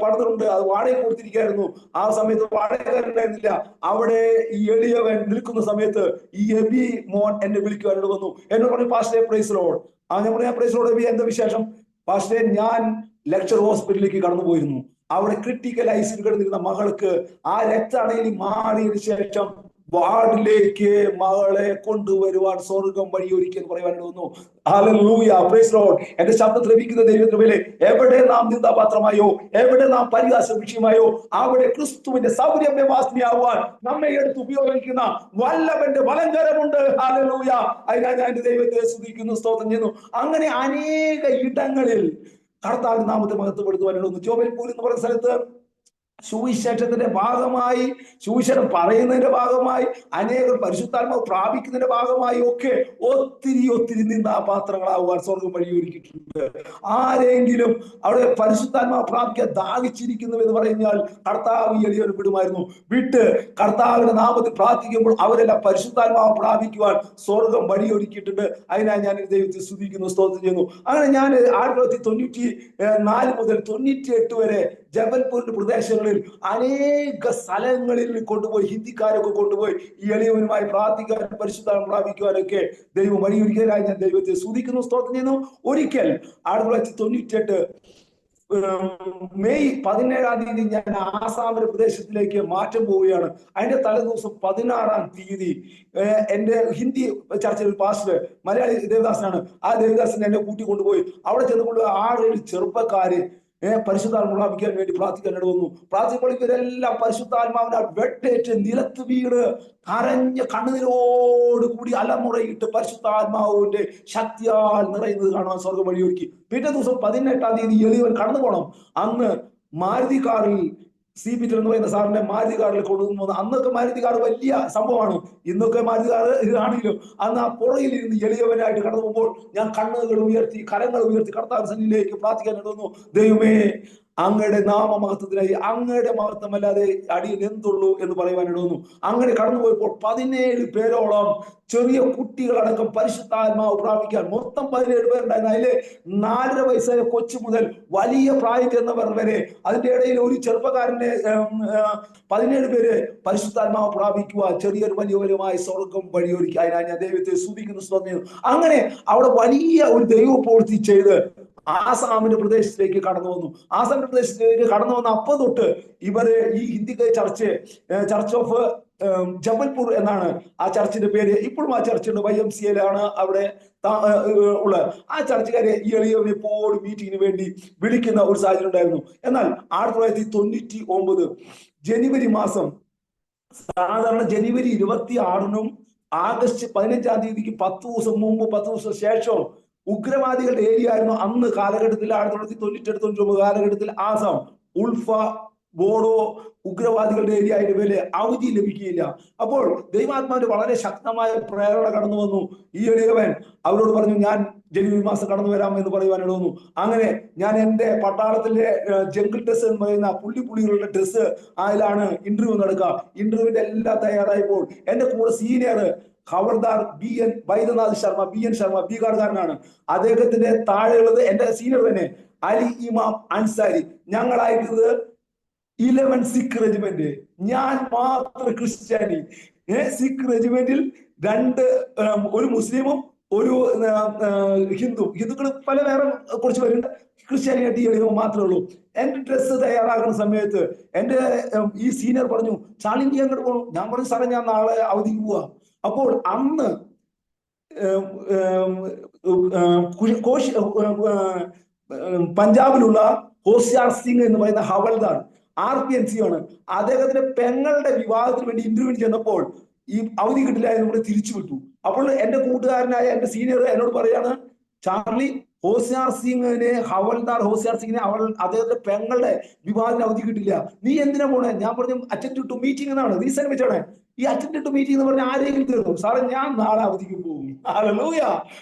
പണിതുണ്ട്, അത് വാടക കൊടുത്തിരിക്കുകയായിരുന്നു. ആ സമയത്ത് വാടകക്കാരുണ്ടായിരുന്നില്ല. അവിടെ ഈ എളിയവൻ നിൽക്കുന്ന സമയത്ത് ഈ എബി മോൻ എന്നെ വിളിക്കുവാനിട വന്നു. എന്നോട് പറഞ്ഞു പാസ്റ്ററെ പ്രൈസ് ലോർഡ്. ഞാൻ പറഞ്ഞു പ്രൈസ് ലോർഡ് എബി, എന്താ വിശേഷം? പാസ്റ്ററെ ഞാൻ ലെക്ചർ ഹോസ്പിറ്റലിലേക്ക് കടന്നു പോയിരുന്നു. അവിടെ ക്രിട്ടിക്കൽ ICU കിടന്നിരുന്ന മകൾക്ക് ആ രക്താണയിൽ മാറിയതിനു ശേഷം വാർഡിലേക്ക് മകളെ കൊണ്ടുവരുവാൻ സ്വർഗം വഴിയൊരുക്കിയെന്ന് പറയാൻ തോന്നുന്നു. Hallelujah, praise lord. എന്റെ ശബ്ദം ശ്രവിക്കുന്ന ദൈവത്തിലെ എവിടെ നാം നിന്ദാപാത്രമായോ, എവിടെ നാം പരിഹാസ വിഷയമായോ, അവിടെ ക്രിസ്തുവിന്റെ സൗരഭ്യവാസിനിയാവാൻ നമ്മെ എടുത്ത് ഉപയോഗിക്കുന്ന വല്ലവന്റെ വലങ്കരമുണ്ട്. ഹല്ലേലൂയ. അതിനാൽ ഞാൻ എന്റെ ദൈവത്തെ സ്തുതിക്കുന്നു, സ്തോത്രം ചെയ്യുന്നു. അങ്ങനെ അനേക ഇടങ്ങളിൽ കർത്താവിന്റെ നാമത്തെ മഹത്വപ്പെടുത്തുവാനുള്ളൂ. ജോബൽപൂർ എന്ന് പറയുന്ന സ്ഥലത്ത് സുവിശേഷത്തിന്റെ ഭാഗമായി, സുവിശേഷം പറയുന്നതിന്റെ ഭാഗമായി, അനേകം പരിശുദ്ധാത്മാവ് പ്രാപിക്കുന്നതിന്റെ ഭാഗമായി ഒക്കെ ഒത്തിരി നിന്ദാപാത്രങ്ങളാകുവാൻ സ്വർഗം വഴിയൊരുക്കിയിട്ടുണ്ട്. ആരെങ്കിലും അവിടെ പരിശുദ്ധാത്മാവ് പ്രാപിക്കാൻ ദാഹിച്ചിരിക്കുന്നു എന്ന് പറഞ്ഞാൽ കർത്താവ് ഈ എളിയവരെ വിടുമായിരുന്നു. വിട്ട് കർത്താവിന്റെ നാമത്തിൽ പ്രാർത്ഥിക്കുമ്പോൾ അവരെല്ലാം പരിശുദ്ധാത്മാവ് പ്രാപിക്കുവാൻ സ്വർഗം വഴിയൊരുക്കിയിട്ടുണ്ട്. അതിനായി ഞാൻ ദൈവത്തെ സ്തുതിക്കുന്നു, സ്തോത്രം ചെയ്യുന്നു. അങ്ങനെ ഞാൻ 1994 മുതൽ 98 വരെ ജബൽപൂരിന്റെ പ്രദേശങ്ങളിൽ അനേക സ്ഥലങ്ങളിൽ കൊണ്ടുപോയി ഹിന്ദിക്കാരൊക്കെ കൊണ്ടുപോയി ഈ എളിയവനുമായി പ്രാർത്ഥിക്കാനും പരിശുദ്ധാത്മാവ് പ്രാപിക്കുവാനൊക്കെ ദൈവം വഴിയൊരുക്കിയതായി ഞാൻ ദൈവത്തെ സ്തുതിക്കുന്നു, സ്തോത്രം ചെയ്യുന്നു. ഒരിക്കൽ 1998 മെയ് 17-ാം തീയതി ഞാൻ ആസാമിന്റെ പ്രദേശത്തിലേക്ക് മാറ്റം പോവുകയാണ്. അതിന്റെ തലേദിവസം 16-ാം തീയതി എന്റെ ഹിന്ദി ചർച്ചയിൽ ഒരു പാസ്റ്റർ, മലയാളി ദേവദാസനാണ്, ആ ദേവദാസനെ എന്നെ കൂട്ടിക്കൊണ്ടുപോയി. അവിടെ ചെന്നപ്പോൾ 6-7 ചെറുപ്പക്കാര് പരിശുദ്ധാത്മാവ് പ്രാപിക്കാൻ വേണ്ടി പ്രാർത്ഥിക്കാൻ ഇടവന്നു. പ്രാർത്ഥിക്കുമ്പോൾ ഇവരെല്ലാം പരിശുദ്ധാത്മാവിനാൽ വെട്ടേറ്റ് നിലത്ത് വീട് കരഞ്ഞ് കണ്ണുനീരോട് കൂടി അലമുറയിട്ട് പരിശുദ്ധാത്മാവിന്റെ ശക്തിയാൽ നിറയുന്നത് കാണാൻ സ്വർഗം വഴിയൊരുക്കി. പിറ്റേ ദിവസം 18-ാം തീയതി എളിയവൻ കടന്നു പോകണം. അന്ന് മാരുതി കാറിൽ, സി പീറ്റർ എന്ന് പറയുന്ന സാറിന്റെ മാരുതി കാറിൽ കൊണ്ടുവന്നു. അന്നൊക്കെ മാരുതി കാർ വലിയ സംഭവമാണ്, ഇന്നൊക്കെ മാരുതി കാർ ഇതാണെങ്കിലും അന്ന് ആ പുറയിൽ ഇരുന്ന് എളിയവനായിട്ട് കടന്നു പോകുമ്പോൾ ഞാൻ കണ്ണുകൾ ഉയർത്തി, കരങ്ങൾ ഉയർത്തി കർത്താവ് സന്നിധിയിലേക്ക് പ്രാർത്ഥിക്കാൻ ഇടുന്നു. ദൈവമേ, അങ്ങയുടെ നാമമഹത്വത്തിനായി, അങ്ങയുടെ മഹത്വമല്ലാതെ അടിയിൽ എന്തുള്ളൂ എന്ന് പറയുവാനിടുന്നു. അങ്ങനെ കടന്നുപോയപ്പോൾ 17 പേരോളം ചെറിയ കുട്ടികളടക്കം പരിശുദ്ധാത്മാവ് പ്രാപിക്കാൻ, മൊത്തം 17 പേരുണ്ടായിരുന്നു. അതില് 4.5 വയസ്സായ കൊച്ചു മുതൽ വലിയ പ്രായം ചെന്നവർ വരെ, അതിന്റെ ഇടയിൽ ഒരു ചെറുപ്പക്കാരന്റെ 17 പേര് പരിശുദ്ധാത്മാവ് പ്രാപിക്കുക ചെറിയൊരു വലിയവരുമായി സ്വർഗം വഴിയൊരുക്കി. അതിനായി ഞാൻ ദൈവത്തെ സ്തുതിക്കുന്നു, സ്തോത്രം ചെയ്യുന്നു. അങ്ങനെ അവിടെ വലിയ ഒരു ദൈവപ്രവൃത്തി ചെയ്ത് ആസാമിന്റെ പ്രദേശത്തേക്ക് കടന്നു വന്നു. ആസാമിന്റെ പ്രദേശത്തേക്ക് കടന്നു വന്ന അപ്പം തൊട്ട് ഇവര് ഈ ഹിന്ദിക്ക് ചർച്ച് ഓഫ് ജബൽപൂർ എന്നാണ് ആ ചർച്ചിന്റെ പേര്. ഇപ്പോഴും ആ ചർച്ചുണ്ട്, YMCA അവിടെ ഉള്ളത്. ആ ചർച്ചുകാരെ ഈ എളിയവനെ എപ്പോഴും മീറ്റിങ്ങിന് വേണ്ടി വിളിക്കുന്ന ഒരു സാഹചര്യം ഉണ്ടായിരുന്നു. എന്നാൽ 1999 ജനുവരി മാസം, സാധാരണ ജനുവരി 26-നും ആഗസ്റ്റ് 15-ാം തീയതിക്ക് 10 ദിവസം മുമ്പ് 10 ദിവസം ശേഷം ഉഗ്രവാദികളുടെ ഏരിയ ആയിരുന്നു അന്ന് കാലഘട്ടത്തിൽ. 1998-99 കാലഘട്ടത്തിൽ ആസാം ഉൾഫ ബോഡോ ഉഗ്രവാദികളുടെ ഏരിയ ആയിട്ട് വലിയ അവധി ലഭിക്കുകയില്ല. അപ്പോൾ ദൈവാത്മാവിന്റെ വളരെ ശക്തമായ പ്രേരണ കടന്നു വന്നു. ഈ എളിയവൻ അവരോട് പറഞ്ഞു, ഞാൻ ജനുവരി മാസം കടന്നു വരാം എന്ന് പറയുവാനിട വന്നു. അങ്ങനെ ഞാൻ എൻ്റെ പട്ടാളത്തിലെ ജംഗിൾ ഡ്രസ് എന്ന് പറയുന്ന പുള്ളികളുടെ ഡ്രസ്സ്, അതിലാണ് ഇന്റർവ്യൂ നടക്കുക. ഇന്റർവ്യൂവിന്റെ എല്ലാം തയ്യാറായപ്പോൾ എൻ്റെ കൂടെ സീനിയർ ഹവൽദാർ ബൈദ്യനാഥ് ശർമ്മ, BN ശർമ്മ, ബീഹാർകാരനാണ്. അദ്ദേഹത്തിന്റെ താഴെയുള്ളത് എന്റെ സീനിയർ തന്നെ അലി ഇമാം അൻസാരി. ഞങ്ങളായിരുന്നത് 11 സിഖ് റെജിമെന്റ്, ഞാൻ മാത്രം ക്രിസ്ത്യാനി. സിഖ് റെജിമെന്റിൽ ഒരു മുസ്ലിമും ഒരു ഹിന്ദുക്കൾ പല വേറെ കുറച്ച് പേരുണ്ട്. ക്രിസ്ത്യാനിയായിട്ട് ഈ എളിയവൻ മാത്രമേ ഉള്ളൂ. എന്റെ ഡ്രസ്സ് തയ്യാറാക്കുന്ന സമയത്ത് എന്റെ ഈ സീനിയർ പറഞ്ഞു, ചാളി നീ അങ്ങോട്ട് പോകണം. ഞാൻ പറഞ്ഞു, സാറേ ഞാൻ നാളെ അവധിക്ക് പോവാ. അപ്പോൾ അന്ന് പഞ്ചാബിലുള്ള ഹോസിയാർ സിംഗ് എന്ന് പറയുന്ന ഹവൽദാർ RPNC ആണ്. അദ്ദേഹത്തിന്റെ പെങ്ങളുടെ വിവാഹത്തിന് വേണ്ടി ഇന്റർവ്യൂ ചെന്നപ്പോൾ ഈ അവധി കിട്ടില്ല എന്ന് നമ്മൾ തിരിച്ചു വിട്ടു. അപ്പോൾ എന്റെ കൂട്ടുകാരനായ എന്റെ സീനിയർ എന്നോട് പറയാണ്, ചാർലി, ഹോസിയാർ സിംഗിനെ അദ്ദേഹത്തിന്റെ പെങ്ങളുടെ വിവാഹത്തിന് അവധി കിട്ടില്ല, നീ എന്തിനാ പോണേ? ഞാൻ പറഞ്ഞു, അറ്റൻഡ് ടു മീറ്റിംഗ് എന്നാണ് റീസൺ വെച്ചാണ്. ഈ അറ്റൻഡ് ടു മീറ്റിംഗ് എന്ന് പറഞ്ഞാൽ ആരെങ്കിലും തീർന്നു, സാറേ ഞാൻ നാളെ അവധിക്ക് പോകും. ഹല്ലേലൂയ.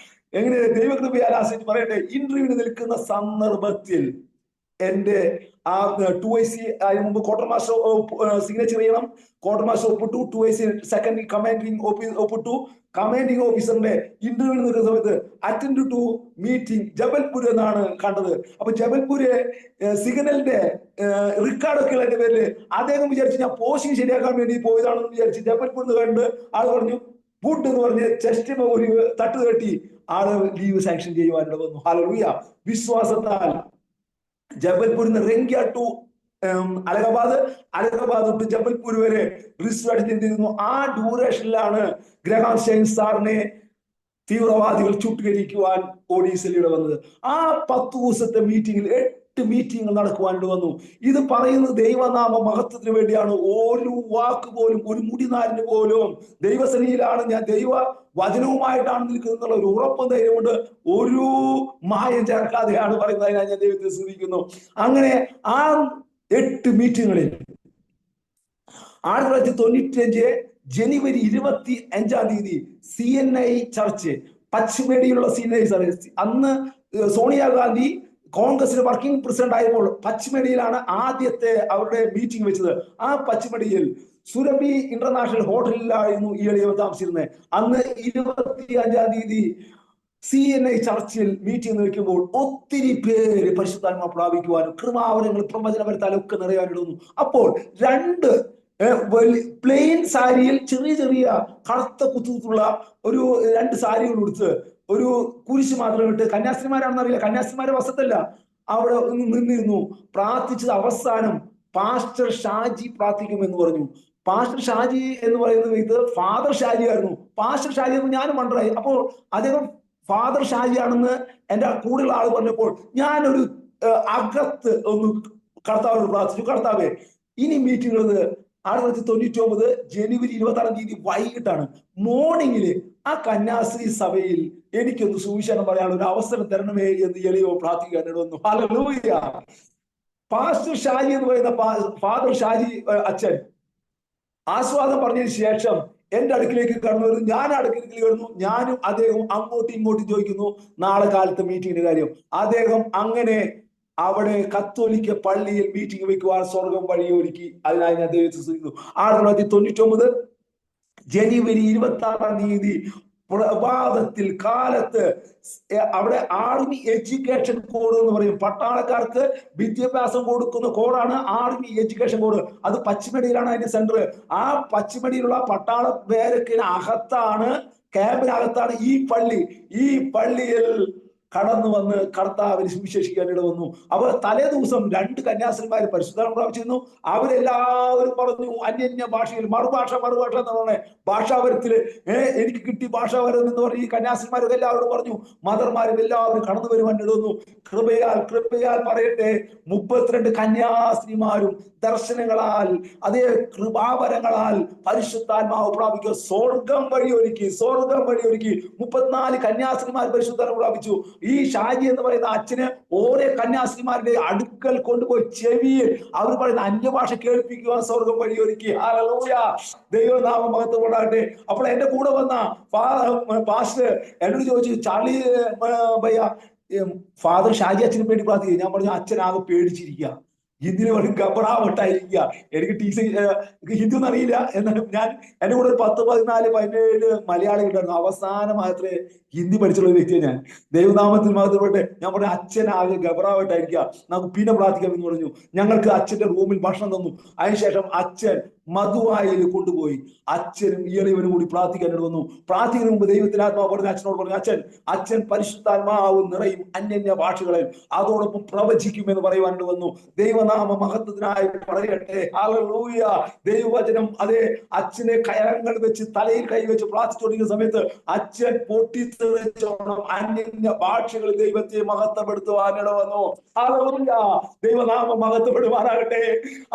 എങ്ങനെ ദൈവകൃപയാൽ ആശ്രയിച്ച് പറയട്ടെ, ഇന്റർവ്യൂവിന് നിൽക്കുന്ന സന്ദർഭത്തിൽ എന്റെ ആ 2IC അതിന് മുമ്പ് ക്വാർട്ടർ മാസ്റ്റർ സിഗ്നേച്ചർ ചെയ്യണം. ക്വാർട്ടർ മാസ്റ്റർ ഒപ്പിട്ടു, 2IC സെക്കൻഡ് കമാൻഡിംഗ് ഒപ്പിട്ടു. കമാൻഡിംഗ് ഓഫീസറിന്റെ ഇന്റർവ്യൂവിന് നിൽക്കുന്ന സമയത്ത് അറ്റൻഡ് ടു മീറ്റിംഗ് ജബൽപൂർ എന്നാണ് കണ്ടത്. അപ്പൊ ജബൽപൂര് സിഗ്നലിന്റെ റിക്കാർഡൊക്കെ ഉള്ള പേരില് അദ്ദേഹം വിചാരിച്ചു ഞാൻ പോസ്റ്റിംഗ് ശരിയാക്കാൻ വേണ്ടി പോയതാണെന്ന് വിചാരിച്ച് ജബൽപൂർ കണ്ട് ആള് പറഞ്ഞു വുഡ് എന്ന് പറഞ്ഞ് ചെസ്റ്റിന് ഒരു തട്ട് തട്ടി ആള് ലീവ് സാങ്ഷൻ ചെയ്യുവാനിട വന്നു. ഹല്ലേലൂയ. വിശ്വാസത്താൽ ജബൽപൂരിൽ നിന്ന് റെങ്കിയ ടു അലഹബാദ് തൊട്ട് ജബൽപൂർ വരെ റിസർച്ച് ചെയ്തിരുന്നു. ആ ഡ്യൂറേഷനിലാണ് ഗ്രഹാം ഷെയ്ൻ സാറിനെ തീവ്രവാദികൾ ചുട്ടുകരിക്കുവാൻ ഒഡീസയിലൂടെ വന്നത്. ആ 10 ദിവസത്തെ മീറ്റിംഗിൽ 8 മീറ്റിംഗ് നടക്കുവാനിട വന്നു. ഇത് പറയുന്നത് ദൈവനാമ മഹത്വത്തിന് വേണ്ടിയാണ്. ഒരു വാക്ക് പോലും, ഒരു മുടിനാരിന് പോലും ദൈവസന്നിധിയിലാണ് ഞാൻ ദൈവ വചനവുമായിട്ടാണ് നിൽക്കുന്നത് ഒരു ഉറപ്പും ധൈര്യം കൊണ്ട് ഒരു മായം ചേർക്കാതെയാണ് പറയുന്നത്. അതിനായി ഞാൻ ദൈവത്തെ സ്തുതിക്കുന്നു. അങ്ങനെ ആ 8 മീറ്റിങ്ങുകളിൽ 1995 ജനുവരി 25-ാം തീയതി CNI ചർച്ച്, പശ്ചിമേടിയിലുള്ള CNI ചർച്ച്, അന്ന് സോണിയാഗാന്ധി കോൺഗ്രസിന്റെ വർക്കിംഗ് പ്രസിഡന്റ് ആയപ്പോൾ പശ്ചിമേടിയിലാണ് ആദ്യത്തെ അവരുടെ മീറ്റിംഗ് വെച്ചത്. ആ പശ്ചിമേടിയിൽ സുരഭി ഇന്റർനാഷണൽ ഹോട്ടലിലായിരുന്നു ഈ എളിയവൻ താമസിച്ചിരുന്നത്. അന്ന് 25-ാം തീയതി CNI ചർച്ചിൽ മീറ്റിംഗ് വയ്ക്കുമ്പോൾ ഒത്തിരി പേര് പരിശുദ്ധാത്മാ പ്രാപിക്കുവാനും കൃപാവരങ്ങൾ പ്രവചനപരത്താലും ഒക്കെ നിറയാനിടുന്നു. അപ്പോൾ 2 പ്ലെയിൻ സാരിയിൽ ചെറിയ ചെറിയ കറുത്ത കുത്തുള്ള ഒരു 2 സാരികൾ ഉടുത്ത് ഒരു കുരിശ് മാത്രം ഇട്ട്, കന്യാസ്ത്രീമാരാണെന്ന് അറിയില്ല, കന്യാസ്ത്രീമാരെ വസത്തല്ല, അവിടെ നിന്നിരുന്നു പ്രാർത്ഥിച്ചത്. അവസാനം പാസ്റ്റർ ഷാജി പ്രാർത്ഥിക്കുമെന്ന് പറഞ്ഞു. പാസ്റ്റർ ഷാജി എന്ന് പറയുന്നത് ഇത് ഫാദർ ഷാജി ആയിരുന്നു. പാസ്റ്റർ ഷാജി എന്ന് ഞാനും മണ്ടറായി. അപ്പോൾ അദ്ദേഹം ഫാദർ ഷാജി ആണെന്ന് എൻ്റെ കൂടെയുള്ള ആൾ പറഞ്ഞപ്പോൾ ഞാനൊരു അകത്ത് ഒന്ന് കർത്താവിനോട് പ്രാർത്ഥിച്ചു, കർത്താവേ ഇനി മീറ്റിംഗ് 1999 ജനുവരി 26-ാം തീയതി വൈകിട്ടാണ്. മോർണിംഗില് ആ കന്യാസ്ത്രീ സഭയിൽ എനിക്കൊന്ന് സുവിശേഷം പറയാനുള്ള ഒരു അവസരം തരണമേ എന്ന് എളിയോ പ്രാർത്ഥിക്കാൻ വന്നു. ഹല്ലേലൂയ. പാസ്റ്റർ ഷാജി എന്ന് പറയുന്ന ഫാദർ ഷാജി അച്ഛൻ ആസ്വാദം പറഞ്ഞതിന് ശേഷം എന്റെ അടുക്കിലേക്ക് കടന്നു വരുന്നു. ഞാൻ അടുക്കിലേക്ക് വരുന്നു. ഞാനും അദ്ദേഹവും അങ്ങോട്ടും ഇങ്ങോട്ടും ചോദിക്കുന്നു നാളെ കാലത്തെ മീറ്റിങ്ങിന്റെ കാര്യം. അദ്ദേഹം അങ്ങനെ അവിടെ കത്തോലിക്ക പള്ളിയിൽ മീറ്റിംഗ് വെക്കുവാൻ സ്വർഗം വഴിയൊരുക്കി. അതിനായി ഞാൻ ദൈവത്തെ സ്തുതിക്കുന്നു. 1999 ജനുവരി 26-ാം തീയതി പ്രഭാതത്തിൽ കാലത്ത് അവിടെ ആർമി എഡ്യൂക്കേഷൻ കോഡ് എന്ന് പറയും, പട്ടാളക്കാർക്ക് വിദ്യാഭ്യാസം കൊടുക്കുന്ന കോഡാണ് ആർമി എഡ്യൂക്കേഷൻ കോഡ്. അത് പശ്ചിമടിയിലാണ് അതിന്റെ സെന്റർ. ആ പശ്ചിമടിയിലുള്ള പട്ടാള ബാരക്കിന് അകത്താണ്, ക്യാമ്പിനകത്താണ് ഈ പള്ളി. ഈ പള്ളിയിൽ കടന്നു വന്ന് കർത്താവിന് സുവിശേഷിക്കാൻ ഇട വന്നു. അപ്പൊ തലേ ദിവസം 2 കന്യാസ്ത്രീമാര് പരിശുദ്ധാത്മ പ്രാപിച്ചിരുന്നു. അവരെല്ലാവരും പറഞ്ഞു അന്യന്യ ഭാഷയിൽ, മറുഭാഷ എന്ന് പറഞ്ഞ ഭാഷാപരത്തില് എനിക്ക് കിട്ടി ഭാഷാപരം എന്ന് പറഞ്ഞ് ഈ കന്യാസ്ത്രീമാരൊക്കെ എല്ലാവരും പറഞ്ഞു. മദർമാരും എല്ലാവരും കടന്നു വരുവാൻ ഇടുന്നു. കൃപയാൽ പറയട്ടെ, 32 കന്യാസ്ത്രീമാരും ദർശനങ്ങളാൽ, അതേ കൃപാവരങ്ങളാൽ പരിശുദ്ധാത്മാവ് പ്രാപിക്കുക. സ്വർഗം വഴിയൊരുക്കി 34 കന്യാസ്ത്രീമാർ പരിശുദ്ധാത്മാവ് പ്രാപിച്ചു. ഈ ഷാജി എന്ന് പറയുന്ന അച്ഛന് ഓരോ കന്യാസ്ത്രീമാരുടെ അടുക്കൽ കൊണ്ടുപോയി ചെവിയിൽ അവർ പറയുന്ന അന്യഭാഷ കേൾപ്പിക്കുവാൻ സ്വർഗം വഴിയൊരുക്കി. ഹല്ലേലൂയ, ദൈവനാമം മഹത്വപ്പെടട്ടെ. അപ്പോൾ എന്റെ കൂടെ വന്ന പാസ്റ്റർ എന്നോട് ചോദിച്ചു, ചാർലി ഭയ്യ, ഫാദർ ഷാജി അച്ഛന് വേണ്ടി പ്രാർത്ഥിക്കുക. ഞാൻ പറഞ്ഞു, അച്ഛനാകെ പേടിച്ചിരിക്കുക, ഹിന്ദിയിൽ വളരെ ഗബറാവട്ടായിരിക്കുക. എനിക്ക് ഹിന്ദി ഒന്നും അറിയില്ല. എന്നാലും ഞാൻ എന്റെ കൂടെ ഒരു 10, 14, 17 മലയാളികളുണ്ടായിരുന്നു. അവസാനം മാത്രമേ ഹിന്ദി പഠിച്ചുള്ള വ്യക്തിയാണ് ഞാൻ. ദൈവനാമത്തിൽ മാത്രപ്പെട്ട് ഞാൻ പറഞ്ഞു, അച്ഛനാകെ ഗബറാവട്ടായിരിക്കുക, നമുക്ക് പിന്നെ പ്രാർത്ഥിക്കാം എന്ന് പറഞ്ഞു. ഞങ്ങൾക്ക് അച്ഛന്റെ റൂമിൽ ഭക്ഷണം തന്നു. അതിനുശേഷം അച്ഛൻ മധുവായിൽ കൊണ്ടുപോയി അച്ഛനും ഇയളിവനും കൂടി പ്രാർത്ഥിക്കാനായിട്ട് വന്നു. പ്രാർത്ഥിക്കുന്നതിന് മുമ്പ് ദൈവത്തിന്റെ ആത്മാവ് പറഞ്ഞ അച്ഛനോട് പറഞ്ഞു, അച്ഛൻ പരിശുദ്ധാത്മാവ് നിറയും, അന്യന്യ ഭാഷകളിൽ അതോടൊപ്പം പ്രവചിക്കുമെന്ന് പറയുവാനായിട്ട് വന്നു. ദൈവനാമ മഹത്വത്തിനായി പറയട്ടെ. ഹല്ലേലൂയ. ദൈവവചനം അതേ അച്ഛനെ കയറങ്ങൾ വെച്ച് തലയിൽ കൈവച്ച് പ്രാർത്ഥിച്ചുകൊണ്ടിരിക്കുന്ന സമയത്ത് അച്ഛൻ പൊട്ടിത്തെറിച്ചോണം അന്യന്യ ഭാഷകളിൽ ദൈവത്തെ മഹത്വപ്പെടുത്തുവാനിട വന്നു. ഹല്ലേലൂയ. ദൈവനാമം മഹത്വപ്പെടുവാനാകട്ടെ.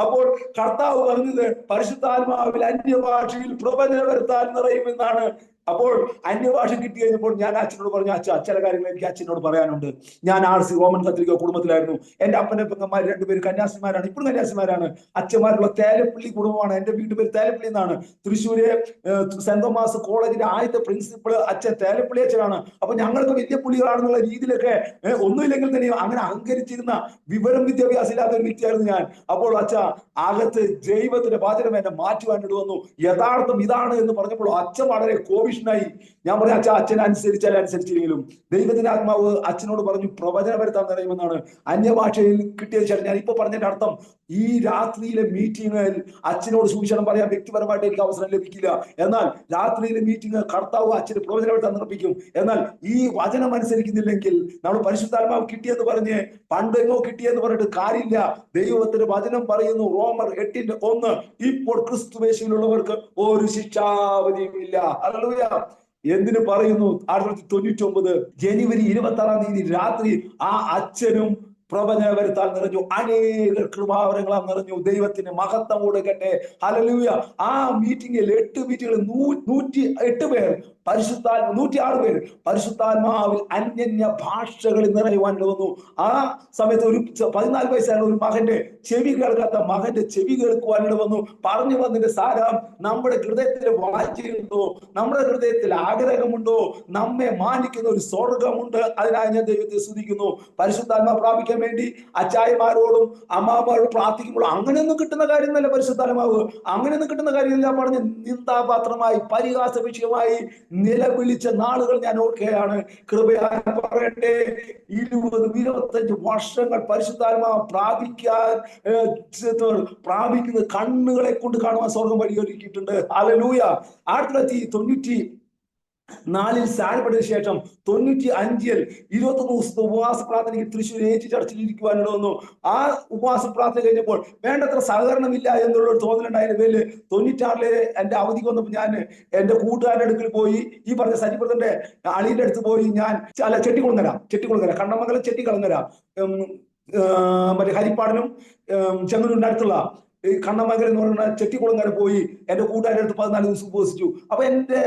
അപ്പോൾ കർത്താവ് പറഞ്ഞത് പരിശുദ്ധാത്മാവിൽ അന്യഭാഷയിൽ പ്രവചന വരുത്താൻ നിറയുമെന്നാണ്. അപ്പോൾ അന്യഭാഷ കിട്ടി കഴിഞ്ഞപ്പോൾ ഞാൻ അച്ഛനോട് പറഞ്ഞു, ചില കാര്യങ്ങൾ എനിക്ക് അച്ഛനോട് പറയാനുണ്ട്. ഞാൻ RC റോമൻ കത്തോലിക്ക കുടുംബത്തിലായിരുന്നു. എന്റെ അപ്പന്റെ പെങ്ങന്മാർ 2 പേര് കന്യാസിമാരാണ്, ഇപ്പോഴും കന്യാസിമാരാണ്. അച്ഛന്മാരുള്ള തേലപ്പള്ളി കുടുംബമാണ്. എന്റെ വീട്ടുപേര് തേലപ്പള്ളി എന്നാണ്. തൃശ്ശൂര് സെന്റ് തോമസ് കോളേജിന്റെ ആദ്യത്തെ പ്രിൻസിപ്പൾ അച്ഛൻ തേലപ്പള്ളി അച്ഛനാണ്. അപ്പൊ ഞങ്ങൾക്ക് വലിയ പുള്ളികളാണെന്നുള്ള രീതിയിലൊക്കെ ഒന്നുമില്ലെങ്കിൽ തന്നെ അങ്ങനെ അഹങ്കരിച്ചിരുന്ന വിവരം വിദ്യാഭ്യാസം ഇല്ലാത്ത ഒരു വ്യക്തിയായിരുന്നു ഞാൻ. അപ്പോൾ അകത്ത് ദൈവത്തിന്റെ വചനം എന്നെ മാറ്റുവാനിട്ട് വന്നു. യഥാർത്ഥം ഇതാണ് എന്ന് പറഞ്ഞപ്പോൾ അച്ഛൻ വളരെ കോപിഷ്ഠനായി. ഞാൻ പറഞ്ഞു, അച്ഛൻ അനുസരിച്ചില്ലെങ്കിലും ദൈവത്തിന്റെ ആത്മാവ് അച്ഛനോട് പറഞ്ഞു പ്രവചന വരുത്താൻ നിറയുമെന്നാണ്. അന്യഭാഷയിൽ കിട്ടിയതിന് ശേഷം ഞാൻ ഇപ്പൊ പറഞ്ഞതിന്റെ അർത്ഥം, ഈ രാത്രിയിലെ മീറ്റിംഗിൽ അച്ഛനോട് സുവിശേഷം പറയാൻ വ്യക്തിപരമായിട്ട് എനിക്ക് അവസരം ലഭിക്കില്ല. എന്നാൽ രാത്രിയിലെ മീറ്റിംഗ് കർത്താവ് അച്ഛന് പ്രവചന വരുത്താൻ നിർപ്പിക്കും. എന്നാൽ ഈ വചനം അനുസരിക്കുന്നില്ലെങ്കിൽ നമ്മൾ പരിശുദ്ധാത്മാവ് കിട്ടിയെന്ന് പറഞ്ഞ് പണ്ടെങ്ങോ കിട്ടിയെന്ന് പറഞ്ഞിട്ട് കാര്യമില്ല. ദൈവത്തിന്റെ വചനം പറയുന്നു, റോമർ 8:1, ഇപ്പോൾ ക്രിസ്തുവേശുവിലുള്ളവർക്ക് ഒരു ശിക്ഷാവധിയും ഇല്ല. ഹല്ലേലൂയ. എന്തിനു പറയുന്നു? 1999 ജനുവരി 26 രാത്രി ആ അച്ഛനും പ്രവചന വരുത്താൻ നിറഞ്ഞു. അനേക കൃപാവരങ്ങളാൽ നിറഞ്ഞു. ദൈവത്തിന് മഹത്വം കൊടുക്കട്ടെ. ഹല്ലേലൂയ. ആ മീറ്റിംഗിൽ 8 മീറ്റിംഗുകൾ 108 പേർ 106 പേര് പരിശുദ്ധാത്മാവിൽ അന്യന്യ ഭാഷകളിൽ നിറയുവാൻ വന്നു. ആ സമയത്ത് ഒരു 14 വയസ്സായ ഒരു മകന്റെ ചെവി കേൾക്കാത്ത മകന്റെ ചെവി കേൾക്കുവാനിട വന്നു. പറഞ്ഞു വന്നതിന്റെ സാരം, നമ്മുടെ ഹൃദയത്തിൽ വാഞ്ചയുണ്ടോ, നമ്മുടെ ഹൃദയത്തിൽ ആഗ്രഹമുണ്ടോ, നമ്മെ മാനിക്കുന്ന ഒരു സ്വർഗമുണ്ട്. അതിനായി ഞാൻ ദൈവത്തെ സ്തുതിക്കുന്നു. പരിശുദ്ധാത്മാ പ്രാപിക്കാൻ വേണ്ടി അച്ചായമാരോടും അമ്മാമാരോടും പ്രാർത്ഥിക്കുമ്പോൾ അങ്ങനെയൊന്നും കിട്ടുന്ന കാര്യമല്ല. പരിശുദ്ധാത്മാവ് അങ്ങനെയൊന്നും കിട്ടുന്ന കാര്യമില്ല. പറഞ്ഞ് നിന്ദാപാത്രമായി പരിഹാസ വിഷയമായി നിലവിളിച്ച നാളുകൾ ഞാൻ ഓർക്കുകയാണ്. കൃപയാൽ പറയട്ടെ, 20-25 വർഷങ്ങൾ പരിശുദ്ധാത്മാവ് പ്രാപിക്കുന്ന കണ്ണുകളെ കൊണ്ട് കാണുവാൻ സ്വർഗം വഴിയൊരുക്കിയിട്ടുണ്ട്. ഹല്ലേലൂയ. 1994 സാൽപെട്ടതിനു ശേഷം 95 21 ദിവസത്തെ ഉപവാസ പ്രാർത്ഥനയ്ക്ക് തൃശ്ശൂർ AG ചർച്ചിൽ ഇരിക്കുവാനുള്ള വന്നു. ആ ഉപവാസ പ്രാർത്ഥന കഴിഞ്ഞപ്പോൾ വേണ്ടത്ര സഹകരണമില്ല എന്നുള്ള ഒരു തോന്നലുണ്ടായതിന്റെ പേരിൽ 96 എന്റെ അവധിക്ക് വന്നപ്പോൾ ഞാൻ എന്റെ കൂട്ടുകാരുടെ അടുക്കൽ പോയി, ഈ പറഞ്ഞ സജിപ്രദന്റെ അളിയുടെ അടുത്ത് പോയി, ഞാൻ ചെട്ടിക്കുളങ്ങര കണ്ണമംഗലം ചെട്ടിക്കുളങ്ങര മറ്റേ ഹരിപ്പാടിനും ചെങ്ങന്നൂരിന്റെ അടുത്തുള്ള കണ്ണമംഗലം എന്ന് പറയുന്ന ചെട്ടിക്കുളങ്ങര പോയി എന്റെ കൂട്ടുകാരുടെ അടുത്ത് 14 ദിവസം ഉപവസിച്ചു. അപ്പൊ എന്റെ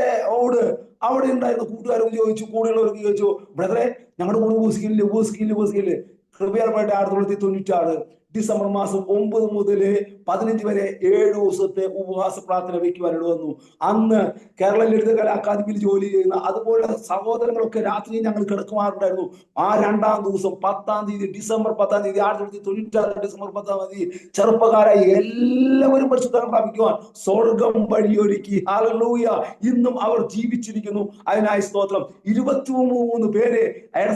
അവിടെ ഉണ്ടായിരുന്ന കൂട്ടുകാരും ചോദിച്ചു, കൂടെയുള്ളവർക്ക് ചോദിച്ചു, ബ്രദറെ ഞങ്ങളുടെ കൂടെ ഉപവസിക്കില്ലേ? കൃപയാർപ്പായിട്ട് 1996 ഡിസംബർ മാസം 9 മുതൽ 15 വരെ 7 ദിവസത്തെ ഉപവാസ പ്രാർത്ഥന വയ്ക്കുവാനിട വന്നു. അന്ന് കേരള ലളിതകലാ അക്കാദമിയിൽ ജോലി ചെയ്യുന്ന അതുപോലെ സഹോദരങ്ങളൊക്കെ രാത്രി ഞങ്ങൾ കിടക്കുമാറുണ്ടായിരുന്നു. ആ 2-ാം ദിവസം 10-ാം തീയതി ഡിസംബർ 10-ാം തീയതി 1996 ഡിസംബർ 10-ാം തീയതി ചെറുപ്പക്കാരായി എല്ലാവരും പരിശുദ്ധം പ്രാപിക്കുവാൻ സ്വർഗം വഴിയൊരുക്കി. ഹല്ലേലൂയ. ഇന്നും അവർ ജീവിച്ചിരിക്കുന്നു. അതിനായി സ്തോത്രം. 23 പേരെ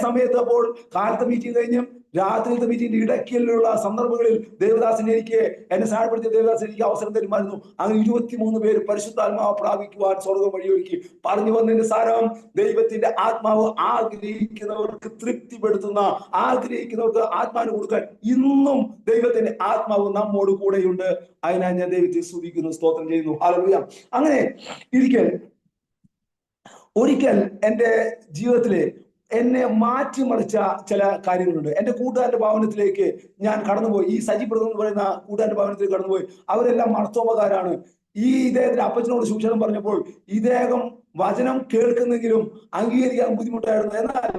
സമയത്ത് അപ്പോൾ കാലത്തെ മീറ്റിംഗ് കഴിഞ്ഞ് രാത്രിയിലത്തെ മീറ്റിംഗിന്റെ ഇടയ്ക്കുള്ള സന്ദർഭം സന്ദർഭങ്ങളിൽ ദേവദാസൻ എനിക്ക് എന്നെ സഹായപ്പെടുത്തിയ ദേവദാസൻ എനിക്ക് അവസരം തരുമായിരുന്നു. അങ്ങനെ 23 പേര് പരിശുദ്ധാത്മാവ് പ്രാപിക്കുവാൻ സ്വർഗം വഴിയൊരുക്കി. പറഞ്ഞു വന്നതിന്റെ സാരം, ദൈവത്തിന്റെ ആത്മാവ് ആഗ്രഹിക്കുന്നവർക്ക് തൃപ്തിപ്പെടുത്തുന്ന, ആഗ്രഹിക്കുന്നവർക്ക് ആത്മാവിന് കൊടുക്കാൻ ഇന്നും ദൈവത്തിന്റെ ആത്മാവ് നമ്മോട് കൂടെയുണ്ട്. അതിനായി ഞാൻ ദൈവത്തെ സ്തുതിക്കുന്നു, സ്തോത്രം ചെയ്യുന്നു. ഹല്ലേലൂയ. അങ്ങനെ ഇരിക്കൽ ഒരിക്കൽ എൻ്റെ ജീവിതത്തിലെ എന്നെ മാറ്റിമറിച്ച ചില കാര്യങ്ങളുണ്ട്. എൻ്റെ കൂട്ടുകാരുടെ ഭവനത്തിലേക്ക് ഞാൻ കടന്നുപോയി. ഈ സജിപ്രദം എന്ന് പറയുന്ന കൂട്ടുകാരുടെ ഭവനത്തിലേക്ക് കടന്നുപോയി. അവരെല്ലാം മർത്തോമക്കാരാണ്. ഈ ഇദ്ദേഹത്തിന്റെ അപ്പച്ചനോട് സുവിശേഷം പറഞ്ഞപ്പോൾ ഇദ്ദേഹം വചനം കേൾക്കുന്നെങ്കിലും അംഗീകരിക്കാൻ ബുദ്ധിമുട്ടായിരുന്നു. എന്നാൽ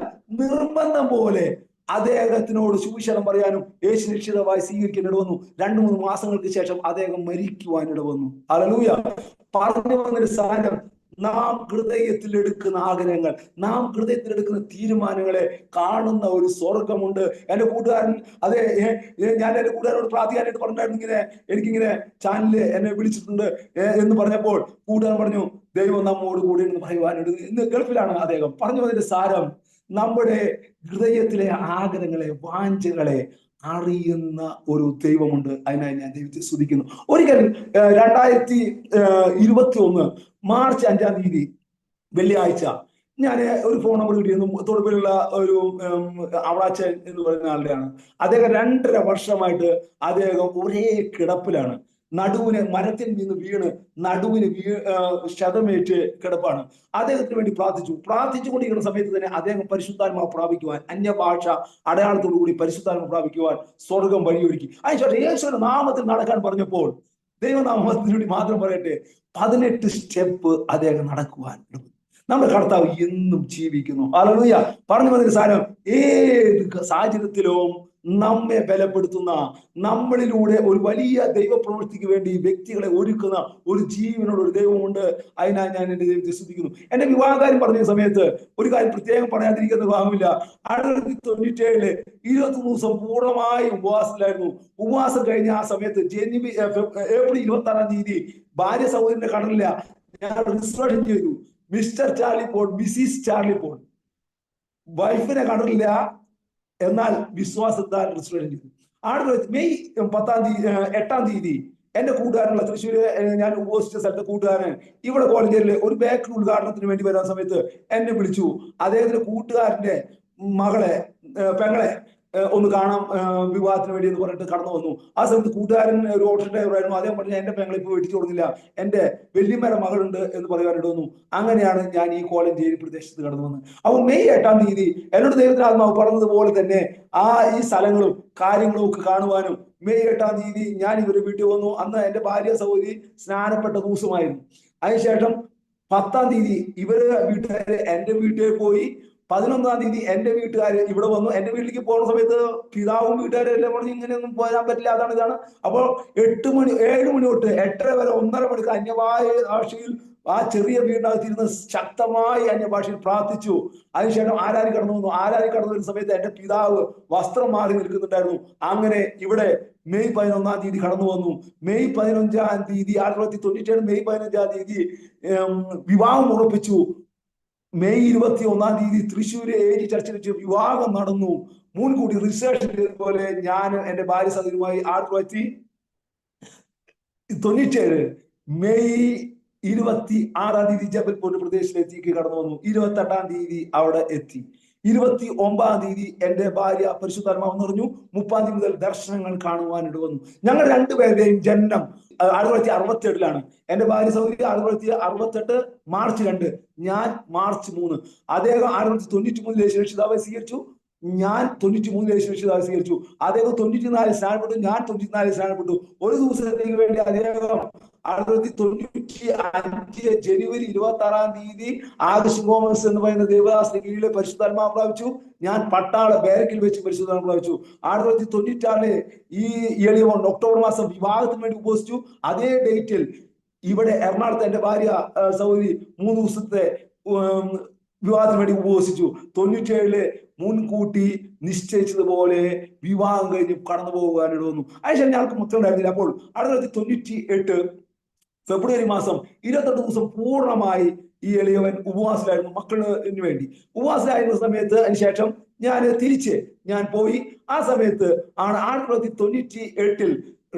നിർബന്ധം പോലെ അദ്ദേഹത്തിനോട് സുവിശേഷം പറയാനും യേശു രക്ഷിതാവായി സ്വീകരിക്കാൻ ഇടവന്നു. 2-3 മാസങ്ങൾക്ക് ശേഷം അദ്ദേഹം മരിക്കുവാൻ ഇടവന്നു. ഹല്ലേലൂയ. പറഞ്ഞു വന്നൊരു സാധനം, നാം ഹൃദയത്തിൽ എടുക്കുന്ന ആഗ്രഹങ്ങൾ, നാം ഹൃദയത്തിൽ എടുക്കുന്ന തീരുമാനങ്ങളെ കാണുന്ന ഒരു സ്വർഗമുണ്ട്. എൻ്റെ കൂട്ടുകാരൻ, അതെ, ഞാൻ എൻ്റെ കൂട്ടുകാരോട് പ്രാർത്ഥിക്കാനായിട്ട് പറഞ്ഞിട്ടായിരുന്നു, ഇങ്ങനെ എനിക്കിങ്ങനെ ചാനലിൽ എന്നെ വിളിച്ചിട്ടുണ്ട് എന്ന് പറഞ്ഞപ്പോൾ കൂട്ടുകാരൻ പറഞ്ഞു, ദൈവം നമ്മോട് കൂടി എന്ന് പറയുവാനുണ്ട്. ഇന്ന് ഗൾഫിലാണ് അദ്ദേഹം. പറഞ്ഞു വന്നതിന്റെ സാരം, നമ്മുടെ ഹൃദയത്തിലെ ആഗ്രഹങ്ങളെ, വാഞ്ചകളെ അറിയുന്ന ഒരു ദൈവമുണ്ട്. അതിനായി ഞാൻ ദൈവത്തെ സ്തുതിക്കുന്നു. ഒരിക്കൽ 2021 മാർച്ച് 5-ാം തീയതി വെള്ളിയാഴ്ച ഞാൻ ഒരു ഫോൺ നമ്പർ കിട്ടിയിരുന്നു. തൊടുപുഴയുള്ള ഒരു അവളാച്ചൻ എന്ന് പറയുന്ന ആളുടെയാണ്. അദ്ദേഹം 2.5 വർഷമായിട്ട് അദ്ദേഹം ഒരേ കിടപ്പിലാണ്. നടുവിന് മരത്തിൽ നിന്ന് വീണ് നടുവിന് ക്ഷതമേറ്റ് കിടപ്പാണ്. അദ്ദേഹത്തിന് വേണ്ടി പ്രാർത്ഥിച്ചുകൊണ്ടിരിക്കുന്ന സമയത്ത് തന്നെ അദ്ദേഹം പരിശുദ്ധാത്മാവ് പ്രാപിക്കുവാൻ, അന്യഭാഷ അടയാളത്തോടു കൂടി പരിശുദ്ധാത്മാവ് പ്രാപിക്കുവാൻ സ്വർഗം വഴിയൊരുക്കി. അതിനുശേഷം യേശുവിന്റെ നാമത്തിൽ നടക്കാൻ പറഞ്ഞപ്പോൾ, ദൈവനാമത്തിന് വേണ്ടി മാത്രം പറയട്ടെ, 18 സ്റ്റെപ്പ് അദ്ദേഹം നടക്കുവാൻ. നമ്മുടെ കർത്താവ് എന്നും ജീവിക്കുന്നു. ഹല്ലേലൂയ. പറഞ്ഞു വന്നൊരു സാധനം, ഏത് സാഹചര്യത്തിലും നമ്മെ ബലപ്പെടുത്തുന്ന, നമ്മളിലൂടെ ഒരു വലിയ ദൈവപ്രവൃത്തിക്ക് വേണ്ടി വ്യക്തികളെ ഒരുക്കുന്ന ഒരു ജീവനുള്ള ഒരു ദൈവമുണ്ട്. അതിനായി ഞാൻ എൻ്റെ ദൈവത്തെ സ്തുതിക്കുന്നു. എൻ്റെ വിവാഹകാര്യം പറഞ്ഞ സമയത്ത് ഒരു കാര്യം പ്രത്യേകം പറയാതിരിക്കുന്ന ഭാഗമില്ല. 1997 21 ദിവസം പൂർണ്ണമായി ഉപവാസത്തിലായിരുന്നു. ഉപവാസം കഴിഞ്ഞ ആ സമയത്ത് ഏപ്രിൽ 26-ാം തീയതി ഭാര്യ സഹോദരന്റെ കടലില്ല, ഞാൻ രജിസ്ട്രേഷൻ ചെയ്തു. Mr Charlie Paul, Mrs Charlie Paul. വൈഫിനെ കണ്ടില്ല, എന്നാൽ വിശ്വാസത്താൽ രജിസ്ട്രേഷൻ ചെയ്തു. മെയ് 8-ാം തീയതി എന്റെ കൂട്ടുകാരനുള്ള തൃശ്ശൂര് ഞാൻ ഉപവസിച്ച സ്ഥലത്തെ കൂട്ടുകാരൻ ഇവിടെ കോളേജിലെ ഒരു ബേക്കറി ഉദ്ഘാടനത്തിന് വേണ്ടി വരുന്ന സമയത്ത് എന്നെ വിളിച്ചു. അദ്ദേഹത്തിന്റെ കൂട്ടുകാരന്റെ പെങ്ങളെ ഒന്ന് കാണാം വിവാഹത്തിന് വേണ്ടി എന്ന് പറഞ്ഞിട്ട് കടന്നു വന്നു. ആ സമയത്ത് കൂട്ടുകാരൻ ഒരു ഓട്ടോ ഡ്രൈവറായിരുന്നു. അദ്ദേഹം പറഞ്ഞു, എന്റെ പെങ്ങളെ ഇപ്പോൾ വെട്ടിച്ചു കൊടുക്കില്ല, എന്റെ വല്യമ്മയുടെ മകളുണ്ട് എന്ന് പറയാനായിട്ട് വന്നു. അങ്ങനെയാണ് ഞാൻ ഈ കോലഞ്ചേരി പ്രദേശത്ത് കടന്നു വന്നത്. അപ്പോൾ മെയ് 8-ാം തീയതി എന്നോട് ദൈവത്തിന്റെ ആത്മാവ് പറഞ്ഞതുപോലെ തന്നെ ഈ സ്ഥലങ്ങളും കാര്യങ്ങളും ഒക്കെ കാണുവാനും മെയ് 8-ാം തീയതി ഞാൻ ഇവരെ വീട്ടിൽ വന്നു. അന്ന് എന്റെ ഭാര്യ സഹോദരി സ്നാനപ്പെട്ട ദിവസമായിരുന്നു. അതിനുശേഷം 10-ാം തീയതി ഇവര് വീട്ടുകാര് എന്റെ വീട്ടിൽ പോയി. 11-ാം തീയതി എന്റെ വീട്ടുകാര് ഇവിടെ വന്നു. എന്റെ വീട്ടിലേക്ക് പോകുന്ന സമയത്ത് പിതാവും വീട്ടുകാരും എല്ലാം പറഞ്ഞു, ഇങ്ങനെയൊന്നും പോരാൻ പറ്റില്ല, അതാണ് ഇതാണ്. അപ്പോൾ 7 മണി തൊട്ട് 8:30 വരെ 1.5 മണിക്കൂർ അന്യഭാഷയിൽ ആ ചെറിയ വീടിനകത്തിരുന്ന് ശക്തമായി അന്യഭാഷയിൽ പ്രാർത്ഥിച്ചു. അതിനുശേഷം ആരാരി കടന്നു വരുന്ന സമയത്ത് എന്റെ പിതാവ് വസ്ത്രം മാറി നിൽക്കുന്നുണ്ടായിരുന്നു. അങ്ങനെ ഇവിടെ മെയ് 11-ാം തീയതി കടന്നു വന്നു. മെയ് 15-ാം തീയതി 1997 മെയ് 15-ാം തീയതി വിവാഹം ഉറപ്പിച്ചു. മെയ് 21-ാം തീയതി തൃശ്ശൂര് ഏരി ചർച്ചിൽ വെച്ച് വിവാഹം നടന്നു. മുൻകൂട്ടി റിസർച്ച് ചെയ്തതുപോലെ ഞാൻ എന്റെ ഭാര്യ സഹോദരിയുമായി 1997 മെയ് 26-ാം തീയതി ജബൽപൂർ പ്രദേശത്തിലേക്ക് കടന്നു വന്നു. 28-ാം തീയതി അവിടെ എത്തി. 29-ാം തീയതി എന്റെ ഭാര്യ പരിശുദ്ധാത്മാവ് നിറഞ്ഞു. 30-ാം തീയതി മുതൽ ദർശനങ്ങൾ കാണുവാനിട്ട് വന്നു. ഞങ്ങൾ രണ്ടുപേരുടെയും ജനനം 1967-ലാണ്. എന്റെ ഭാര്യ സൗകര്യ 1968 മാർച്ച് 2, ഞാൻ മാർച്ച് 3. അദ്ദേഹം 1993 രക്ഷിതാവായി സ്വീകരിച്ചു. ഞാൻ 93 രക്ഷിതാവായി സ്വീകരിച്ചു. അദ്ദേഹം 94 സ്നാനപ്പെട്ടു, ഞാൻ 94 സ്നാനപ്പെട്ടു. ഒരു ദിവസത്തേക്ക് വേണ്ടി അദ്ദേഹം 1995 ജനുവരി 26-ം തീയതി ആഗസ്റ്റ് കോമേഴ്സ് എന്ന് പറയുന്ന ദേവദാസിന്റെ കീഴിലെ പരിശുദ്ധാത്മാവ് പ്രാപിച്ചു. ഞാൻ പട്ടാള ബാരക്കിൽ വെച്ച് പരിശുദ്ധാത്മാവ് പ്രാപിച്ചു. 1996 ഈ ഒക്ടോബർ മാസം വിവാഹത്തിന് വേണ്ടി ഉപവസിച്ചു. അതേ ഡേറ്റിൽ ഇവിടെ എറണാകുളത്ത് എന്റെ ഭാര്യ സൗദി 3 ദിവസത്തെ വിവാഹത്തിന് വേണ്ടി ഉപവസിച്ചു. 97 മുൻകൂട്ടി നിശ്ചയിച്ചതുപോലെ വിവാഹം കഴിഞ്ഞ് കടന്നു പോകാനിട വന്നു. അതിനുശേഷം ഞങ്ങൾക്ക് മക്കൾ ഉണ്ടായിരുന്നില്ല. അപ്പോൾ 1998 ഫെബ്രുവരി മാസം 28 ദിവസം പൂർണ്ണമായി ഈ എളിയവൻ ഉപവാസത്തിലായിരുന്നു മക്കളിന് വേണ്ടി. ഉപവാസത്തിലായിരുന്ന സമയത്ത് അതിനുശേഷം ഞാൻ പോയി. ആ സമയത്ത് ആണ് 1998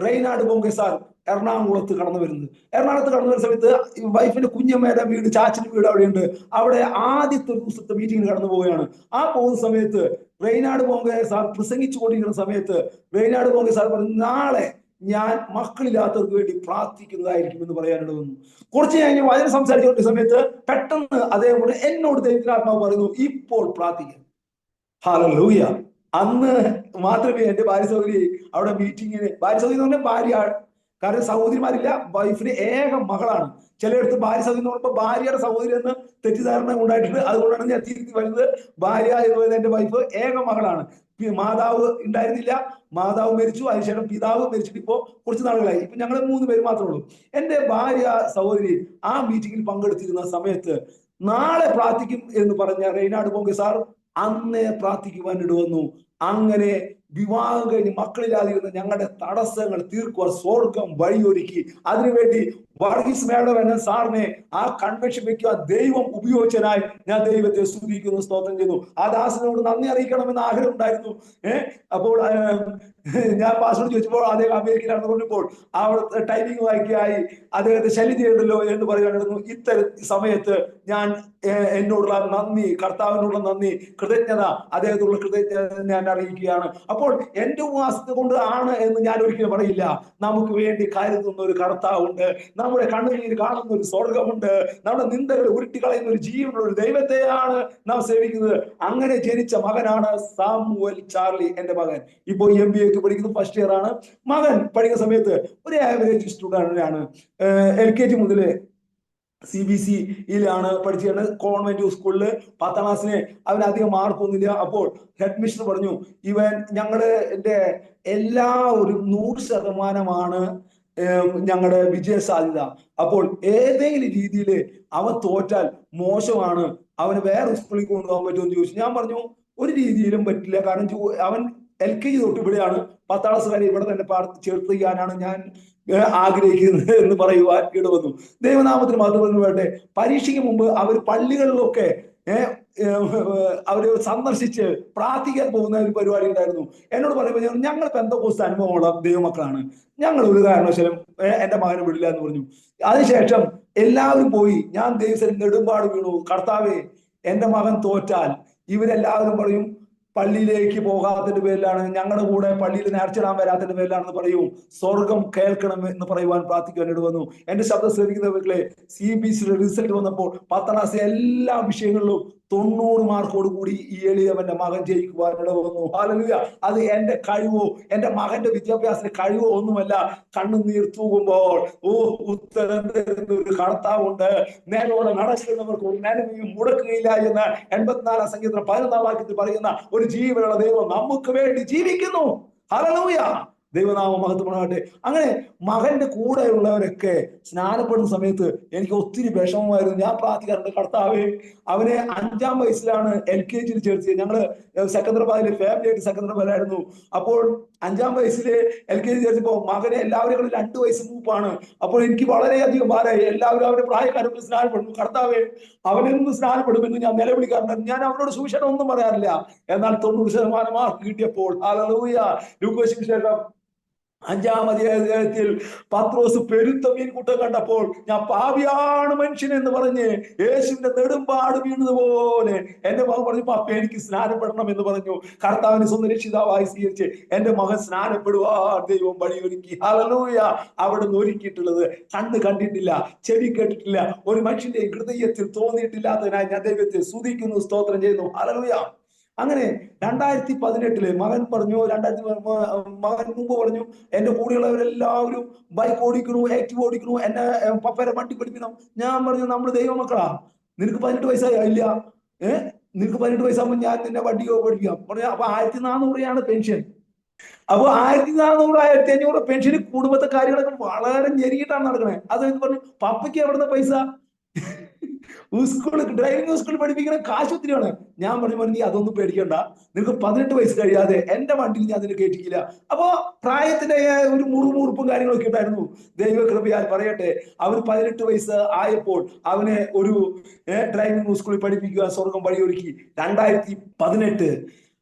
റെയ്നാഡ് ബോംഗെ സാർ എറണാകുളത്ത് കടന്നു വരുന്നത്. എറണാകുളത്ത് കടന്നു വരുന്ന സമയത്ത് വൈഫിന്റെ കുഞ്ഞമ്മയുടെ വീട്, ചാച്ചന്റെ വീട് അവിടെയുണ്ട്. അവിടെ ആദ്യത്തെ ദിവസത്തെ മീറ്റിംഗിന് കടന്നു പോവുകയാണ്. ആ പോകുന്ന സമയത്ത് റെയ്നാഡ് ബോംഗെ സാർ പ്രസംഗിച്ചു കൊണ്ടിരിക്കുന്ന സമയത്ത് റെയ്നാഡ് ബോംഗെ സാർ പറഞ്ഞു, നാളെ ഞാൻ മക്കളില്ലാത്തവർക്ക് വേണ്ടി പ്രാർത്ഥിക്കുന്നതായിരിക്കും എന്ന് പറയാനിട വന്നു. കുറച്ച് കഴിഞ്ഞ് വചനം സംസാരിച്ചുകൊണ്ട സമയത്ത് പെട്ടെന്ന് അതേപോലെ എന്നോട് ദൈവത്തിനാത്മാവ് പറയുന്നു, ഇപ്പോൾ പ്രാർത്ഥിക്കാം. ഹല്ലേലൂയ. അന്ന് മാത്രമേ എന്റെ ഭാര്യ സഹോദരി അവിടെ മീറ്റിങ്ങിന്, ഭാര്യ സഹോദരി എന്ന് പറഞ്ഞാൽ ഭാര്യ, കാരണം സഹോദരിമാരില്ല, വൈഫിന് ഏക മകളാണ്. ചിലയിടത്ത് ഭാര്യ സഹോദരി എന്ന് പറയുമ്പോൾ ഭാര്യയുടെ സഹോദരി എന്ന് തെറ്റിദ്ധാരണ ഉണ്ടായിട്ടുണ്ട്. അതുകൊണ്ടാണ് ഞാൻ തിരുത്തി വരുന്നത്. ഭാര്യ എന്ന് പറയുന്നത് എന്റെ വൈഫ് ഏക മകളാണ്. മാതാവ് ഉണ്ടായിരുന്നില്ല, മാതാവ് മരിച്ചു. അതിനുശേഷം പിതാവ് മരിച്ചിട്ട് ഇപ്പോ കുറച്ച് നാളുകളായി. ഇപ്പൊ ഞങ്ങൾ 3 പേര് മാത്രമേ ഉള്ളൂ. എന്റെ ഭാര്യ സഹോദരി ആ മീറ്റിംഗിൽ പങ്കെടുത്തിരുന്ന സമയത്ത് നാളെ പ്രാർത്ഥിക്കും എന്ന് പറഞ്ഞ റെയ്നാഡ് ബോംഗെ സാർ അന്നേ പ്രാർത്ഥിക്കുവാൻ ഇടവന്നു. അങ്ങനെ വിവാഹം കഴിഞ്ഞ് മക്കളില്ലാതിരുന്ന ഞങ്ങളുടെ തടസ്സങ്ങൾ തീർക്കുവാൻ സ്വർഗം വഴിയൊരുക്കി. അതിനുവേണ്ടി വർഗീസ് മേഡം എന്ന സാറിനെ ആ കൺവെൻഷൻ വെക്കുക ദൈവം ഉപയോഗിച്ചതിനായി ഞാൻ ദൈവത്തെ സ്തുതിക്കുന്നു, സ്തോത്രം ചെയ്യുന്നു. ആ ദാസനോട് നന്ദി അറിയിക്കണമെന്ന് ആഗ്രഹം ഉണ്ടായിരുന്നു. അപ്പോൾ ഞാൻ പാസ്വേഡ് ചോദിച്ചപ്പോൾ അദ്ദേഹം അമേരിക്കയിലാണെന്ന് പറഞ്ഞപ്പോൾ അവിടുത്തെ ടൈമിംഗ് വായിക്കായി അദ്ദേഹത്തെ ശല്യം ചെയ്യണ്ടല്ലോ എന്ന് പറയുകയായിരുന്നു. ഇത്തരം സമയത്ത് ഞാൻ എന്നോടുള്ള നന്ദി, കർത്താവിനുള്ള നന്ദി, കൃതജ്ഞത, അദ്ദേഹത്തോടുള്ള കൃതജ്ഞത ഞാൻ അറിയിക്കുകയാണ്. അപ്പോൾ എന്റെ ഉപവാസത്തെ കൊണ്ട് ആണ് എന്ന് ഞാൻ ഒരിക്കലും പറയില്ല. നമുക്ക് വേണ്ടി കരുതുന്ന ഒരു കർത്താവുണ്ട്, നമ്മുടെ കണ്ണുനീർ കാണുന്ന ഒരു സ്വർഗമുണ്ട്, നമ്മുടെ നിന്ദകൾ ഉരുട്ടിക്കളയുന്ന ഒരു ജീവനുള്ള ഒരു ദൈവത്തെയാണ് നാം സേവിക്കുന്നത്. അങ്ങനെ ജനിച്ച മകനാണ് സാമുവൽ ചാർലി, എന്റെ മകൻ. ഇപ്പോ MBA പഠിക്കുന്നത്, ഫസ്റ്റ് ഇയർ ആണ്. മകൻ പഠിക്കുന്ന സമയത്ത് ഒരു ആവറേജ് സ്റ്റുഡന്റ് ആണ്. LKG മുതല് CBSE പഠിച്ചാണ്. കോൺവെന്റ് സ്കൂളില് 10ാം ക്ലാസ്സിന് അവനധികം മാർക്കൊന്നുമില്ല. അപ്പോൾ ഹെഡ് മിസ്റ്റർ പറഞ്ഞു, ഇവൻ ഞങ്ങളുടെ എല്ലാ ഒരു 100% ഞങ്ങളുടെ വിജയ സാധ്യത. അപ്പോൾ ഏതെങ്കിലും രീതിയിൽ അവൻ തോറ്റാൽ മോശമാണ്, അവന് വേറെ സ്കൂളിൽ കൊണ്ടുപോകാൻ പറ്റുമെന്ന് ചോദിച്ചു. ഞാൻ പറഞ്ഞു ഒരു രീതിയിലും പറ്റില്ല, കാരണം അവൻ LKG തൊട്ട് ഇവിടെയാണ്, 10ാം ക്ലാസ് വരെ ഇവിടെ തന്നെ ചേർത്തിക്കാനാണ് ഞാൻ ആഗ്രഹിക്കുന്നത് എന്ന് പറയുവാൻ ഇടവന്നു. ദൈവനാമത്തിന് മാത്രം വേണ്ടേ. പരീക്ഷയ്ക്ക് മുമ്പ് അവർ പള്ളികളിലൊക്കെ അവര് സന്ദർശിച്ച് പ്രാർത്ഥിക്കാൻ പോകുന്ന ഒരു പരിപാടി ഉണ്ടായിരുന്നു. എന്നോട് പറയുമ്പോൾ ഞങ്ങൾ പെന്തക്കോസ്ത് അനുഭവമുള്ള ദൈവമക്കളാണ്, ഞങ്ങൾ ഒരു കാരണവശാലും എന്റെ മകനെ വിടില്ല എന്ന് പറഞ്ഞു. അതിനുശേഷം എല്ലാവരും പോയി. ഞാൻ ദൈവത്തിൽ നെടുമ്പാട് വീണു, കർത്താവേ എന്റെ മകൻ തോറ്റാൽ ഇവരെല്ലാവരും പറയും പള്ളിയിലേക്ക് പോകാത്തതിന്റെ പേരിലാണ്, ഞങ്ങളുടെ കൂടെ പള്ളിയിൽ നേർച്ചിടാൻ വരാത്തതിന്റെ പേരിലാണെന്ന് പറയും. സ്വർഗം കേൾക്കണം എന്ന് പറയുവാൻ പ്രാർത്ഥിക്കുവാൻ ഇടവന്നു. എന്റെ ശബ്ദം ശ്രമിക്കുന്നവர்களെ, CBSE റിസൾട്ട് വന്നപ്പോൾ 10ാം ക്ലാസ് എല്ലാ വിഷയങ്ങളിലും 90 മാർക്കോട് കൂടി ഈ എളിയവന്റെ മകൻ ജയിക്കുവാൻ ഇടവന്നു. ഹല്ലേലൂയ. അത് എന്റെ കഴിവോ എന്റെ മകന്റെ വിദ്യാഭ്യാസത്തിന്റെ കഴിവോ ഒന്നുമല്ല. കണ്ണുനീർ തൂകുമ്പോൾ ഉത്തരം തരുന്ന ഒരു കർത്താവുണ്ട്. നേരോടെ നടക്കുന്നവർക്ക് ഒരു നന്മയും മുടക്കുകയില്ല എന്ന് 84 സങ്കീർത്തനം 11 വാക്യത്തിൽ പറയുന്ന ഒരു ജീവനുള്ള ദൈവം നമുക്ക് വേണ്ടി ജീവിക്കുന്നു. ഹല്ലേലൂയ. ദൈവനാമം മഹത്വമാകട്ടെ. അങ്ങനെ മകന്റെ കൂടെയുള്ളവരൊക്കെ സ്നാനപ്പെടുന്ന സമയത്ത് എനിക്ക് ഒത്തിരി വിഷമമായിരുന്നു. ഞാൻ പ്രാർത്ഥിക്കാറുണ്ട്, കർത്താവേ അവനെ 5ാം വയസ്സിലാണ് LKGയിൽ ചേർത്തിയത്. ഞങ്ങള് സെക്കന്ദരാബാദിലെ ഫാമിലി ആയിട്ട് സെക്കന്ദരാബാദിലായിരുന്നു. അപ്പോൾ 5ാം വയസ്സില് LKG ചേർത്തപ്പോ മകനെ എല്ലാവരും 2 വയസ്സ് മൂപ്പാണ്. അപ്പോൾ എനിക്ക് വളരെയധികം ഭാരമായി. എല്ലാവരും അവരുടെ പ്രായക്കാരൊക്കെ സ്നാനപ്പെടുന്നു. കർത്താവേ അവനെന്ന് സ്നാനപ്പെടുമെന്ന് ഞാൻ നിലവിളിക്കാറുണ്ടായിരുന്നു. ഞാൻ അവനോട് സുവിശേഷം ഒന്നും പറയാറില്ല. എന്നാൽ 90% മാർക്ക് കിട്ടിയപ്പോൾ ഹല്ലേലൂയ. ലൂക്കോസ് വിശേഷം 5ാം അധ്യായത്തിൽ പത്രോസ് പെരുത്ത മീൻകൂട്ടം കണ്ടപ്പോൾ ഞാൻ പാപിയാണ് മനുഷ്യൻ എന്ന് പറഞ്ഞ് യേശുവിന്റെ നെടുമ്പാട് വീണതുപോലെ എന്റെ മകൻ പറഞ്ഞു, പാപ്പ എനിക്ക് സ്നാനപ്പെടണം എന്ന് പറഞ്ഞു. കർത്താവിനെ സ്വന്തം രക്ഷിതാവായി സ്വീകരിച്ച് എന്റെ മകൻ സ്നാനപ്പെടുവാൻ ദൈവം വഴിയൊരുക്കി. ഹല്ലേലൂയ. അവിടുന്ന് ഒരുക്കിയിട്ടുള്ളത് കണ്ണ് കണ്ടിട്ടില്ല, ചെവി കേട്ടിട്ടില്ല, ഒരു മനുഷ്യന്റെ ഹൃദയത്തിൽ തോന്നിയിട്ടില്ലാത്തതിനായി ഞാൻ ദൈവത്തെ സ്തുതിക്കുന്നു, സ്തോത്രം ചെയ്യുന്നു. ഹല്ലേലൂയ. അങ്ങനെ 2018 മകൻ പറഞ്ഞു, മകൻ മുമ്പ് പറഞ്ഞു, എന്റെ കൂടെയുള്ളവരെല്ലാവരും ബൈക്ക് ഓടിക്കണു, ആക്റ്റീവ് ഓടിക്കണു, എന്നെ പപ്പരെ വണ്ടി പഠിപ്പിക്കണം. ഞാൻ പറഞ്ഞു, നമ്മൾ ദൈവമക്കളാ, നിനക്ക് 18 വയസ്സായി ഇല്ല, നിനക്ക് 18 വയസ്സാകുമ്പോൾ ഞാൻ നിന്നെ വണ്ടി പഠിപ്പിക്കാം പറഞ്ഞു. അപ്പൊ 1400 പെൻഷൻ. അപ്പൊ 1400 1500 പെൻഷന് കുടുംബത്തെ കാര്യങ്ങളൊക്കെ വളരെ ഞെരുങ്ങിയിട്ടാണ് നടക്കണേ. അത് പറഞ്ഞു, പപ്പയ്ക്ക് എവിടുന്ന പൈസ? സ്കൂളിൽ ഡ്രൈവിംഗ് സ്കൂളിൽ പഠിപ്പിക്കുന്ന കാശ് ഒത്തിരിയാണ്. ഞാൻ പറഞ്ഞു നീ അതൊന്നും പേടിക്കണ്ട, നിനക്ക് 18 വയസ്സ് കഴിയാതെ എന്റെ വണ്ടിയിൽ ഞാൻ അതിന് കയറ്റിക്കില്ല. അപ്പോ പ്രായത്തിന്റെ ഒരു മുറുമുറുപ്പും കാര്യങ്ങളൊക്കെ ഉണ്ടായിരുന്നു. ദൈവകൃപയാൽ പറയട്ടെ, അവന് 18 വയസ്സ് ആയപ്പോൾ അവനെ ഒരു ഡ്രൈവിംഗ് സ്കൂളിൽ പഠിപ്പിക്കുക സ്വർഗം വഴിയൊരുക്കി. 2018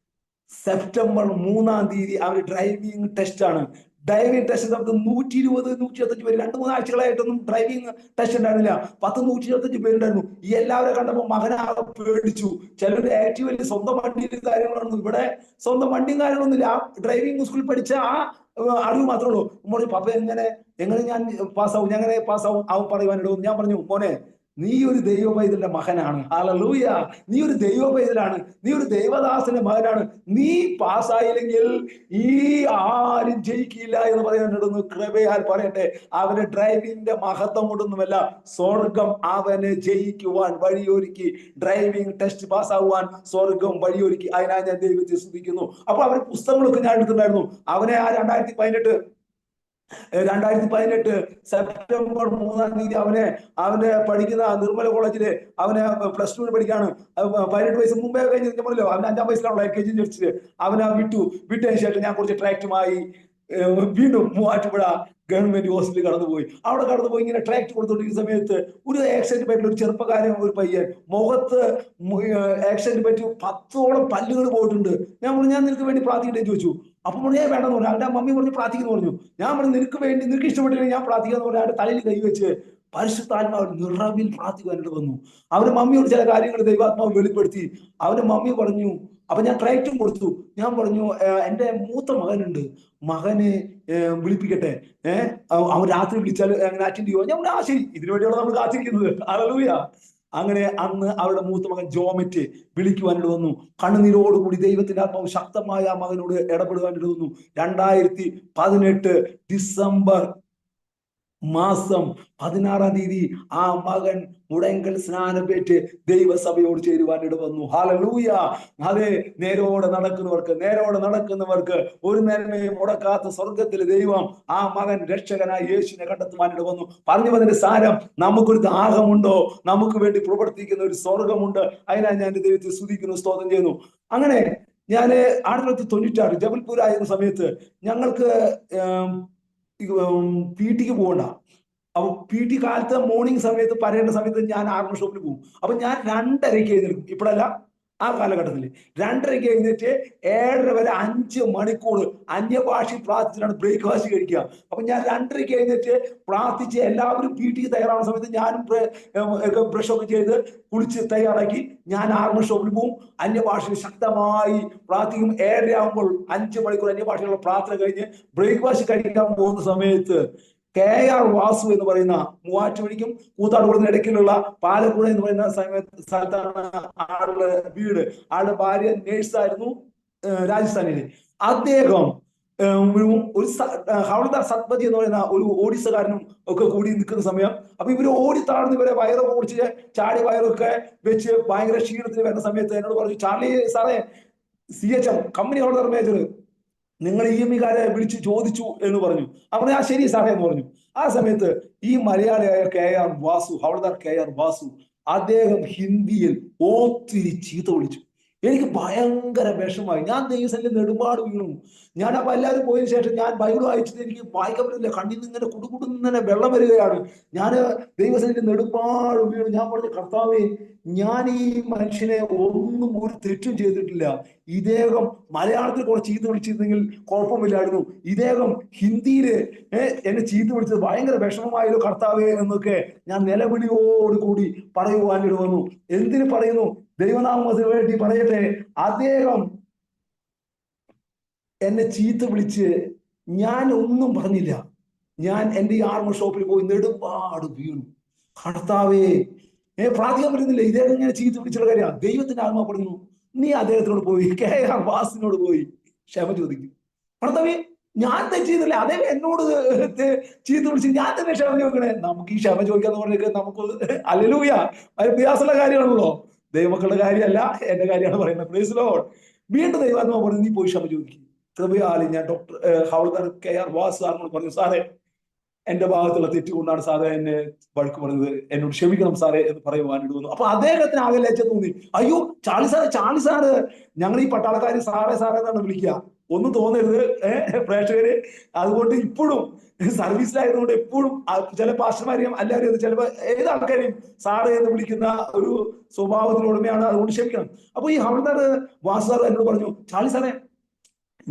സെപ്റ്റംബർ 3-ാം തീയതി അവര് ഡ്രൈവിംഗ് ടെസ്റ്റ് ആണ്. ഡ്രൈവിംഗ് ടെസ്റ്റ് നമുക്ക് 120, 125 പേര് 2-3 ആഴ്ചകളായിട്ടൊന്നും ഡ്രൈവിംഗ് ടെസ്റ്റ് ഉണ്ടായിരുന്നില്ല. 125 പേരുണ്ടായിരുന്നു. ഈ എല്ലാവരെ കണ്ടപ്പോൾ മകനാകെ പേടിച്ചു. ചിലരുടെ ആക്റ്റീവലി സ്വന്തം വണ്ടിയിൽ കാര്യങ്ങളൊന്നും, ഇവിടെ സ്വന്തം വണ്ടിയും കാര്യങ്ങളൊന്നുമില്ല. ആ ഡ്രൈവിംഗ് സ്കൂളിൽ പഠിച്ച ആ അറിവ് മാത്രമേ ഉള്ളൂ. പറഞ്ഞു പപ്പ എങ്ങനെ ഞാൻ പാസ്സാവും, ഞാൻ എങ്ങനെ പാസ്സാവും? അവൻ പറയുവാനിടവും. ഞാൻ പറഞ്ഞു മോനെ, നീ ഒരു ദൈവ പൈതലിന്റെ മകനാണ്. ഹല്ലേലൂയ. നീ ഒരു ദൈവ പൈതലാണ്, നീ ഒരു ദൈവദാസന്റെ മകനാണ്. നീ പാസ്സായില്ലെങ്കിൽ ഈ ആരും ജയിക്കില്ല എന്ന് പറയാനിടുന്നു. കൃപയാൽ പറയട്ടെ, അവന് ഡ്രൈവിംഗിന്റെ മഹത്വം കൊണ്ടൊന്നുമല്ല, സ്വർഗം അവന് ജയിക്കുവാൻ വഴിയൊരുക്കി. ഡ്രൈവിംഗ് ടെസ്റ്റ് പാസ്സാവുവാൻ സ്വർഗം വഴിയൊരുക്കി. അതിനാ ഞാൻ ദൈവത്തെ സ്തുതിക്കുന്നു. അപ്പൊ അവരുടെ പുസ്തകങ്ങളൊക്കെ ഞാൻ എടുത്തിട്ടുണ്ടായിരുന്നു. അവനെ ആ 2018 സെപ്റ്റംബർ 3-ാം തീയതി അവന്റെ പഠിക്കുന്ന നിർമ്മല കോളേജില് അവന് +2 പഠിക്കാണ്. 18 വയസ്സ് മുമ്പേ കഴിഞ്ഞ് നിൽക്കുമല്ലോ, അവന് 5-ാം വയസ്സിലാണല്ലോ LKG ജനിച്ചത്. അവനെ വിട്ടതിന് ശേഷം ഞാൻ കുറച്ച് ട്രാക്റ്റുമായി വീണ്ടും മൂവാറ്റുപുഴ ഗവൺമെന്റ് ഹോസ്പിറ്റലിൽ കടന്നുപോയി. അവിടെ കടന്നുപോയി ഇങ്ങനെ ട്രാക്ട് കൊടുത്തോണ്ടിരിക്കുന്ന സമയത്ത് ഒരു ആക്സിഡന്റ് പറ്റിയ ഒരു ചെറുപ്പക്കാരൻ, ഒരു പയ്യൻ മുഖത്ത് ആക്സിഡന്റ് പറ്റി 10ഓളം പല്ലുകൾ പോയിട്ടുണ്ട്. ഞാൻ പറഞ്ഞു ഞാൻ നിനക്ക് വേണ്ടി പ്രാർത്ഥിക്കട്ടെ ചോദിച്ചു. അപ്പൊ പറഞ്ഞു ഞാൻ വേണ്ടെന്ന് പറഞ്ഞു. അവന്റെ മമ്മി പറഞ്ഞു പ്രാർത്ഥിക്കുന്നു പറഞ്ഞു. ഞാൻ പറഞ്ഞു നിനക്ക് വേണ്ടി, നിനക്ക് ഇഷ്ടപ്പെട്ടില്ലെങ്കിൽ ഞാൻ പ്രാർത്ഥിക്കാന്ന് പറഞ്ഞു. അവന്റെ തലയിൽ കൈവച്ച് പരിശുദ്ധാത്മാവ് നിറവിൽ പ്രാർത്ഥിക്കാനായിട്ട് വന്നു. അവന്റെ മമ്മിയോട് ചില കാര്യങ്ങൾ ദൈവാത്മാവ് വെളിപ്പെടുത്തി. അവന്റെ മമ്മി പറഞ്ഞു, അപ്പൊ ഞാൻ ട്രാക്റ്റും കൊടുത്തു. ഞാൻ പറഞ്ഞു എന്റെ മൂത്ത മകനുണ്ട്, മകനെ വിളിപ്പിക്കട്ടെ, അവൻ രാത്രി വിളിച്ചാൽ അങ്ങനെ അറ്റൻഡ് ചെയ്യുമോ? ഞാൻ പറഞ്ഞു ശരി, ഇതിനു വേണ്ടിയാണ് നമ്മൾ കാത്തിരിക്കുന്നത്. ഹല്ലേലൂയ. അങ്ങനെ അന്ന് അവരുടെ മൂത്ത മകൻ ജോമറ്റ് വിളിക്കുവാനിട്ട് വന്നു. കണ്ണുനീരോടുകൂടി ദൈവത്തിന്റെ ആത്മാവ് ശക്തമായ ആ മകനോട് ഇടപെടുവാനിട്ട് വന്നു. 2018 ഡിസംബർ മാസം 16-ാം തീയതി ആ മകൻ മുടങ്കൽ സ്നാനപ്പേറ്റ് ദൈവസഭയോട് ചേരുവാനിട വന്നു. ഹല്ലേലൂയ. അതെ, നേരോടെ നടക്കുന്നവർക്ക് ഒരു നന്മയും മുടക്കാത്ത സ്വർഗത്തിലെ ദൈവം ആ മകൻ രക്ഷകനായ യേശുവിനെ കണ്ടെത്തുവാനിട വന്നു. പറഞ്ഞു വന്നതിന്റെ സാരം, നമുക്കൊരു ദാഹമുണ്ടോ, നമുക്ക് വേണ്ടി പ്രവർത്തിക്കുന്ന ഒരു സ്വർഗമുണ്ട്. അതിനായി ഞാൻ ദൈവത്തെ സ്തുതിക്കുന്നു, സ്തോത്രം ചെയ്യുന്നു. അങ്ങനെ ഞാൻ 1996 ജബൽപൂർ ആയിരുന്ന സമയത്ത് ഞങ്ങൾക്ക് PT പോകണ്ട. അപ്പൊ PT കാലത്ത് മോർണിംഗ് സമയത്ത് പറയേണ്ട സമയത്ത് ഞാൻ ആർമർ ഷോപ്പിൽ പോകും. അപ്പൊ ഞാൻ 2:30 എഴുന്നേൽക്കും. ഇപ്പോഴല്ല, ആ കാലഘട്ടത്തിൽ 2:30 എഴുന്നേറ്റ് 7:30 വരെ 5 മണിക്കൂർ അന്യഭാഷ പ്രാർത്ഥിച്ചിട്ടാണ് ബ്രേക്ക്ഫാസ്റ്റ് കഴിക്കുക. അപ്പൊ ഞാൻ 2:30 എഴുന്നേറ്റ് പ്രാർത്ഥിച്ച് എല്ലാവരും PT തയ്യാറാവുന്ന സമയത്ത് ഞാനും ബ്രഷൊക്കെ ചെയ്ത് കുളിച്ച് തയ്യാറാക്കി ഞാൻ ആർമർ ഷോപ്പിൽ പോകും. അന്യഭാഷയിൽ ശക്തമായി പ്രാർത്ഥിക്കും. 7:30 ആകുമ്പോൾ 5 മണിക്കൂർ അന്യഭാഷയുള്ള പ്രാർത്ഥന കഴിഞ്ഞ് ബ്രേക്ക്ഫാസ്റ്റ് കഴിക്കാൻ പോകുന്ന സമയത്ത് KR വാസു എന്ന് പറയുന്ന മൂവാറ്റുപുഴയ്ക്കും കൂത്താട്ടുകുളത്തിന് ഇടയ്ക്കുള്ള പാലക്കുഴ എന്ന് പറയുന്ന സ്ഥലത്താണ് ആളുടെ വീട്. ആളുടെ ഭാര്യ നേഴ്സായിരുന്നു രാജസ്ഥാനിൽ. അദ്ദേഹം ഒരു ഹവൾദാർ സത്പതി എന്ന് പറയുന്ന ഒരു ഓഡിസക്കാരനും ഒക്കെ കൂടി നിൽക്കുന്ന സമയം. അപ്പൊ ഇവര് ഓടി താഴ്ന്ന് ഇവരെ വയറൊക്കെ ഓടിച്ച് ചാടി വയറൊക്കെ വെച്ച് ഭയങ്കര ക്ഷീണത്തിന് വരുന്ന സമയത്ത് എന്നോട് പറഞ്ഞു, ചാർലി സാറേ, CHM കമ്പനി ഹോൾഡർ മേജർ നിങ്ങൾ EMI-കാരെ വിളിച്ച് ചോദിച്ചു എന്ന് പറഞ്ഞു. അപ്പോൾ ഞാൻ ശരി സാറേ എന്ന് പറഞ്ഞു. ആ സമയത്ത് ഈ മലയാളിയായ KR വാസു, ഹവൾദാർ KR വാസു, അദ്ദേഹം ഹിന്ദിയിൽ ഒത്തിരി ചീത്ത വിളിച്ചു. എനിക്ക് ഭയങ്കര വിഷമായി. ഞാൻ ദൈവസന്നിധിയിൽ നെടുപാട് വീണു. ഞാൻ അപ്പൊ എല്ലാവരും പോയതിനു ശേഷം ഞാൻ ബൈബിൾ വായിച്ചിട്ട് എനിക്ക് വായിക്കാൻ പറ്റില്ല. കണ്ണിൽ നിന്ന് ഇങ്ങനെ കുടുകുടുന്നെ വെള്ളം വരികയാണ്. ഞാൻ ദൈവസന്നിധിയിൽ നെടുപാട് വീണു. ഞാൻ പറഞ്ഞു, കർത്താവേ, ഞാൻ ഈ മനുഷ്യനെ ഒന്നും ഒരു തെറ്റും ചെയ്തിട്ടില്ല. ഇദ്ദേഹം മലയാളത്തിൽ കുറെ ചീത്ത വിളിച്ചിരുന്നെങ്കിൽ കുഴപ്പമില്ലായിരുന്നു. ഇദ്ദേഹം ഹിന്ദിയില് എന്നെ ചീത്ത വിളിച്ചത് ഭയങ്കര വിഷമമായല്ലോ കർത്താവേ എന്നൊക്കെ ഞാൻ നിലവിളിയോടുകൂടി പറയുവാനിട വന്നു. എന്തിനു പറയുന്നു? ദൈവനാമത്തിന് വേണ്ടി പറയട്ടെ. അദ്ദേഹം എന്നെ ചീത്ത വിളിച്ച് ഞാൻ ഒന്നും പറഞ്ഞില്ല. ഞാൻ എൻ്റെ ഈ ആർമർ ഷോപ്പിൽ പോയി നെടുപാട് വീണു. കർത്താവേ, പ്രാർത്ഥിക്കാൻ പറ്റുന്നില്ല. ഇദ്ദേഹം ഇങ്ങനെ ചീത്ത വിളിച്ചുള്ള കാര്യമാണ്. ദൈവത്തിന്റെ ആത്മാവ് പറഞ്ഞു, നീ അദ്ദേഹത്തിനോട് പോയി KR വാസിനോട് പോയി ക്ഷമ ചോദിക്കും. കർത്താവേ, ഞാൻ തെറ്റിയതല്ലേ, അതേ എന്നോട് ചീത്ത വിളിച്ച് ഞാൻ തന്നെ ക്ഷമ ചോദിക്കണേ. നമുക്ക് ഈ ക്ഷമ ചോദിക്കാന്ന് പറഞ്ഞേക്ക് നമുക്ക് ഹല്ലേലൂയ, അത് പ്രയാസമുള്ള കാര്യമാണല്ലോ. ദൈവമക്കളുടെ കാര്യമല്ല, എന്റെ കാര്യമാണ് പറയുന്നത്. Praise the Lord. വീണ്ടും ദൈവാത്മാവ് പറഞ്ഞു, നീ പോയി ക്ഷമ ചോദിക്കും. കൃപയാലും ഞാൻ ഹവൾദാർ KR വാസു സാറിനോട് പറഞ്ഞു, സാറേ, എന്റെ ഭാഗത്തുള്ള തെറ്റുകൊണ്ടാണ് സാറേ എന്നെ വഴക്ക് പറഞ്ഞത്, എന്നോട് ക്ഷമിക്കണം സാറേ എന്ന് പറയുവാനിട്ട് വന്നു. അപ്പൊ അദ്ദേഹത്തിന് ആകെ ലജ്ജ തോന്നി. അയ്യോ ചാളി സാറ്, ഞങ്ങൾ ഈ പട്ടാളക്കാർ സാറേ സാറേ എന്നാണ് വിളിക്കുക, ഒന്നും തോന്നരുത് പ്രേക്ഷകര്. അതുകൊണ്ട് ഇപ്പോഴും സർവീസിലായതുകൊണ്ട് എപ്പോഴും ചില പാസ്റ്റർമാരെയും എല്ലാവരെയും ചിലപ്പോൾ ഏത് ആൾക്കാരെയും സാറ് എന്ന് വിളിക്കുന്ന ഒരു സ്വഭാവത്തിനുടമയാണ്, അതുകൊണ്ട് ക്ഷമിക്കണം. അപ്പൊ ഈ ഹവൽദാർ വാസു സാർ എന്നോട് പറഞ്ഞു, ചാളി സാറേ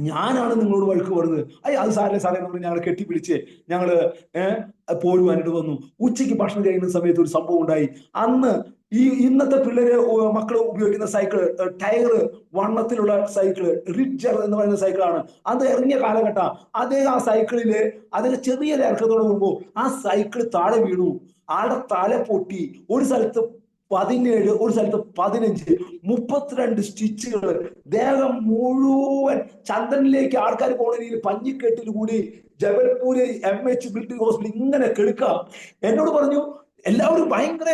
ഞാനാണ് നിങ്ങളോട് വഴക്ക് പറഞ്ഞത്. അത് സാറേ സാറേ എന്ന് പറഞ്ഞ് ഞങ്ങളെ കെട്ടിപ്പിടിച്ച് ഞങ്ങള് പോരുവാനിട്ട് വന്നു. ഉച്ചയ്ക്ക് ഭക്ഷണം കഴിക്കുന്ന സമയത്ത് ഒരു സംഭവം ഉണ്ടായി. അന്ന് ഇന്നത്തെ പിള്ളേര് മക്കൾ ഉപയോഗിക്കുന്ന സൈക്കിള്, ടയറ് വണ്ണത്തിലുള്ള സൈക്കിള്, റിഡ്ജർ എന്ന് പറയുന്ന സൈക്കിളാണ്. അത് ഇറങ്ങിയ കാലഘട്ടം. അദ്ദേഹം ആ സൈക്കിളില് അതിന് ചെറിയ ഇറക്കത്തോടെ പോകുമ്പോൾ ആ സൈക്കിൾ താഴെ വീണു. ആളുടെ തല പൊട്ടി. ഒരു സ്ഥലത്ത് 17, ഒരു സ്ഥലത്ത് 15, 32 സ്റ്റിച്ചുകൾ. ദേഹം മുഴുവൻ ചന്ദ്രനിലേക്ക് ആൾക്കാർ പോകുന്ന രീതിയിൽ പഞ്ഞിക്കെട്ടിൽ കൂടി ജബൽപൂര് MH മിലിറ്ററി ഹോസ്പിറ്റൽ ഇങ്ങനെ കെടുക്കാം. എന്നോട് പറഞ്ഞു, എല്ലാവരും ഭയങ്കര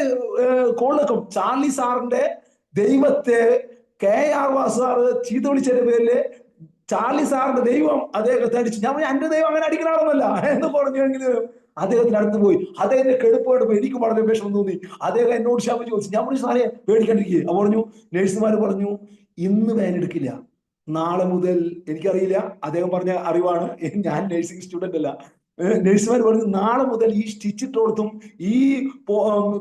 കോളക്കും. ചാർലി സാറിന്റെ ദൈവത്തെ KR വാസു സാറ് ചീത്ത വിളിച്ചതിന്റെ പേരില് ചാർലി സാറിന്റെ ദൈവം അദ്ദേഹത്തെ അടിച്ചു. ഞാൻ പറഞ്ഞു, എന്റെ ദൈവം അങ്ങനെ അടിക്കണമെന്നല്ല എന്ന് പറഞ്ഞെങ്കിലും അദ്ദേഹത്തിന് അടുത്ത് പോയി. അദ്ദേഹത്തിന്റെ കെടുപ്പ് കണ്ടപ്പോൾ എനിക്ക് വളരെ വിഷമം തോന്നി. അദ്ദേഹം എന്നോട് ക്ഷമ ചോദിച്ചു. ഞാൻ പറഞ്ഞു, സാറേ പേടിക്കണ്ടിരിക്കുക. അപ്പൊ പറഞ്ഞു, നഴ്സുമാർ പറഞ്ഞു ഇന്ന് വാൻ എടുക്കില്ല, നാളെ മുതൽ. എനിക്കറിയില്ല, അദ്ദേഹം പറഞ്ഞ അറിവാണ്, ഞാൻ നഴ്സിംഗ് സ്റ്റുഡന്റ് അല്ല. നഴ്സുമാർ പറഞ്ഞു നാളെ മുതൽ ഈ സ്റ്റിച്ചിട്ടോടത്തും ഈ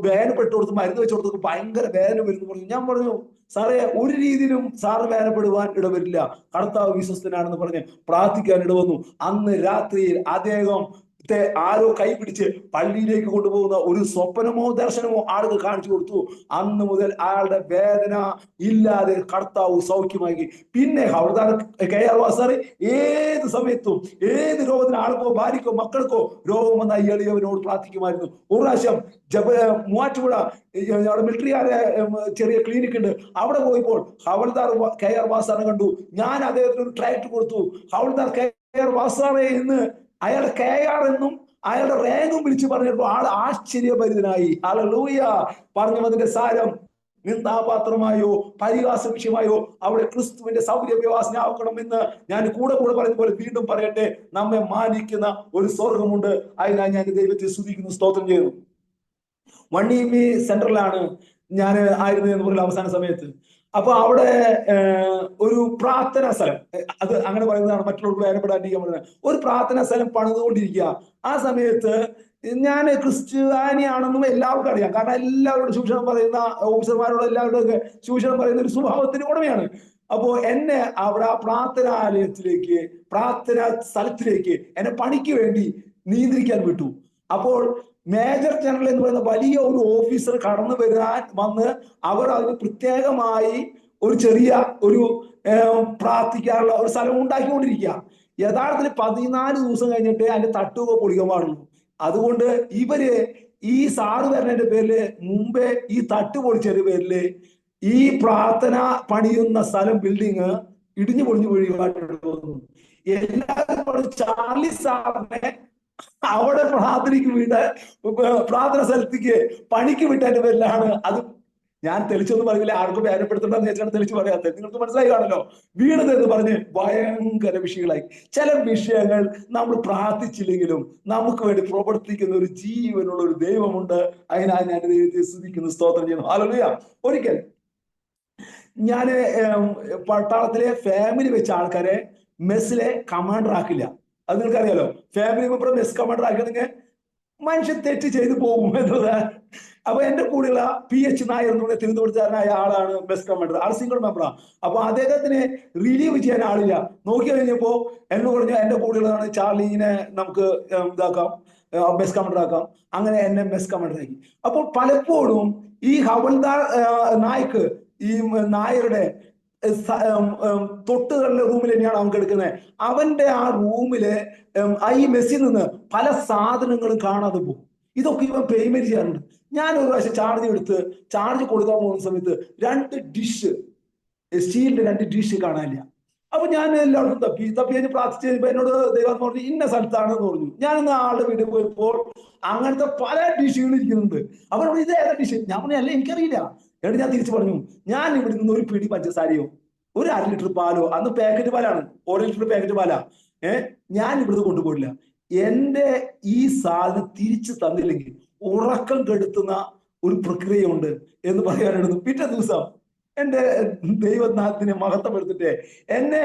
വേദനപ്പെട്ടോടത്തും മരുന്ന് വെച്ചോടത്തും ഭയങ്കര വേദന വരുന്നു പറഞ്ഞു. ഞാൻ പറഞ്ഞു, സാറേ ഒരു രീതിയിലും സാറ് വേദനപ്പെടുവാൻ ഇടവരില്ല, കർത്താവ് വിശ്വസ്തനാണെന്ന് പറഞ്ഞ് പ്രാർത്ഥിക്കാൻ ഇടവന്നു. അന്ന് രാത്രിയിൽ അദ്ദേഹം ആരോ കൈ പിടിച്ച് പള്ളിയിലേക്ക് കൊണ്ടുപോകുന്ന ഒരു സ്വപ്നമോ ദർശനമോ ആൾക്ക് കാണിച്ചു കൊടുത്തു. അന്ന് മുതൽ അയാളുടെ വേദന ഇല്ലാതെ കർത്താവ് സൗഖ്യമാക്കി. പിന്നെ ഹവൽദാർ KR വാസു സാറ് ഏത് സമയത്തും ഏത് രോഗത്തിന് ആൾക്കോ ഭാര്യക്കോ മക്കൾക്കോ രോഗം വന്ന ഈ എളിയവനോട് പ്രാർത്ഥിക്കുമായിരുന്നു. ഒരു പ്രാവശ്യം മൂവാറ്റുപുഴ അവിടെ മിലിറ്ററിക്കാരെ ചെറിയ ക്ലിനിക് ഉണ്ട്, അവിടെ പോയപ്പോൾ ഹവൽദാർ KR വാസു സാറിനെ കണ്ടു. ഞാൻ അദ്ദേഹത്തിന് ഒരു ട്രാക്ട് കൊടുത്തു. ഹവൽദാർ KR വാസു സാറേ എന്ന് അയാളുടെ KR എന്നും അയാളുടെ റാങ്കും വിളിച്ചു പറഞ്ഞപ്പോൾ ആൾ ആശ്ചര്യഭരിതനായി. ഹല്ലേലൂയ. പറഞ്ഞു അതിന്റെ സാരം, നിന്ദാപാത്രമായോ പരിഹാസ വിഷയമായോ അവിടെ ക്രിസ്തുവിന്റെ സൗരവ്യവാസനാക്കണമെന്ന് ഞാൻ കൂടെ പറയുന്ന പോലെ വീണ്ടും പറയട്ടെ, നമ്മെ മാനിക്കുന്ന ഒരു സ്വർഗമുണ്ട്. അതിനായി ഞാൻ ദൈവത്തെ സ്തുതിക്കുന്നു, സ്തോത്രം ചെയ്യുന്നു. വണ്ണിമി സെന്ററിലാണ് ഞാൻ ആയിരുന്നു എന്ന് പറയുന്ന അവസാന സമയത്ത്. അപ്പൊ അവിടെ ഒരു പ്രാർത്ഥനാ സ്ഥലം, അത് അങ്ങനെ പറയുന്നതാണ്, മറ്റുള്ളവർക്ക് വേദനപ്പെടാണ്ടിരിക്കാൻ പറയുന്നത്, ഒരു പ്രാർത്ഥനാ സ്ഥലം പണിതുകൊണ്ടിരിക്കുക. ആ സമയത്ത് ഞാൻ ക്രിസ്ത്യാനിയാണെന്നും എല്ലാവർക്കും അറിയാം, കാരണം എല്ലാവരോടും സൂക്ഷണം പറയുന്ന ഓഫീസർമാരോട് എല്ലാവരോടൊക്കെ സൂക്ഷണം പറയുന്ന ഒരു സ്വഭാവത്തിന് ഉടമയാണ്. അപ്പോ എന്നെ അവിടെ ആ പ്രാർത്ഥനാലയത്തിലേക്ക്, പ്രാർത്ഥനാ സ്ഥലത്തിലേക്ക് എന്നെ പണിക്ക് വേണ്ടി നിയന്ത്രിക്കാൻ വിട്ടു. അപ്പോൾ മേജർ ജനറൽ എന്ന് പറയുന്ന വലിയ ഒരു ഓഫീസർ കടന്നു വന്ന് അവർ അതിന് പ്രത്യേകമായി ഒരു ചെറിയ ഒരു പ്രാർത്ഥിക്കാനുള്ള ഒരു സ്ഥലം ഉണ്ടാക്കിക്കൊണ്ടിരിക്കുക. യഥാർത്ഥത്തിൽ 14 ദിവസം കഴിഞ്ഞിട്ട് അതിന്റെ തട്ടുക പൊളിക്കാൻ പാടുള്ളൂ. അതുകൊണ്ട് ഇവര് ഈ സാറ് വരുന്നതിന്റെ പേരില് മുമ്പേ ഈ തട്ട് പൊളിച്ചതിന്റെ പേരില് ഈ പ്രാർത്ഥന പണിയുന്ന സ്ഥലം, ബിൽഡിങ് ഇടിഞ്ഞു പൊളിഞ്ഞു വന്നു. എല്ലാവരും ചാർലി സാറിനെ അവിടെ പ്രാർത്ഥന സ്ഥലത്തേക്ക് പണിക്ക് വിട്ടതിന്റെ പേരിലാണ്. അത് ഞാൻ തെളിച്ചൊന്നും പറഞ്ഞില്ല, ആർക്കും വേദനപ്പെടുത്തണ്ടെന്ന് വെച്ചാണ് തെളിച്ച് പറയാത്തത്. നിങ്ങൾക്ക് മനസ്സിലായി കാണല്ലോ. വീണത് എന്ന് പറഞ്ഞ് ഭയങ്കര വിഷയങ്ങളായി. ചില വിഷയങ്ങൾ നമ്മൾ പ്രാർത്ഥിച്ചില്ലെങ്കിലും നമുക്ക് വേണ്ടി പ്രവർത്തിക്കുന്ന ഒരു ജീവനുള്ള ഒരു ദൈവമുണ്ട്. അതിനായി ഞാൻ ദൈവത്തെ സ്തുതിക്കുന്നു, സ്തോത്രം ചെയ്യുന്നു. ഹല്ലേലൂയ. ഒരിക്കൽ ഞാൻ പട്ടാളത്തിലെ ഫാമിലി വെച്ച ആൾക്കാരെ മെസ്സിലെ കമാൻഡർ ആക്കില്ല. അത് നിങ്ങൾക്കറിയാലോ. ഫാമിലി മെമ്പർ മെസ് കമാൻഡർ ആക്കണമെങ്കിൽ മനുഷ്യൻ തെറ്റ് ചെയ്തു പോകും എന്നുള്ളത്. അപ്പൊ എന്റെ കൂടെയുള്ള PH നായർ എന്ന് പറയുന്ന തിരുവനന്തപുരത്തുകാരനായ ആളാണ് മെസ് കമാൻഡർ. ആൾ സിംഗിൾ മെമ്പറാണ്. അപ്പൊ അദ്ദേഹത്തിന് റിലീവ് ചെയ്യാൻ ആളില്ല. നോക്കി കഴിഞ്ഞപ്പോ എന്നോട് പറഞ്ഞു, എന്റെ കൂടെയുള്ളതാണ് ചാർലിനെ നമുക്ക് ഇതാക്കാം, മെസ് കമാൻഡർ ആക്കാം. അങ്ങനെ എന്നെ മെസ് കമാൻഡർ ആക്കി. അപ്പോൾ പലപ്പോഴും ഈ ഹവൽദാർ നായ്ക്ക്, ഈ നായരുടെ തൊട്ടുകളുടെ റൂമിൽ തന്നെയാണ് അവൻ കിടക്കുന്നത്. അവന്റെ ആ റൂമില് ഈ മെസ്സിൽ നിന്ന് പല സാധനങ്ങളും കാണാതെ പോകും. ഇതൊക്കെ ഇവൻ പേയ്മെന്റ് ചെയ്യാറുണ്ട്. ഞാൻ ഒരു പ്രാവശ്യം ചാർജ് കൊടുക്കാൻ പോകുന്ന സമയത്ത് 2 ഡിഷ്, സ്റ്റീലിന്റെ 2 ഡിഷ് കാണാനില്ല. അപ്പൊ ഞാൻ എല്ലാവർക്കും തപ്പി കഴിഞ്ഞ് പ്രാർത്ഥിച്ച് കഴിഞ്ഞപ്പോ എന്നോട് ദൈവം പറഞ്ഞു ഇന്ന സ്ഥലത്താണെന്ന് പറഞ്ഞു. ഞാനിന്ന് ആളുടെ വീട്ടിൽ പോയപ്പോൾ അങ്ങനത്തെ പല ഡിഷുകൾ ഇരിക്കുന്നുണ്ട്. അപ്പൊ ഇത് ഏതാ ഡിഷ്? ഞാൻ പറഞ്ഞു അല്ല എനിക്കറിയില്ല. എന്നിട്ട് ഞാൻ തിരിച്ചു പറഞ്ഞു, ഞാൻ ഇവിടെ നിന്ന് ഒരു പിടി പഞ്ചസാരയോ ഒരു 1/2 ലിറ്റർ പാലോ, അന്ന് പാക്കറ്റ് പാലാണ്, 1 ലിറ്റർ പാക്കറ്റ് പാലാ, ഞാൻ ഇവിടുന്ന് കൊണ്ടുപോയില്ല. എന്റെ ഈ സാധനം തിരിച്ചു തന്നില്ലെങ്കിൽ ഉറക്കം കെടുത്തുന്ന ഒരു പ്രക്രിയയുണ്ട് എന്ന് പറയാനായിരുന്നു. പിറ്റേ ദിവസം എന്റെ ദൈവനാഥത്തിനെ മഹത്വപ്പെടുത്തിട്ട് എന്നെ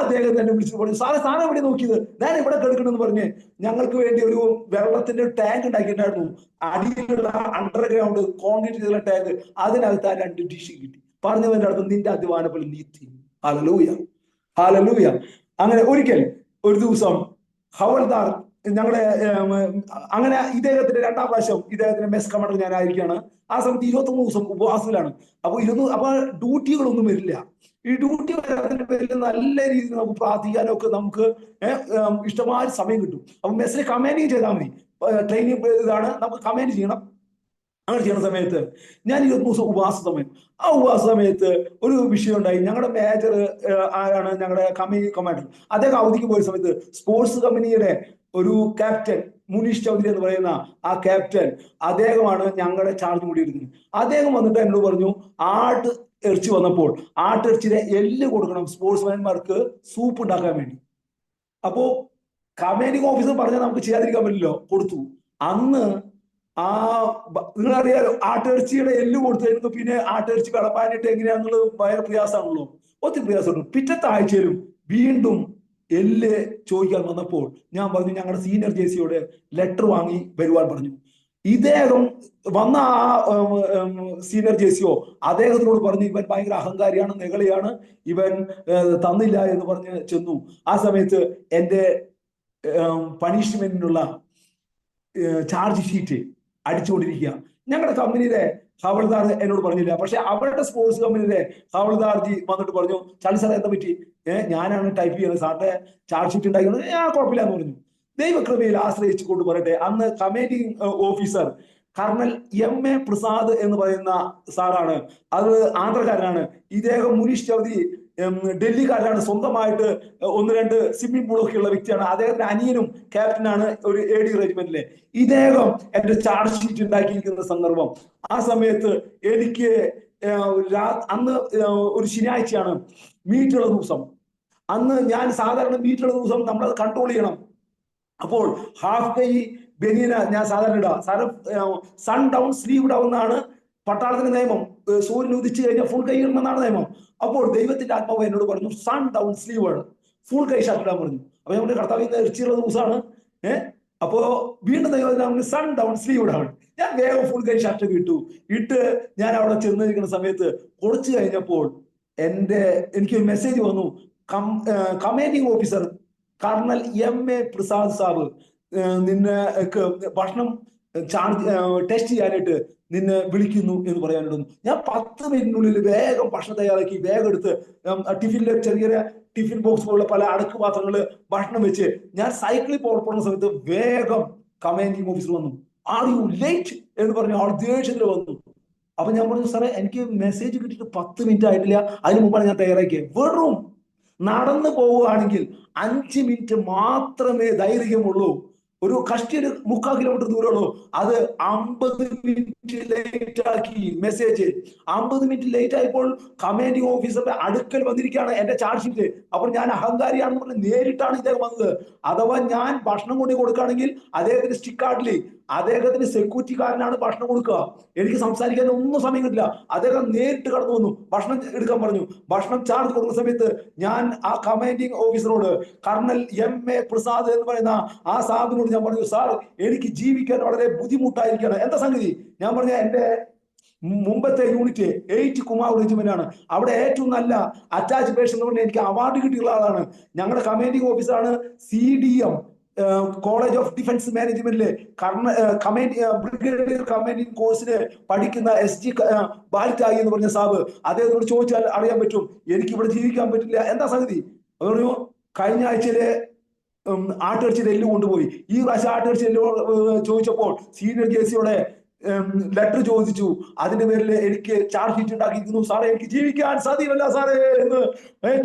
അദ്ദേഹം തന്നെ വിളിച്ചു പറഞ്ഞു, സാറേ സാധനം എവിടെ നോക്കിയത്, ഞാൻ ഇവിടെ കെടുക്കണമെന്ന് പറഞ്ഞ് ഞങ്ങൾക്ക് വേണ്ടി ഒരു വെള്ളത്തിന്റെ ടാങ്ക് ഉണ്ടാക്കിയിട്ടുണ്ടായിരുന്നു. അടിയിലുള്ള അണ്ടർഗ്രൗണ്ട് കോൺക്രീറ്റ് ചെയ്തുള്ള ടാങ്ക്, അതിനകത്ത് ആ 2 ഡിഷ് കിട്ടി. പറഞ്ഞവന്റെ അടുത്ത് നിന്റെ അധ്വാന പോലെ നീ തിന്നു. Hallelujah, hallelujah. അങ്ങനെ ഒരിക്കൽ ഒരു ദിവസം ഹവൽദാർ ഞങ്ങളെ അങ്ങനെ ഇദ്ദേഹത്തിന്റെ 2ാം പ്രാവശ്യം ഇദ്ദേഹത്തിന്റെ മെസ് കമാൻഡർ ഞാനായിരിക്കാണ്. ആ സമയത്ത് 21 ദിവസം ഉപവാസത്തിലാണ്. അപ്പൊ ഡ്യൂട്ടികളൊന്നും വരില്ല. ഈ ഡ്യൂട്ടി വരാതിന്റെ പേരിൽ നല്ല രീതിയിൽ നമുക്ക് പ്രാർത്ഥിക്കാനോ ഒക്കെ നമുക്ക് ഇഷ്ടമായ സമയം കിട്ടും. അപ്പൊ മെസ്സിൽ കമാൻഡിങ് ചെയ്താൽ മതി. ട്രെയിനിങ് ഇതാണ്, നമുക്ക് കമാൻഡ് ചെയ്യണം. അങ്ങനെ ചെയ്യുന്ന സമയത്ത് ഞാൻ 21 ദിവസം ഉപവാസ സമയം, ആ ഉപവാസ സമയത്ത് ഒരു വിഷയം ഉണ്ടായി. ഞങ്ങളുടെ മേജർ ആരാണ്, ഞങ്ങളുടെ കമാൻഡർ, അദ്ദേഹം അവധിക്ക് പോയ സമയത്ത് സ്പോർട്സ് കമ്പനിയുടെ ഒരു ക്യാപ്റ്റൻ മുനീഷ് ചൗധരി എന്ന് പറയുന്ന ആ ക്യാപ്റ്റൻ, അദ്ദേഹമാണ് ഞങ്ങളുടെ ചാർജ് കൂടിയിരിക്കുന്നത്. അദ്ദേഹം വന്നിട്ട് എന്നോട് പറഞ്ഞു, ആട്ട് ഇറച്ചി വന്നപ്പോൾ ആട്ടിറച്ചിയുടെ എല്ല് കൊടുക്കണം സ്പോർട്സ്മാൻമാർക്ക് സൂപ്പ് ഉണ്ടാക്കാൻ വേണ്ടി. അപ്പോ കമാൻഡിങ് ഓഫീസർ പറഞ്ഞാൽ നമുക്ക് ചെയ്യാതിരിക്കാൻ പറ്റില്ലല്ലോ, കൊടുത്തു. അന്ന് നിങ്ങളറിയാലോ, ആട്ടിറച്ചിയുടെ എല്ല് കൊടുത്തു പിന്നെ ആട്ടിറച്ചി വിളമ്പാനായിട്ട് എങ്ങനെയാണെന്നുള്ളത് ഭയങ്കര പ്രയാസമാണല്ലോ, ഒത്തിരി പ്രയാസമുണ്ട്. പിറ്റത്തെ ആഴ്ചയിലും വീണ്ടും എല്ല് ചോദിക്കാൻ വന്നപ്പോൾ ഞാൻ പറഞ്ഞു ഞങ്ങളുടെ സീനിയർ ജേസിയോട് ലെറ്റർ വാങ്ങി വരുവാൻ പറഞ്ഞു. ഇദ്ദേഹം വന്ന ആ സീനിയർ ജേസിയോ അദ്ദേഹത്തിനോട് പറഞ്ഞു, ഇവൻ ഭയങ്കര അഹങ്കാരിയാണ്, നെകളിയാണ്, ഇവൻ തന്നില്ല എന്ന് പറഞ്ഞ് ചെന്നു. ആ സമയത്ത് എന്റെ പണിഷ്മെന്റിനുള്ള ചാർജ് ഷീറ്റ് അടിച്ചുകൊണ്ടിരിക്കുക. ഞങ്ങളുടെ കമ്പനിയിലെ ഹവൽദാർ എന്നോട് പറഞ്ഞില്ല, പക്ഷെ അവരുടെ സ്പോർട്സ് കമ്പനിയിലെ ഹവൽദാർജി വന്നിട്ട് പറഞ്ഞു, ചളി സാറേ എന്താ പറ്റി, ഞാനാണ് ടൈപ്പ് ചെയ്യുന്നത്, സാറിന്റെ ചാർജ് ഷീറ്റ് ഉണ്ടാക്കുന്നത്, കുഴപ്പമില്ല എന്ന് പറഞ്ഞു. ദൈവകൃപയിൽ ആശ്രയിച്ചു കൊണ്ട് പറയട്ടെ, അന്ന് commanding officer colonel MA Prasad എന്ന് പറയുന്ന സാറാണ്. അത് ആന്ധ്രക്കാരനാണ്. ഇദ്ദേഹം മുനീഷ് ചൗധരി ഡൽഹിക്കാരനാണ്. സ്വന്തമായിട്ട് 1-2 സ്വിമ്മിംഗ് പൂളൊക്കെ ഉള്ള വ്യക്തിയാണ്. അദ്ദേഹത്തിന്റെ അനിയനും ക്യാപ്റ്റനാണ് ഒരു AD റെജിമെന്റിലെ. ഇദ്ദേഹം എന്റെ ചാർജ് ഷീറ്റ് ഉണ്ടാക്കിയിരിക്കുന്ന സന്ദർഭം. ആ സമയത്ത് എനിക്ക് അന്ന് ഒരു ശനിയാഴ്ചയാണ്, മീറ്റുള്ള ദിവസം. അന്ന് ഞാൻ സാധാരണ മീറ്റുള്ള ദിവസം നമ്മളത് കൺട്രോൾ ചെയ്യണം. അപ്പോൾ ഹാഫ് കൈ ബനിയന ഞാൻ സാധാരണ ഇടാം. സൺ ഡൗൺ സ്ലീവ് ഡൗൺ എന്നാണ് പട്ടാളത്തിന്റെ നിയമം. സൂര്യൻ ഉദിച്ചു കഴിഞ്ഞാൽ ഫുൾ കൈ ഇടണമെന്നാണ് നിയമം. അപ്പോൾ ദൈവത്തിന്റെ ആത്മാവ് എന്നോട് പറഞ്ഞു, സൺ ഡൗൺ സ്ലീവ് ആണ്, ഫുൾ കൈ ഷർട്ട് ഇടാൻ പറഞ്ഞു. അപ്പൊ നമ്മുടെ കർത്താവിന്റെ ഇറച്ചിയുള്ള ദിവസമാണ്. അപ്പോ വീണ്ടും ദൈവത്തിന് സൺ ഡൗൺ സ്ലീവ് ഇടാൻ. ഞാൻ വേഗം ഫുൾ കൈ ഷർട്ട് ഇട്ട് ഞാൻ അവിടെ ചെന്നിരിക്കുന്ന സമയത്ത് കുറച്ച് കഴിഞ്ഞപ്പോൾ എനിക്കൊരു മെസ്സേജ് വന്നു. Commanding officer colonel MA Prasad sahab നിന്നെ ഭക്ഷണം ടെസ്റ്റ് ചെയ്യാനായിട്ട് നിന്നെ വിളിക്കുന്നു എന്ന് പറയാനിടുന്നു. ഞാൻ 10 മിനിറ്റിനുള്ളിൽ വേഗം ഭക്ഷണം തയ്യാറാക്കി വേഗം എടുത്ത് ടിഫിനിലെ ചെറിയ ടിഫിൻ ബോക്സ് പോലുള്ള പല അടുക്ക് പാത്രങ്ങള് ഭക്ഷണം വെച്ച് ഞാൻ സൈക്കിളിൽ പുറപ്പെടുന്ന സമയത്ത് വേഗം കമാൻഡിങ് ഓഫീസർ വന്നു. ആർ യു ലേറ്റ് എന്ന് പറഞ്ഞു. ആൾ ദേഷ്യത്തിൽ വന്നു. അപ്പൊ ഞാൻ പറഞ്ഞു, സാറേ എനിക്ക് മെസ്സേജ് കിട്ടിയിട്ട് 10 മിനിറ്റ് ആയിട്ടില്ല, അതിന് മുമ്പാണ് ഞാൻ തയ്യാറാക്കിയത്. വെറും നടന്നു പോവുകയാണെങ്കിൽ 5 മിനിറ്റ് മാത്രമേ ദൈർഘ്യമുള്ളൂ. ഒരു കഷ്ടി 3/4 കിലോമീറ്റർ ദൂരമുള്ളൂ. അത് 50 മിനിറ്റ് ലേറ്റ് ആക്കി മെസ്സേജ്. 50 മിനിറ്റ് ലേറ്റ് ആയപ്പോൾ കമാൻഡിങ് ഓഫീസറുടെ അടുക്കൽ വന്നിരിക്കുകയാണ് എന്റെ ചാർജ് ഷീറ്റ്. അപ്പോൾ ഞാൻ അഹങ്കാരിയാണെന്ന് പറഞ്ഞ് നേരിട്ടാണ് ഇദ്ദേഹം വന്നത്. അഥവാ ഞാൻ ഭക്ഷണം കൊണ്ട് കൊടുക്കുകയാണെങ്കിൽ അദ്ദേഹത്തിന് സ്റ്റിക്കാർഡിൽ അദ്ദേഹത്തിന് സെക്യൂരിറ്റിക്കാരനാണ് ഭക്ഷണം കൊടുക്കുക. എനിക്ക് സംസാരിക്കാൻ ഒന്നും സമയം കിട്ടില്ല. അദ്ദേഹം നേരിട്ട് കടന്നു വന്നു, ഭക്ഷണം എടുക്കാൻ പറഞ്ഞു. ഭക്ഷണം ചാർജ് കൊടുക്കുന്ന സമയത്ത് ഞാൻ ആ കമാൻഡിങ് ഓഫീസറോട്, കർണൽ MA പ്രസാദ് എന്ന് പറയുന്ന ആ സാബിനോട് ഞാൻ പറഞ്ഞു, സാർ എനിക്ക് ജീവിക്കാൻ വളരെ ബുദ്ധിമുട്ടായിരിക്കുകയാണ്. എന്താ സംഗതി? ഞാൻ പറഞ്ഞ എന്റെ മുമ്പത്തെ യൂണിറ്റ് 8 കുമാർ റെജിമെന്റ് ആണ്. അവിടെ ഏറ്റവും നല്ല അറ്റാച്ച് പേഴ്സൺ എന്ന് പറഞ്ഞാൽ എനിക്ക് അവാർഡ് കിട്ടിയുള്ള ആളാണ്. ഞങ്ങളുടെ കമാൻഡിങ് ഓഫീസറാണ് CDM കോളേജ് ഓഫ് ഡിഫൻസ് മാനേജ്മെന്റിലെ ബ്രിഗേഡിയർ കമാൻഡിങ് കോഴ്സിന് പഠിക്കുന്ന SG ബാലിറ്റായി എന്ന് പറഞ്ഞ സാബ്. അദ്ദേഹത്തോട് ചോദിച്ചാൽ അറിയാൻ പറ്റും എനിക്ക് ഇവിടെ ജീവിക്കാൻ പറ്റില്ല. എന്താ സംഗതി? അത് പറഞ്ഞു, കഴിഞ്ഞ ആഴ്ചയിലെ ആട്ടിറച്ചിയുടെ എല്ല് കൊണ്ടുപോയി. ഈ പ്രാവശ്യം ആട്ടിറച്ചി എല്ല് ചോദിച്ചപ്പോൾ സീനിയർ ജേസിയോടെ ലെറ്റർ ചോദിച്ചു. അതിന്റെ പേരിൽ എനിക്ക് ചാർജ് ഷീറ്റ് ഉണ്ടാക്കിയിരിക്കുന്നു. സാറേ എനിക്ക് ജീവിക്കാൻ സാധ്യമല്ല സാറേ എന്ന്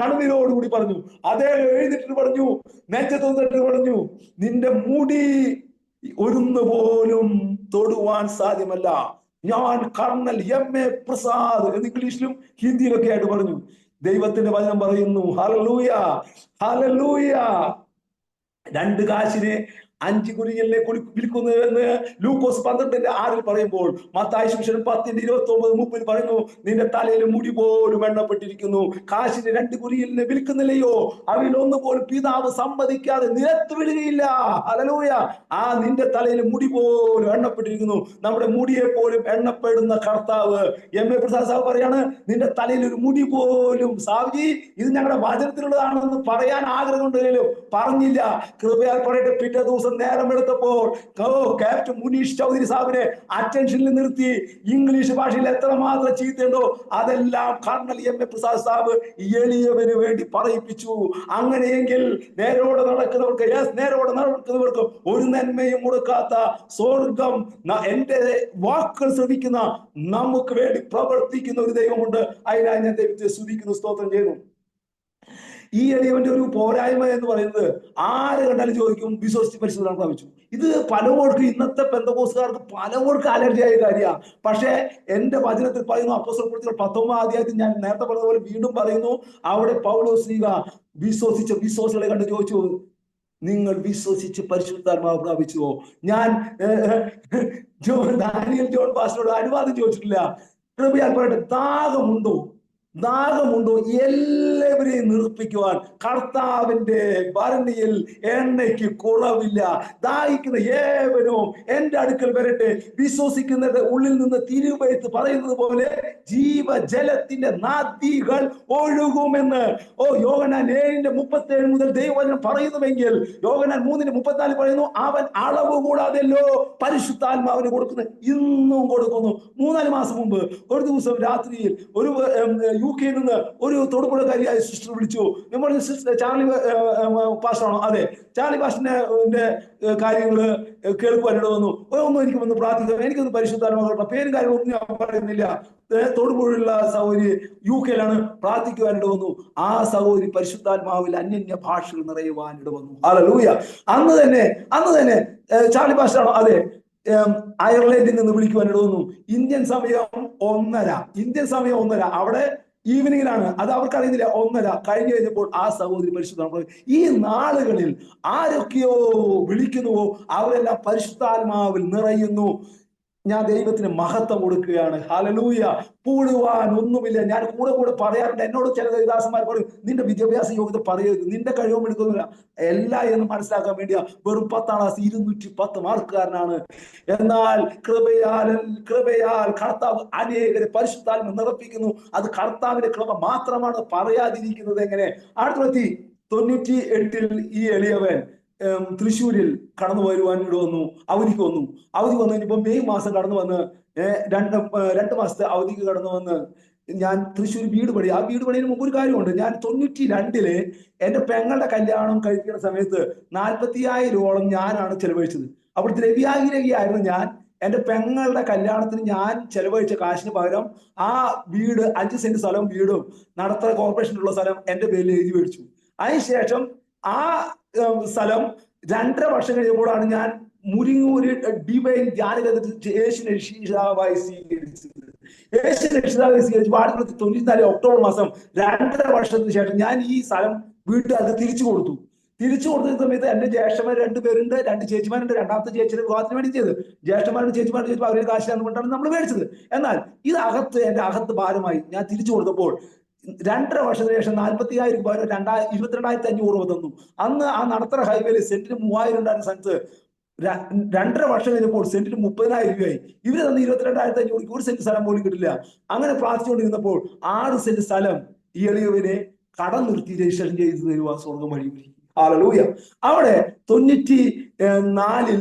കണ്ണുനീരോടുകൂടി പറഞ്ഞു. അദ്ദേഹം എഴുതിട്ട് പറഞ്ഞു, നെഞ്ചത്ത് പറഞ്ഞു, നിന്റെ മുടി ഒരുന്ന് പോലും തൊടുവാൻ സാധ്യമല്ല. ഞാൻ കർണൽ MA പ്രസാദ് എന്ന് ഇംഗ്ലീഷിലും ഹിന്ദിയിലൊക്കെ ആയിട്ട് പറഞ്ഞു. ദൈവത്തിന്റെ വചനം പറയുന്നു, ഹല്ലേലൂയ, ഹല്ലേലൂയ. 2 കാശിനെ 5 കുരിയലിനെ വിൽക്കുന്നു എന്ന് ലൂക്കോസ് 12:6 പറയുമ്പോൾ, മത്തായി സുവിശേഷം 10:29-30 പറയുന്നു, നിന്റെ തലയിൽ മുടി പോലും എണ്ണപ്പെട്ടിരിക്കുന്നു. കാശിന് 2 കുരിയലിനെ വിൽക്കുന്നില്ലയോ, അവയിൽ ഒന്ന് പോലും പിതാവ് സമ്മതിക്കാതെ നിലത്ത് വിടുകയില്ല. ഹല്ലേലൂയ. ആ നിന്റെ തലയിൽ മുടി പോലും എണ്ണപ്പെട്ടിരിക്കുന്നു. നമ്മുടെ മുടിയെ പോലും എണ്ണപ്പെടുന്ന കർത്താവ് എം.എ. പ്രസാദ് സാബ് പറയാണ്, നിന്റെ തലയിൽ ഒരു മുടി പോലും. സാവ്ജി, ഇത് ഞങ്ങളുടെ വചനത്തിലുള്ളതാണെന്ന് പറയാൻ ആഗ്രഹമുണ്ടെങ്കിലും പറഞ്ഞില്ല. കൃപയാൽ പറയട്ടെ, പിറ്റേ ദിവസം നേരം എടുത്തപ്പോൾ ക്യാപ്റ്റൻ മുനീഷ് ചൗധരി സാഹിബിനെ അറ്റൻഷനിൽ നിർത്തി ഇംഗ്ലീഷ് ഭാഷയിൽ എത്രമാത്രം ചീത്തയുണ്ടോ അതെല്ലാം കർണൽ എം.എ. പ്രസാദ് സാഹിബ് എളിയവന് വേണ്ടി പറയിപ്പിച്ചു. അങ്ങനെയെങ്കിൽ നേരോടെ നടക്കുന്നവർക്ക് ഒരു നന്മയും മുടക്കാത്ത സ്വർഗം, എന്റെ വാക്കുകൾ ശ്രമിക്കുന്ന നമുക്ക് വേണ്ടി പ്രവർത്തിക്കുന്ന ഒരു ദൈവമുണ്ട്. അതിനായി ഞാൻ ദൈവത്തെ സ്തുതിക്കുന്നു, സ്തോത്രം ചെയ്യുന്നു. ഈ എളിയവന്റെ ഒരു പോരായ്മ എന്ന് പറയുന്നത്, ആര് കണ്ടാലും ചോദിക്കും വിശ്വസിച്ച് പരിശുദ്ധനാമം പ്രാപിച്ചു. ഇത് പലവർക്കും, ഇന്നത്തെ പെന്തക്കോസ്തുകാർക്ക് പലവർക്കും അലർജിയായ കാര്യമാണ്. പക്ഷേ എന്റെ വചനത്തിൽ പറയുന്നു, അപ്പോസ്തല പ്രവൃത്തികൾ 19-ാം അധ്യായത്തിൽ ഞാൻ നേരത്തെ പറഞ്ഞതുപോലെ വീണ്ടും പറയുന്നു, അവിടെ പൗലോസ് ശ്ലീഹ വിശ്വസിച്ച വിശ്വാസികളെ കണ്ട് ചോദിച്ചു, നിങ്ങൾ വിശ്വസിച്ച് പരിശുദ്ധാത്മാവ് പ്രാപിച്ചുവോ? ഞാൻ ഡാനിയൽ ജോൺ പാസ്റ്ററോട് അനുവാദം ചോദിച്ചിട്ടില്ല. കൃപയാൽ പറയട്ടെ, ദാഹമുണ്ടോ എല്ലാവരെയും നിർപ്പിക്കുവാൻ കർത്താവിന്റെ ഭരണിയിൽ എണ്ണയ്ക്ക് കുറവില്ല. ദാഹിക്കുന്ന ഏവനും എന്റെ അടുക്കൽ വരട്ടെ. വിശ്വസിക്കുന്നവരുടെ ഉള്ളിൽ നിന്ന് തിരുവെഴുത്ത് പറയുന്നത് പോലെ ജീവജലത്തിന്റെ നദികൾ ഒഴുകുമെന്ന്. യോഹന്നാൻ 7:37 മുതൽ ദൈവവചനം പറയുന്നുവെങ്കിൽ യോഹന്നാൻ 3:34 പറയുന്നു, അവൻ അളവ് കൂടാതെല്ലോ പരിശുദ്ധാത്മാവിന് കൊടുക്കുന്നത്. ഇന്നും കൊടുക്കുന്നു. 3-4 മാസം മുമ്പ് ഒരു ദിവസം രാത്രിയിൽ ഒരു UK നിന്ന് ഒരു തൊടുപുഴക്കാരിയായ സിസ്റ്റർ വിളിച്ചു. നമ്മൾ സിസ്റ്റർ ചാർലി പാസ്റ്ററാണോ? അതെ, ചാർലി പാസ്റ്ററിന്റെ കാര്യങ്ങള് കേൾക്കുവാനിട വന്നു. ഒന്നും എനിക്ക് വന്ന് പ്രാർത്ഥിക്കാം, എനിക്കൊന്ന് പരിശുദ്ധാത്മാവ്, പേരും കാര്യങ്ങളൊന്നും ഞാൻ പറയുന്നില്ല. തൊടുപുഴയുള്ള സഹോദരി UK-യിലാണ്, പ്രാർത്ഥിക്കുവാനിട വന്നു. ആ സഹോദരി പരിശുദ്ധാത്മാവിൽ അന്യന്യ ഭാഷകൾ നിറയുവാനിട വന്നു. ഹല്ലേലൂയ. അന്ന് തന്നെ ചാർലി പാസ്റ്ററാണോ? അതെ, അയർലൻഡിൽ നിന്ന് വിളിക്കുവാനിട വന്നു. ഇന്ത്യൻ സമയം 1:30. അവിടെ ഈവനിങ്ങിലാണ്, അത് അവർക്ക് അറിയുന്നില്ല. 1:30 കഴിഞ്ഞപ്പോൾ ആ സഹോദരി പരിശുദ്ധാത്മാവ്. ഈ നാളുകളിൽ ആരൊക്കെയോ വിളിക്കുന്നുവോ അവരെല്ലാം പരിശുദ്ധാത്മാവിൽ നിറയുന്നു. ഞാൻ ദൈവത്തിന് മഹത്വം കൊടുക്കുകയാണ്. ഹല്ലേലൂയ. കൂടുവാൻ ഒന്നുമില്ല. ഞാൻ കൂടെ പറയാറുണ്ട്. എന്നോട് ചില ദൈവദാസന്മാർ പറയും, നിന്റെ വിദ്യാഭ്യാസ യോഗ്യത പറയരുത്, നിന്റെ കഴിവും എടുക്കുന്നില്ല. എല്ലാം എന്ന് മനസ്സിലാക്കാൻ വേണ്ടിയാ. വെറും 10ാം ക്ലാസ് 210 മാർക്കുകാരനാണ്. എന്നാൽ കൃപയാൽ കർത്താവ് അനേകരെ പരിശുദ്ധാത്മ നിറപ്പിക്കുന്നു. അത് കർത്താവിന്റെ കൃപ മാത്രമാണ്. പറയാതിരിക്കുന്നത് എങ്ങനെ? 1998 ഈ എളിയവൻ തൃശ്ശൂരിൽ കടന്നു വരുവാൻ വന്നു. അവധി വന്നു കഴിഞ്ഞപ്പോ മെയ് മാസം കടന്നു വന്ന് 2 മാസത്തെ അവധിക്ക് കടന്നു വന്ന് ഞാൻ തൃശ്ശൂർ വീട് പണിയതിന് മുമ്പ് ഒരു കാര്യമുണ്ട്. ഞാൻ 92 എന്റെ പെങ്ങളുടെ കല്യാണം കഴിക്കുന്ന സമയത്ത് 45,000 ഞാനാണ് ചെലവഴിച്ചത്. അപ്പോൾ ദ്രവ്യാഗ്രഹിയായിരുന്നു ഞാൻ. എന്റെ പെങ്ങളുടെ കല്യാണത്തിന് ഞാൻ ചെലവഴിച്ച കാശിന് പകരം ആ വീട് 5 സെന്റ് സ്ഥലം വീടും നടത്തറ കോർപ്പറേഷനിലുള്ള സ്ഥലം എന്റെ പേരിൽ എഴുതി മേടിച്ചു. അതിനുശേഷം ആ സ്ഥലം 2.5 വർഷം കഴിഞ്ഞപ്പോഴാണ് ഞാൻ മുരിങ്ങൂര് ഡിവൈൻ ധ്യാനകേന്ദ്രത്തിൽ യേശുവിനെ രക്ഷിതാവായി സ്വീകരിച്ചത്. 1994 ഒക്ടോബർ മാസം 2.5 വർഷത്തിന് ശേഷം ഞാൻ ഈ സ്ഥലം വീട്ടുകാർക്ക് തിരിച്ചു കൊടുത്ത സമയത്ത് എന്റെ ജ്യേഷ്ഠന്മാർ 2 പേരുണ്ട്, 2 ചേച്ചിമാരുണ്ട്. രണ്ടാമത്തെ ചേച്ചിയുടെ വിവാഹത്തിന് വേണ്ടി ചെയ്ത് ജ്യേഷ്ഠന്മാരും ചേച്ചിമാരും ചെയ്തപ്പോൾ അവരുടെ കാശിലാന്ന് കൊണ്ടാണ് നമ്മൾ മേടിച്ചത്. എന്നാൽ ഇത് എന്റെ അകത്ത് ഭാരമായി. ഞാൻ തിരിച്ചു കൊടുത്തപ്പോൾ 2.5 വർഷത്തിന് ശേഷം 40,000 രൂപ 22,500 തന്നു. അന്ന് ആ നടത്തറ ഹൈവേയിൽ സെന്റിന് 3,000 ഉണ്ടായിരുന്ന സ്ഥലത്ത് 2.5 വർഷം കഴിഞ്ഞപ്പോൾ സെന്റിന് 30,000 രൂപയായി. ഇവര് തന്ന 22,500 ഒരു സെന്റ് സ്ഥലം പോലും കിട്ടില്ല. അങ്ങനെ പ്രാർത്ഥിച്ചുകൊണ്ടിരുന്നപ്പോൾ 6 സെന്റ് സ്ഥലം ഈ എളിയവനെ കടം നിർത്തി രജിസ്ട്രേഷൻ ചെയ്ത് തരുവാൻ സ്വർഗം വഴി. ഹല്ലേലൂയ. അവിടെ 94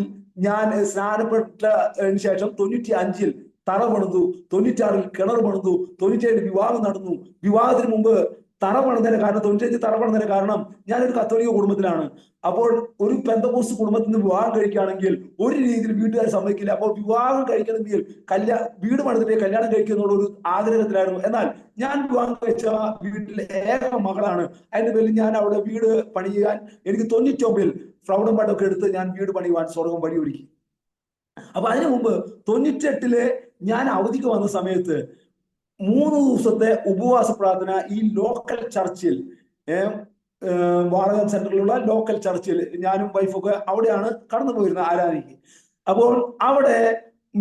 ഞാൻ സ്നാനപ്പെട്ടതിന് ശേഷം 95 തറ പണിതു, 96 കിണർ പണിതു, 97 വിവാഹം നടന്നു. വിവാഹത്തിന് മുമ്പ് തറ പണിതതിന് കാരണം 95 തറ പണിതതിന് കാരണം ഞാനൊരു കത്തോലിക്ക കുടുംബത്തിലാണ്. അപ്പോൾ ഒരു പെന്തക്കോസ്ത് കുടുംബത്തിൽ നിന്ന് വിവാഹം കഴിക്കുകയാണെങ്കിൽ ഒരു രീതിയിൽ വീട്ടുകാർ സമ്മതിക്കില്ല. അപ്പോൾ വിവാഹം കഴിക്കണമെങ്കിൽ വീട് പണിതിട്ട് കല്യാണം കഴിക്കുന്നുള്ള ഒരു ആഗ്രഹത്തിലായിരുന്നു. എന്നാൽ ഞാൻ വിവാഹം കഴിച്ച വീട്ടിലെ ഏക മകളാണ്. അതിന്റെ പേരിൽ ഞാൻ അവിടെ വീട് പണിയാൻ എനിക്ക് 99 ഫ്ലവറും പാട്ടൊക്കെ എടുത്ത് ഞാൻ വീട് പണിയുവാൻ സ്വർഗം വഴിയൊരുക്കി. അപ്പൊ അതിനു മുമ്പ് 98 ഞാൻ അവധിക്ക് വന്ന സമയത്ത് 3 ദിവസത്തെ ഉപവാസ പ്രാർത്ഥന ഈ ലോക്കൽ ചർച്ചിൽ വാളകം സെന്ററിലുള്ള ലോക്കൽ ചർച്ചിൽ ഞാനും വൈഫൊക്കെ അവിടെയാണ് കടന്നു പോയിരുന്നത് ആരാധനയ്ക്ക്. അപ്പോൾ അവിടെ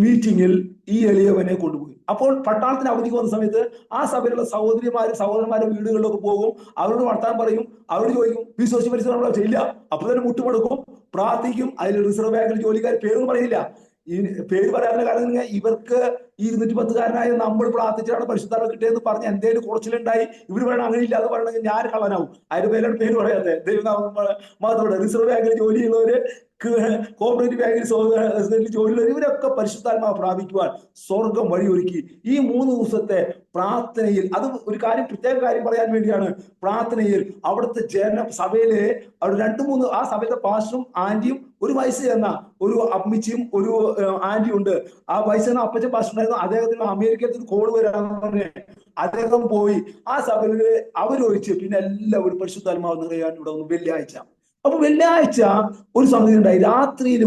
മീറ്റിങ്ങിൽ ഈ എളിയവനെ കൊണ്ടുപോയി. അപ്പോൾ പട്ടാളത്തിന് അവധിക്ക് വന്ന സമയത്ത് ആ സഭയിലുള്ള സഹോദരന്മാരുടെ വീടുകളിലൊക്കെ പോകും, അവരോട് വർത്താനം പറയും, അവരോട് ചോദിക്കും വിശ്വസിച്ച് പരിസരം ഇല്ല. അപ്പൊ തന്നെ മുട്ടുമടക്കും, പ്രാർത്ഥിക്കും. അതിൽ റിസർവ് ബാങ്കിൽ ജോലിക്കാർ പേരൊന്നും പറയില്ല. ഈ പേര് പറയാനുള്ള കാരണം ഇവർക്ക് ഈ 210കാരനായ നമ്മൾ പ്രാർത്ഥിച്ചാണ് പരിശുദ്ധാത്മ കിട്ടിയെന്ന് പറഞ്ഞ് എന്തെങ്കിലും കുറച്ചിലുണ്ടായി ഇവർ പറയണം അങ്ങനെ ഇല്ലാതെ പറയണമെങ്കിൽ ഞാൻ കള്ളനാവും. അതിന്റെ പേരാണ് പേര് പറയാതെ. ദൈവനാമത്തോടെ റിസർവ് ബാങ്കിൽ ജോലിയുള്ളവര്, കോപ്പറേറ്റീവ് ബാങ്കിൽ ജോലിയുള്ളവർ, ഇവരൊക്കെ പരിശുദ്ധാത്മാവ് പ്രാപിക്കുവാൻ സ്വർഗം വഴിയൊരുക്കി. ഈ 3 ദിവസത്തെ പ്രാർത്ഥനയിൽ, അത് ഒരു പ്രത്യേക കാര്യം പറയാൻ വേണ്ടിയാണ്. പ്രാർത്ഥനയിൽ അവിടുത്തെ സഭയിലെ അവിടെ 2-3 ആ സഭയിലെ പാസ്റ്ററും ആന്റിയും ഒരു വയസ്സ് എന്ന ഒരു അമ്മച്ചിയും ഒരു ആന്റിയും ഉണ്ട്. ആ വയസ്സ് എന്ന അപ്പച്ചൻ പാസ്റ്റർ ഉണ്ടായിരുന്നു. അദ്ദേഹത്തിന് അമേരിക്കത്തിൽ കോൾ വരാന്ന് പറഞ്ഞ് അദ്ദേഹം പോയി. ആ സഭയില് അവരൊഴിച്ച് പിന്നെ എല്ലാവരും പരിശുദ്ധാത്മാവ് നിറയാൻ ഇവിടെ വന്നു വെള്ളിയാഴ്ച. അപ്പൊ വെള്ളിയാഴ്ച ഒരു സമയം ഉണ്ടായി. രാത്രിയിൽ,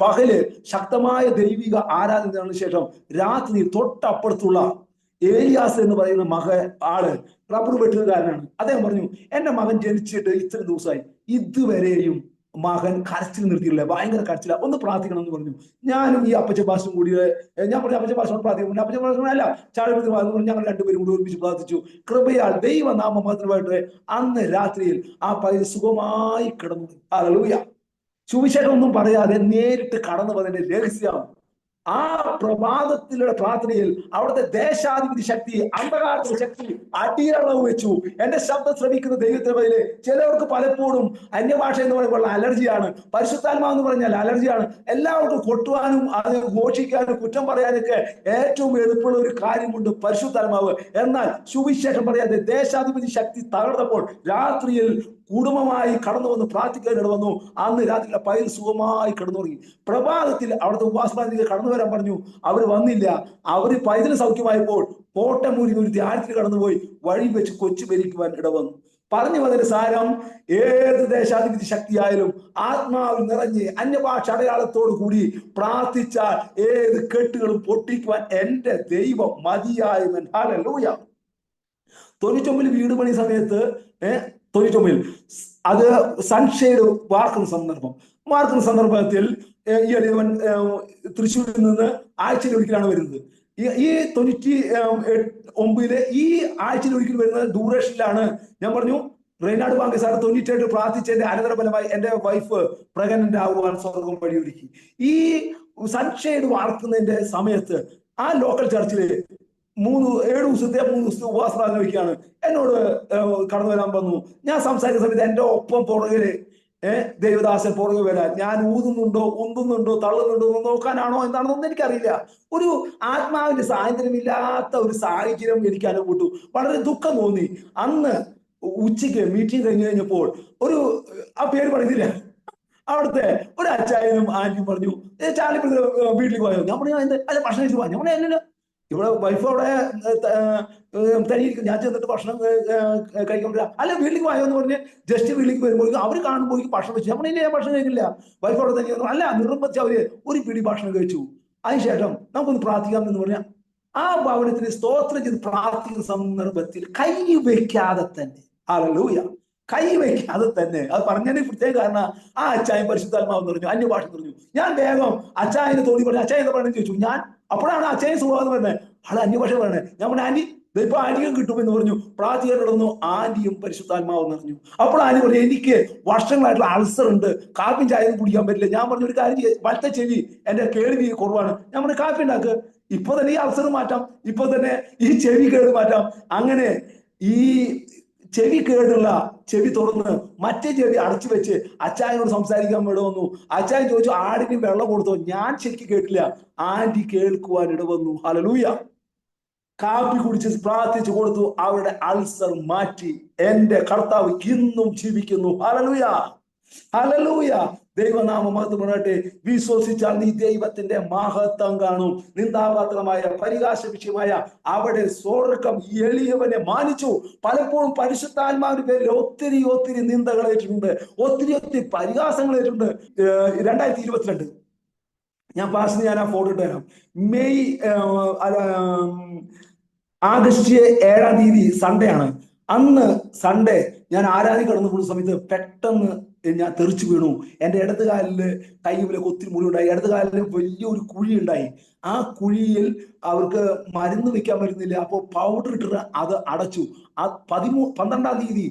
പകല് ശക്തമായ ദൈവിക ആരാധനയ്ക്ക് ശേഷം രാത്രിയിൽ തൊട്ടപ്പുറത്തുള്ള ഏലിയാസ് എന്ന് പറയുന്ന ആള് റബ്ബർ വെട്ടുകാരനാണ്. അദ്ദേഹം പറഞ്ഞു, എന്റെ മകൻ ജനിച്ചിട്ട് ഇത്ര ദിവസമായി, ഇതുവരെയും മകൻ കരച്ചിൽ നിർത്തിയില്ല, ഭയങ്കര കരച്ചില, ഒന്ന് പ്രാർത്ഥിക്കണം എന്ന് പറഞ്ഞു. ഞാനും ഈ അപ്പച്ച ഭാഷയും കൂടി ഞാൻ പറഞ്ഞു അപ്പച്ച ഭാഷ പ്രാർത്ഥിക്കണം. അപ്പച്ച ഭാഷ അല്ല, ചാഴി ഞങ്ങൾ രണ്ടുപേരും കൂടി ഒരുമിച്ച് പ്രാർത്ഥിച്ചു. കൃപയാൽ ദൈവനാമമാത്രമായിട്ട് അന്ന് രാത്രിയിൽ ആ പൈ സുഖമായി കിടന്നു. ഹല്ലേലൂയ. സുവിശേഷം ഒന്നും പറയാതെ നേരിട്ട് കടന്നു വന്നതിന്റെ രഹസ്യം ആ പ്രഭാതത്തിലുള്ള പ്രാർത്ഥനയിൽ അവിടുത്തെ ദേശാധിപതി ശക്തി, അന്ധകാരത്തിന്റെ ശക്തി അടിയറവ് വെച്ചു. എന്റെ ശബ്ദം ശ്രമിക്കുന്ന ദൈവത്തിന്റെ പതില് ചിലവർക്ക് പലപ്പോഴും അന്യഭാഷ എന്ന് പറയുമ്പോൾ അലർജിയാണ്, പരിശുദ്ധാത്മാവ് എന്ന് പറഞ്ഞാൽ അലർജിയാണ്. എല്ലാവർക്കും കൊട്ടുവാനും അത് ഘോഷിക്കാനും കുറ്റം പറയാനൊക്കെ ഏറ്റവും എളുപ്പമുള്ള ഒരു കാര്യമുണ്ട്, പരിശുദ്ധാത്മാവ്. എന്നാൽ സുവിശേഷം പറയാതെ ദേശാധിപതി ശക്തി തകർന്നപ്പോൾ രാത്രിയിൽ കുടുംബമായി കടന്നു വന്ന് പ്രാർത്ഥിക്കാൻ വന്നു. അന്ന് രാത്രി പൈൽ സുഖമായി കിടന്നുറങ്ങി. പ്രഭാതത്തിൽ അവിടുത്തെ ഉപാസനാദികൾ കടന്നു വരാൻ പറഞ്ഞു, അവർ വന്നില്ല. അവര് പൈതൽ സൗഖ്യമായപ്പോൾ കോട്ടമൂരി ഒരു ധ്യാനത്തിൽ കടന്നുപോയി വഴി വെച്ച് കൊച്ചു ഭരിക്കുവാൻ ഇടവന്നു. പറഞ്ഞു വന്നതിന് സാരം, ഏത് ദേശാധിപതി ശക്തിയായാലും ആത്മാവിൽ നിറഞ്ഞ് അന്യഭാഷ അടയാളത്തോടു കൂടി പ്രാർത്ഥിച്ചാൽ ഏത് കെട്ടുകളും പൊട്ടിക്കുവാൻ എന്റെ ദൈവം മതിയായവൻ. ഹല്ലേലൂയ. തൊഴിച്ചൊമ്പിൽ വീട് പണി സമയത്ത് തൊഴിച്ചൊമ്പിൽ അത് സൺഷെയ്ഡ് വാർക്കുന്ന സന്ദർഭത്തിൽ ഈ അടിയവൻ തൃശ്ശൂരിൽ നിന്ന് ആഴ്ചയിൽ ഒരിക്കലാണ് വരുന്നത്. ഈ 99 ഈ ആഴ്ചയിൽ ഒരിക്കൽ വരുന്ന ഡ്യൂറേഷനിലാണ്. ഞാൻ പറഞ്ഞു റെയ്നാഡ് ബാങ്ക് സാർ 98 പ്രാർത്ഥിച്ചതിന്റെ അനന്തരഫലമായി എന്റെ വൈഫ് പ്രഗ്നന്റ് ആകുവാൻ സ്വർഗം വഴിയൊരുക്കി. ഈ സൺഷെയ്ഡ് വാർക്കുന്നതിന്റെ സമയത്ത് ആ ലോക്കൽ ചർച്ചില് 7 ദിവസത്തെ ഉപവാസം വയ്ക്കുകയാണ്. എന്നോട് കടന്നു വരാൻ വന്നു. ഞാൻ സംസാരിക്കുന്ന സമയത്ത് എന്റെ ഒപ്പം പുറകില് ദേവദാസൻ പുറകെ വരാൻ, ഞാൻ ഊതുന്നുണ്ടോ, ഉന്തുന്നുണ്ടോ, തള്ളുന്നുണ്ടോ എന്ന് നോക്കാനാണോ എന്താണെന്നൊന്നും എനിക്കറിയില്ല. ഒരു ആത്മാവിന്റെ സാഹചര്യമില്ലാത്ത ഒരു സാഹചര്യം എനിക്ക് അനുഭവപ്പെട്ടു. വളരെ ദുഃഖം തോന്നി. അന്ന് ഉച്ചയ്ക്ക് മീറ്റിംഗ് കഴിഞ്ഞപ്പോൾ ആ പേര് പറയുന്നില്ല, അവിടുത്തെ ഒരു അച്ചായനും ആന്റിയും പറഞ്ഞു, ചാലിപ്പുഴ വീട്ടിലേക്ക് പോയോ? ഞാൻ പറഞ്ഞു അല്ല ഭക്ഷണം കഴിച്ചു പോവാ. ഞാൻ പറഞ്ഞു അല്ലല്ലോ, ഇവിടെ വൈഫ് അവിടെ തനിയിരിക്കും, ഞാൻ ചെന്നിട്ട് ഭക്ഷണം കഴിക്കാൻ പറ്റില്ല. അല്ല വീട്ടിലേക്ക് പോയോ എന്ന് പറഞ്ഞ് ജസ്റ്റ് വീട്ടിലേക്ക് വരുമ്പോഴേക്കും അവർ കാണുമ്പോഴേക്കും ഭക്ഷണം കഴിച്ചു. നമ്മളില്ല, ഞാൻ ഭക്ഷണം കഴിക്കില്ല. വൈഫ് അവിടെ തന്നെ അല്ല, നിർബന്ധിച്ച് അവര് ഒരു പിടി ഭക്ഷണം കഴിച്ചു. അതിനുശേഷം നമുക്കൊന്ന് പ്രാർത്ഥിക്കാം എന്ന് പറഞ്ഞാൽ ആ ഭവനത്തിന് സ്തോത്രം ചെയ്ത് പ്രാർത്ഥിക്കുന്ന സന്ദർഭത്തിൽ കൈ വെക്കാതെ തന്നെ, ഹല്ലേലൂയ, കൈ വയ്ക്കാതെ തന്നെ, അത് പറഞ്ഞതിന് പ്രത്യേക കാരണം ആ അച്ചായൻ പരിശുദ്ധാത്മാവ് പറഞ്ഞു, അന്യഭാഷ പറഞ്ഞു. ഞാൻ വേഗം അച്ചായനെ തോന്നി പറഞ്ഞു, അച്ചായൻ എന്താ പറയുന്നത് ചോദിച്ചു. ഞാൻ അപ്പോഴാണ് അച്ചായൻ സുഖമെന്ന് പറഞ്ഞത്, ആളെ അന്യഭാഷ പറയണേ. ഞാൻ പറഞ്ഞു ആന്റി ഇപ്പൊ ആന്റിയും കിട്ടുമെന്ന് പറഞ്ഞു. പ്രാർത്ഥിക്കാൻ കിടന്നു. ആന്റിയും പരിശുദ്ധാത്മാവ് നിറഞ്ഞു. അപ്പോൾ ആന്റി പറഞ്ഞു, എനിക്ക് വർഷങ്ങളായിട്ടുള്ള അൾസർ ഉണ്ട്, കാപ്പിയും ചായയും കുടിക്കാൻ പറ്റില്ല. ഞാൻ പറഞ്ഞു ഒരു കാര്യം, വലത്തെ ചെവി എന്റെ കേൾവി കുറവാണ്. ഞാൻ പറഞ്ഞു കാപ്പി ഉണ്ടാക്ക്, ഇപ്പൊ തന്നെ ഈ അൾസർ മാറ്റാം, ഇപ്പൊ തന്നെ ഈ ചെവി കേട് മാറ്റാം. അങ്ങനെ ഈ ചെവി കേടുള്ള ചെവി തുറന്ന് മറ്റേ ചെവി അടച്ചു വെച്ച് അച്ചായനോട് സംസാരിക്കാൻ വേണ്ടി വന്നു. അച്ചായൻ ചോദിച്ചു ആടിന് വെള്ളം കൊടുത്തോ? ഞാൻ ശരിക്കും കേട്ടില്ല. ആന്റി കേൾക്കുവാൻ ഇടവന്നു. ഹല്ലേലൂയ. കാപ്പി കുടിച്ച് പ്രാർത്ഥിച്ചു കൊടുത്തു. അവരുടെ അൾസർ മാറ്റി. എന്റെ കർത്താവ് ഇന്നും ജീവിക്കുന്നു. Hallelujah, hallelujah. ദൈവനാമം മഹത്വപ്പെടട്ടെ. വിശ്വസിച്ചാൽ നീ ദൈവത്തിന്റെ മഹത്വം കാണും. നിന്ദാപാത്രമായ പരിഹാസ വിഷയമായ അവിടെ സ്വർഗം എളിയവനെ മാനിച്ചു. പലപ്പോഴും പരിശുദ്ധാത്മാവിന്റെ പേരിൽ ഒത്തിരി നിന്ദകളേറ്റിട്ടുണ്ട്, ഒത്തിരി പരിഹാസങ്ങളേറ്റിട്ടുണ്ട്. 2022 ഞാൻ ആ ഫോട്ടോ ഇട്ട് തരാം. ആഗസ്റ്റ് 7 സൺഡേ ആണ്. അന്ന് സൺഡേ ഞാൻ ആരാധന കടന്നു പോകുന്ന സമയത്ത് പെട്ടെന്ന് ഞാൻ തെറിച്ചു വീണു. എന്റെ ഇടത് കാലില് കൈയിലൊക്കെ ഒത്തിരി മുറിവുണ്ടായി. ഇടത് കാലില് വലിയൊരു കുഴി ഉണ്ടായി. ആ കുഴിയിൽ അവർക്ക് മരുന്ന് വെക്കാൻ പറ്റുന്നില്ല. അപ്പോൾ പൗഡർ ഇട്ടിട്ട് അത് അടച്ചു. ആ 12-ാം തീയതി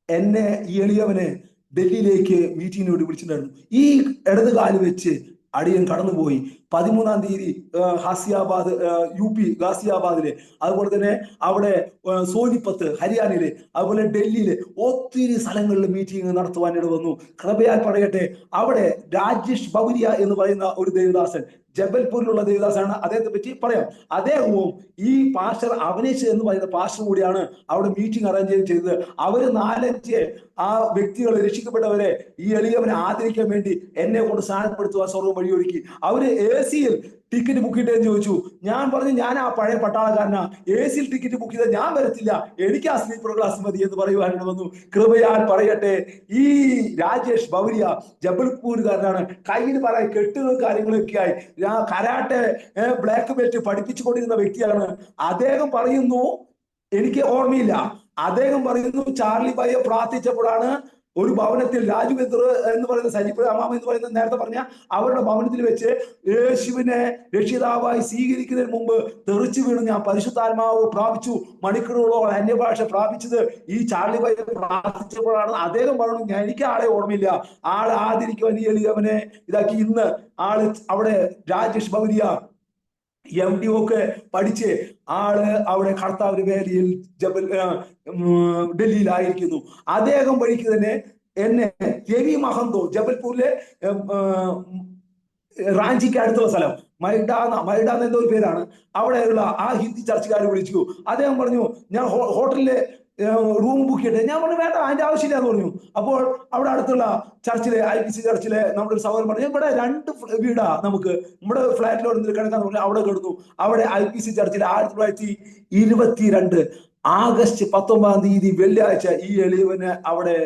എന്നെ ഈ എളിയവനെ ഡൽഹിയിലേക്ക് മീറ്റിങ്ങിന് വേണ്ടി വിളിച്ചിട്ടുണ്ടായിരുന്നു. ഈ ഇടത് കാല് വെച്ച് അടിയൻ കടന്നുപോയി. 13-ാം തീയതി ഹാസിയാബാദ്, UP ഗാസിയാബാദില്, അതുപോലെ തന്നെ അവിടെ സോനിപ്പത്ത് ഹരിയാനയില്, അതുപോലെ ഡൽഹിയില് ഒത്തിരി സ്ഥലങ്ങളിൽ മീറ്റിംഗ് നടത്തുവാനിട വന്നു. കൃപയാൽ പറയട്ടെ, അവിടെ രാജേഷ് ബൗരിയ എന്ന് പറയുന്ന ഒരു ദേവദാസൻ, ജബൽപൂരിലുള്ള ദേവദാസാണ്, അദ്ദേഹത്തെ പറ്റി പറയാം. അദ്ദേഹവും ഈ പാസ്റ്റർ അവനേഷ് എന്ന് പറയുന്ന പാസ്റ്റർ കൂടിയാണ് അവിടെ മീറ്റിംഗ് അറേഞ്ച് ചെയ്തത്. അവര് 4-5 ആ വ്യക്തികളെ, രക്ഷിക്കപ്പെട്ടവരെ ഈ എളിയവനെ ആദരിക്കാൻ വേണ്ടി എന്നെ കൊണ്ട് സ്ഥാനപ്പെടുത്തുവാൻ സ്വർഗം വഴിയൊരുക്കി. അവര് AC-യിൽ ടിക്കറ്റ് ബുക്ക് ചെയ്തേന്ന് ചോദിച്ചു. ഞാൻ പറഞ്ഞു, ഞാൻ ആ പഴയ പട്ടാളക്കാരനാ, AC-യിൽ ടിക്കറ്റ് ബുക്ക് ചെയ്താൽ ഞാൻ വരത്തില്ല, എനിക്ക് ആ സ്ലീപ്പർ ക്ലാസ് മതി എന്ന് പറയുവാനായിട്ട് വന്നു. കൃപയാൽ പറയട്ടെ, ഈ രാജേഷ് ബൗരിയ ജബൽപൂരുകാരനാണ്. കയ്യിൽ പറയ കെട്ടുകളും കാര്യങ്ങളൊക്കെ ആയി കരാട്ടെ ബ്ലാക്ക് ബെൽറ്റ് പഠിപ്പിച്ചുകൊണ്ടിരുന്ന വ്യക്തിയാണ്. അദ്ദേഹം പറയുന്നു, എനിക്ക് ഓർമ്മയില്ല, അദ്ദേഹം പറയുന്നു ചാർലി ഭായിയെ പ്രാർത്ഥിച്ചപ്പോഴാണ് ഒരു ഭവനത്തിൽ രാജു എന്ന് പറയുന്ന സജിപുര അമ്മാമ എന്ന് പറയുന്ന നേരത്തെ പറഞ്ഞ അവരുടെ ഭവനത്തിൽ വെച്ച് യേശുവിനെ രക്ഷിതാവായി സ്വീകരിക്കുന്നതിന് മുമ്പ് തെറിച്ചു വീണ് ഞാൻ പരിശുദ്ധാത്മാവ് പ്രാപിച്ചു, മണിക്കൂറുകളോളം അന്യഭാഷ പ്രാപിച്ചത് ഈ ചാർലി ഭായി പ്രാർത്ഥിച്ചപ്പോഴാണ്. അദ്ദേഹം പറഞ്ഞു, എനിക്ക് ആളെ ഓർമ്മയില്ല, ആളെ ആദരിക്കുവാൻ ഈ എളിയവനെ ഇതാക്കി. ഇന്ന് ആള് അവിടെ രാജേഷ് ബൗരിയ MD ഒക്കെ പഠിച്ച് ആള് അവിടെ കർത്താവിന്റെ വേദിയിൽ ഡൽഹിയിലായിരിക്കുന്നു. അദ്ദേഹം വഴിക്ക് തന്നെ എന്നെ രവി മഹന്തോ, ജബൽപൂരിലെ റാഞ്ചിക്ക് അടുത്തുള്ള സ്ഥലം മൈഡാന്ന് എന്തോ ഒരു പേരാണ്, അവിടെയുള്ള ആ ഹിന്ദി ചർച്ചക്കാരെ വിളിച്ചു. അദ്ദേഹം പറഞ്ഞു, ഞാൻ ഹോട്ടലിലെ റൂം ബുക്ക് ചെയ്യട്ടെ. ഞാൻ പറഞ്ഞു, വേണ്ട, അതിന്റെ ആവശ്യമില്ല എന്ന് പറഞ്ഞു. അപ്പോൾ അവിടെ അടുത്തുള്ള ചർച്ചിലെ IPC ചർച്ചിലെ നമ്മുടെ ഒരു സഹോദരൻ പറഞ്ഞു, ഇവിടെ 2 വീടാ, നമുക്ക് നമ്മുടെ ഫ്ലാറ്റിലോട് കിടക്കാന്ന് പറഞ്ഞു. അവിടെ കിടന്നു. അവിടെ IPC ചർച്ചിലെ 1922 ആഗസ്റ്റ് 19-ാം തീയതി വെള്ളിയാഴ്ച ഈ എളിയവന് അവിടെ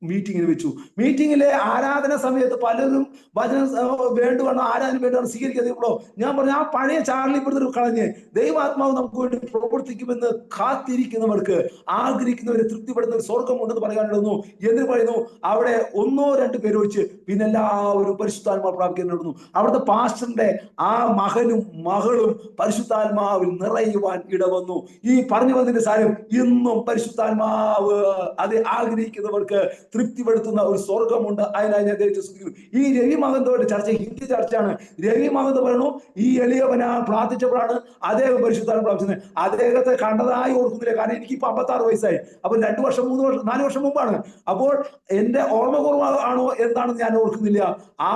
മീറ്റിങ്ങിന് വെച്ചു. മീറ്റിങ്ങിലെ ആരാധന സമയത്ത് പലരും വചനം വേണ്ടുവണ്ണോ ആരാധന വേണ്ടുവണ്ണോ സ്വീകരിക്കാതെയുള്ളൂ. ഞാൻ പറഞ്ഞു, ആ പഴയ ചാർലി ബ്രദർ കളഞ്ഞ് ദൈവാത്മാവ് നമുക്ക് വേണ്ടി പ്രവർത്തിക്കുമെന്ന് കാത്തിരിക്കുന്നവർക്ക്, ആഗ്രഹിക്കുന്നവരെ തൃപ്തിപ്പെടുന്ന ഒരു സ്വർഗമുണ്ടെന്ന് പറയാനുണ്ടെന്നു. എന്ന് പറയുന്നു, അവിടെ 1-2 പേര് ഒഴിച്ച് പിന്നെ എല്ലാവരും പരിശുദ്ധാത്മാവ് പ്രാപിക്കുന്നുണ്ടെന്നു. അവിടുത്തെ പാസ്റ്ററിന്റെ ആ മകനും മകളും പരിശുദ്ധാത്മാവിൽ നിറയുവാൻ ഇടവന്നു. ഈ പറഞ്ഞു വന്നതിന്റെ സാരം, ഇന്നും പരിശുദ്ധാത്മാവ് അത് ആഗ്രഹിക്കുന്നവർക്ക് തൃപ്തിപ്പെടുത്തുന്ന ഒരു സ്വർഗമുണ്ട്. അതിനായി ഞാൻ ദൈവത്തെ സ്തുതിക്കുന്നു. ഈ രവി മഹന്തോയുടെ ചർച്ച ഹിന്ദി ചർച്ചയാണ്. രവി മഹന്ത് പറയണു, ഈ എളിയവനാ പ്രാർത്ഥിച്ചപ്പോഴാണ് അദ്ദേഹം പരിശുദ്ധാത്മാവ് പ്രാപിച്ചത്. അദ്ദേഹത്തെ കണ്ടതായി ഓർക്കുന്നില്ല, കാരണം എനിക്കിപ്പോ 56 വയസ്സായി. അപ്പൊ 2 വർഷം 3 വർഷം 4 വർഷം മുമ്പാണ്. അപ്പോൾ എന്റെ ഓർമ്മ കുറവാണോ എന്താണെന്ന് ഞാൻ ഓർക്കുന്നില്ല. ആ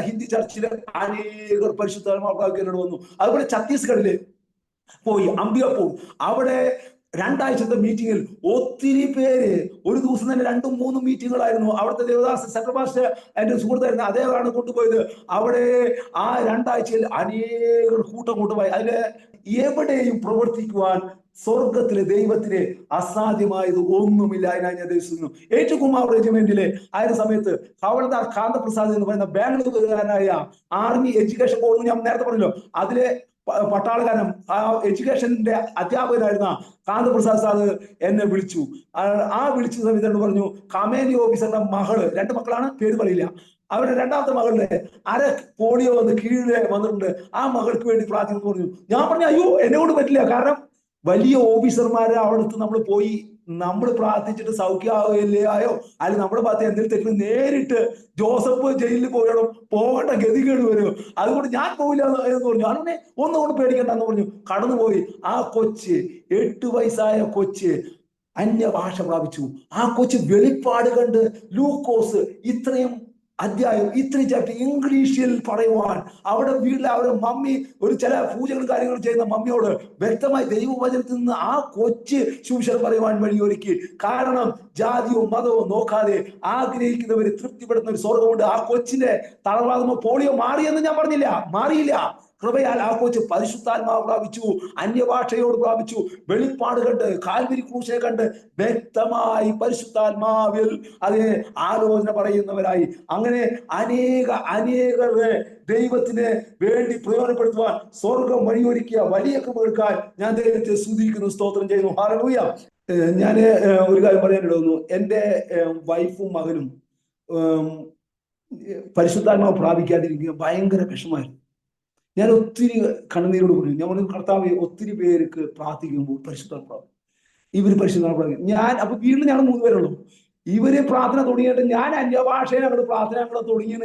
ഹിന്ദി ചർച്ചിലെ അനേകർ പരിശുദ്ധാത്മാവ് പ്രാപിക്കാനോട് വന്നു. അതുപോലെ ഛത്തീസ്ഗഡില് പോയി, അംബിയാപൂർ, അവിടെ 2 ആഴ്ചത്തെ മീറ്റിങ്ങിൽ ഒത്തിരി പേര്, ഒരു ദിവസം തന്നെ 2-3 മീറ്റിങ്ങുകളായിരുന്നു. അവിടുത്തെ ദേവദാസ് സെൻട്രൽ പാസ്റ്റർ എന്റെ സുഹൃത്തായിരുന്നു, അദ്ദേഹമാണ് കൊണ്ടുപോയത്. അവിടെ ആ 2 ആഴ്ചയിൽ അനേകം കൂട്ടമായി. അതില് എവിടെയും പ്രവർത്തിക്കുവാൻ സ്വർഗത്തിലെ ദൈവത്തിന് അസാധ്യമായത് ഒന്നുമില്ല. അതിനായി ഞാൻ ദൈവം ഏറ്റുകുമാർ റെജിമെന്റിലെ ആയ സമയത്ത് ഹവൾദാർ കാന്തപ്രസാദ് എന്ന് പറയുന്ന ബാംഗ്ലൂരുകാരനായ ആർമി എഡ്യൂക്കേഷൻ ബോർഡ്, ഞാൻ നേരത്തെ പറഞ്ഞല്ലോ, അതിലെ പട്ടാളക്കാരൻ, ആ എഡ്യൂക്കേഷന്റെ അധ്യാപകനായിരുന്ന കാന്തപ്രസാദ് സാറ് എന്നെ വിളിച്ചു. ആ വിളിച്ച സമയത്ത് പറഞ്ഞു, കമാൻഡി ഓഫീസറുടെ മകള്, 2 മക്കളാണ്, പേര് പറയില്ല, അവരുടെ 2ാമത്തെ മകളുടെ പോളിയോ വന്ന് കീഴെ വന്നിട്ടുണ്ട്, ആ മകൾക്ക് വേണ്ടി പ്രാർത്ഥിക്കുന്നു പറഞ്ഞു. ഞാൻ പറഞ്ഞു, അയ്യോ, എന്നെ കൊണ്ട് പറ്റില്ല, കാരണം വലിയ ഓഫീസർമാരെ അവിടുത്തെ നമ്മൾ പോയി നമ്മൾ പ്രാർത്ഥിച്ചിട്ട് സൗഖ്യമായോ അല്ലെങ്കിൽ നമ്മുടെ ഭാഗത്ത് എന്തെങ്കിലും തെറ്റിന് നേരിട്ട് ജോസഫ് ജയിലിൽ പോകേണ്ട ഗതികേട് വരുമോ, അതുകൊണ്ട് ഞാൻ പോവില്ല എന്ന് പറഞ്ഞു. അങ്ങനെ ഒന്നുകൊണ്ട് പേടിക്കണ്ടെന്ന് പറഞ്ഞു. കടന്നുപോയി. ആ കൊച്ച്, 8 വയസ്സായ കൊച്ച് അന്യഭാഷ പ്രാപിച്ചു. ആ കൊച്ച് വെളിപ്പാട് കണ്ട് ലൂക്കോസ് ഇത്രയും അധ്യായം, ഇത്രയും ചാപ്റ്റർ ഇംഗ്ലീഷിൽ പറയുവാൻ, അവിടെ വീട്ടിലെ അവരുടെ മമ്മി ഒരു ചില പൂജകളും കാര്യങ്ങളും ചെയ്യുന്ന മമ്മിയോട് വ്യക്തമായി ദൈവവചനത്തിൽ നിന്ന് ആ കൊച്ച് സുവിശേഷം പറയുവാൻ വഴിയൊരുക്കി. കാരണം ജാതിയോ മതമോ നോക്കാതെ ആഗ്രഹിക്കുന്നവരെ തൃപ്തിപ്പെടുന്ന ഒരു സ്വർഗമുണ്ട്. ആ കൊച്ചിന്റെ തളർവാദമോ പോളിയോ മാറിയെന്ന് ഞാൻ പറഞ്ഞില്ല, മാറിയില്ല. കൃപയാൽ ആ കൊച്ച് പരിശുദ്ധാത്മാവ് പ്രാപിച്ചു, അന്യഭാഷയോട് പ്രാപിച്ചു, വെളിപ്പാട് കണ്ട്, കാൽവരി ക്രൂശിനെ കണ്ട് വ്യക്തമായി പരിശുദ്ധാത്മാവിൽ അതിനെ ആലോചന പറയുന്നവരായി. അങ്ങനെ അനേകരെ ദൈവത്തിന് വേണ്ടി പ്രയോജനപ്പെടുത്തുവാൻ സ്വർഗം വഴിയൊരുക്കിയ വലിയ കൃപകൾക്കായി ഞാൻ ദൈവത്തെ സ്തുതിക്കുന്നു, സ്തോത്രം ചെയ്യുന്നു. ഹല്ലേലൂയ. ഞാൻ ഒരു കാര്യം പറയാനിടവന്നു. എൻ്റെ വൈഫും മകനും ഉം, പരിശുദ്ധാത്മാവ് പ്രാപിക്കാതിരിക്കുക ഭയങ്കര വിഷമായിരുന്നു. ഞാൻ ഒത്തിരി കണ്ണുനീരോട് പറഞ്ഞു. ഞാൻ പറഞ്ഞു, കർത്താവ്, ഒത്തിരി പേർക്ക് പ്രാർത്ഥിക്കുമ്പോൾ പരിശുദ്ധാത്മാവ്, ഇവര് പരിശുദ്ധാത്മാവ്, ഞാൻ അപ്പൊ വീട്ടിൽ ഞങ്ങൾ 3 പേരുള്ളൂ. ഇവര് പ്രാർത്ഥന തുടങ്ങിയിട്ട് ഞാൻ അന്യഭാഷയിൽ അങ്ങോട്ട് പ്രാർത്ഥന അങ്ങോട്ട് തുടങ്ങി.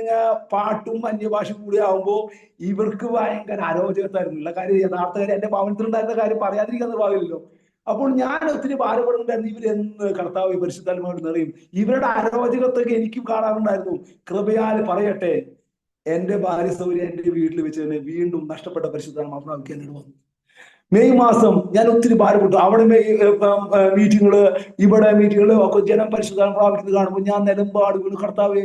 പാട്ടും അന്യഭാഷയും കൂടി ആവുമ്പോൾ ഇവർക്ക് ഭയങ്കര അരോചകത്തായിരുന്നില്ല കാര്യം. യഥാർത്ഥ കാര്യം എന്റെ ഭവനത്തിലുണ്ടായിരുന്ന കാര്യം പറയാതിരിക്കാൻ പാടില്ലല്ലോ. അപ്പോൾ ഞാൻ ഒത്തിരി ഭാരപ്പെടുന്നുണ്ടായിരുന്നു. ഇവരെന്ന് കർത്താവ് പരിശുദ്ധാത്മാവ് നിറയും. ഇവരുടെ അരോചകത്തൊക്കെ എനിക്കും കാണാറുണ്ടായിരുന്നു. കൃപയാൽ പറയട്ടെ, എന്റെ ഭാര്യ സൗകര്യം എന്റെ വീട്ടിൽ വെച്ച് തന്നെ വീണ്ടും നഷ്ടപ്പെട്ട പരിശുദ്ധാത്മാവ് പ്രാപിക്കാൻ വന്നു. മെയ് മാസം ഞാൻ ഒത്തിരി ഭാരപ്പെട്ടു. അവിടെ മീറ്റിങ്ങുകള്, ഇവിടെ മീറ്റിങ്ങുകള് ഒക്കെ ജനം പരിശുദ്ധാത്മ പ്രാപിക്കുന്നത് കാണുമ്പോൾ ഞാൻ നിലമ്പാട് വീണു. കർത്താവ്,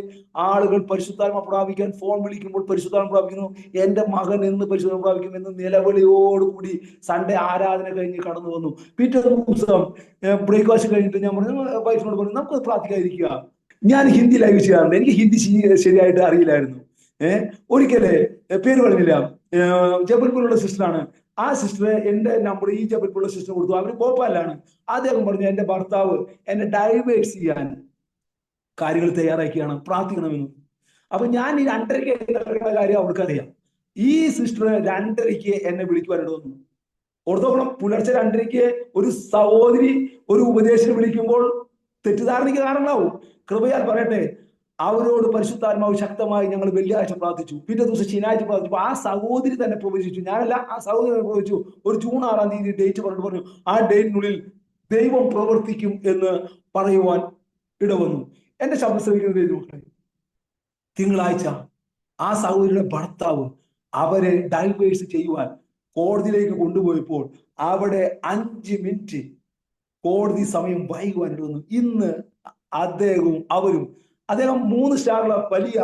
ആളുകൾ പരിശുദ്ധാത്മ പ്രാപിക്കാൻ ഫോൺ വിളിക്കുമ്പോൾ പരിശുദ്ധാത്മ പ്രാപിക്കുന്നു, എന്റെ മകൻ എന്ന് പരിശുദ്ധാത്മ പ്രാപിക്കും എന്ന് നിലവിളിയോടുകൂടി സൺഡേ ആരാധന കഴിഞ്ഞ് കടന്നു വന്നു. പിറ്റേ ദിവസം ബ്രേക്ക്ഫാസ്റ്റ് കഴിഞ്ഞിട്ട് ഞാൻ പറഞ്ഞു, വൈഫിനോട് പറഞ്ഞു, നമുക്ക് പ്രാർത്ഥിക്കാതിരിക്കുക. ഞാൻ ഹിന്ദി ലൈവ് ചെയ്യാറുണ്ട്. എനിക്ക് ഹിന്ദി ശരിയായിട്ട് അറിയില്ലായിരുന്നു. ഒരിക്കലേ പേര് പറഞ്ഞില്ല, ജബൽപൂരിലുള്ള സിസ്റ്ററാണ്. ആ സിസ്റ്റർ എന്റെ നമ്പർ ഈ ജബൽപൂരിലുള്ള സിസ്റ്റർ കൊടുത്തു. അവര് ഭോപ്പാലാണ്. അദ്ദേഹം പറഞ്ഞു, എന്റെ ഭർത്താവ് എന്നെ ഡൈവേഴ്സ് ചെയ്യാൻ കാര്യങ്ങൾ തയ്യാറാക്കിയാണ്, പ്രാർത്ഥിക്കണമെന്ന്. അപ്പൊ ഞാൻ ഈ 2:30 കാര്യം അവർക്കറിയാം. ഈ സിസ്റ്റർ 2:30 എന്നെ വിളിക്കുവാനായിട്ട് വന്നു. ഓർത്തോക്കണം, പുലർച്ചെ 2:30 ഒരു സഹോദരി ഒരു ഉപദേശം വിളിക്കുമ്പോൾ തെറ്റിദ്ധാരണയ്ക്ക് കാരണമാവും. കൃപയാൽ പറയട്ടെ, അവരോട് പരിശുദ്ധാത്മാവ് ശക്തമായി ഞങ്ങൾ വെള്ളിയാഴ്ച പ്രാർത്ഥിച്ചു. പിറ്റേ ദിവസം ശനിയാഴ്ച പ്രാർത്ഥിച്ചു. ആ സഹോദരി തന്നെ പ്രവചിച്ചു, ഞാനല്ല, ആ സഹോദരി തന്നെ പ്രവചിച്ചു. ഒരു ജൂൺ 6-ാം തീയതി ഡേറ്റ് പറഞ്ഞു. ആ ഡേറ്റിനുള്ളിൽ ദൈവം പ്രവർത്തിക്കും എന്ന് പറയുവാൻ ഇടവന്നു. എന്റെ ശബ്ദം ശ്രമിക്കുന്നത് തിങ്കളാഴ്ച ആ സഹോദരിയുടെ ഭർത്താവ് അവരെ ഡൈവേഴ്സ് ചെയ്യുവാൻ കോടതിയിലേക്ക് കൊണ്ടുപോയപ്പോൾ അവിടെ 5 മിനിറ്റ് കോടതി സമയം വൈകുവാൻ ഇടവന്നു. ഇന്ന് അദ്ദേഹം 3 സ്റ്റാറുള്ള വലിയ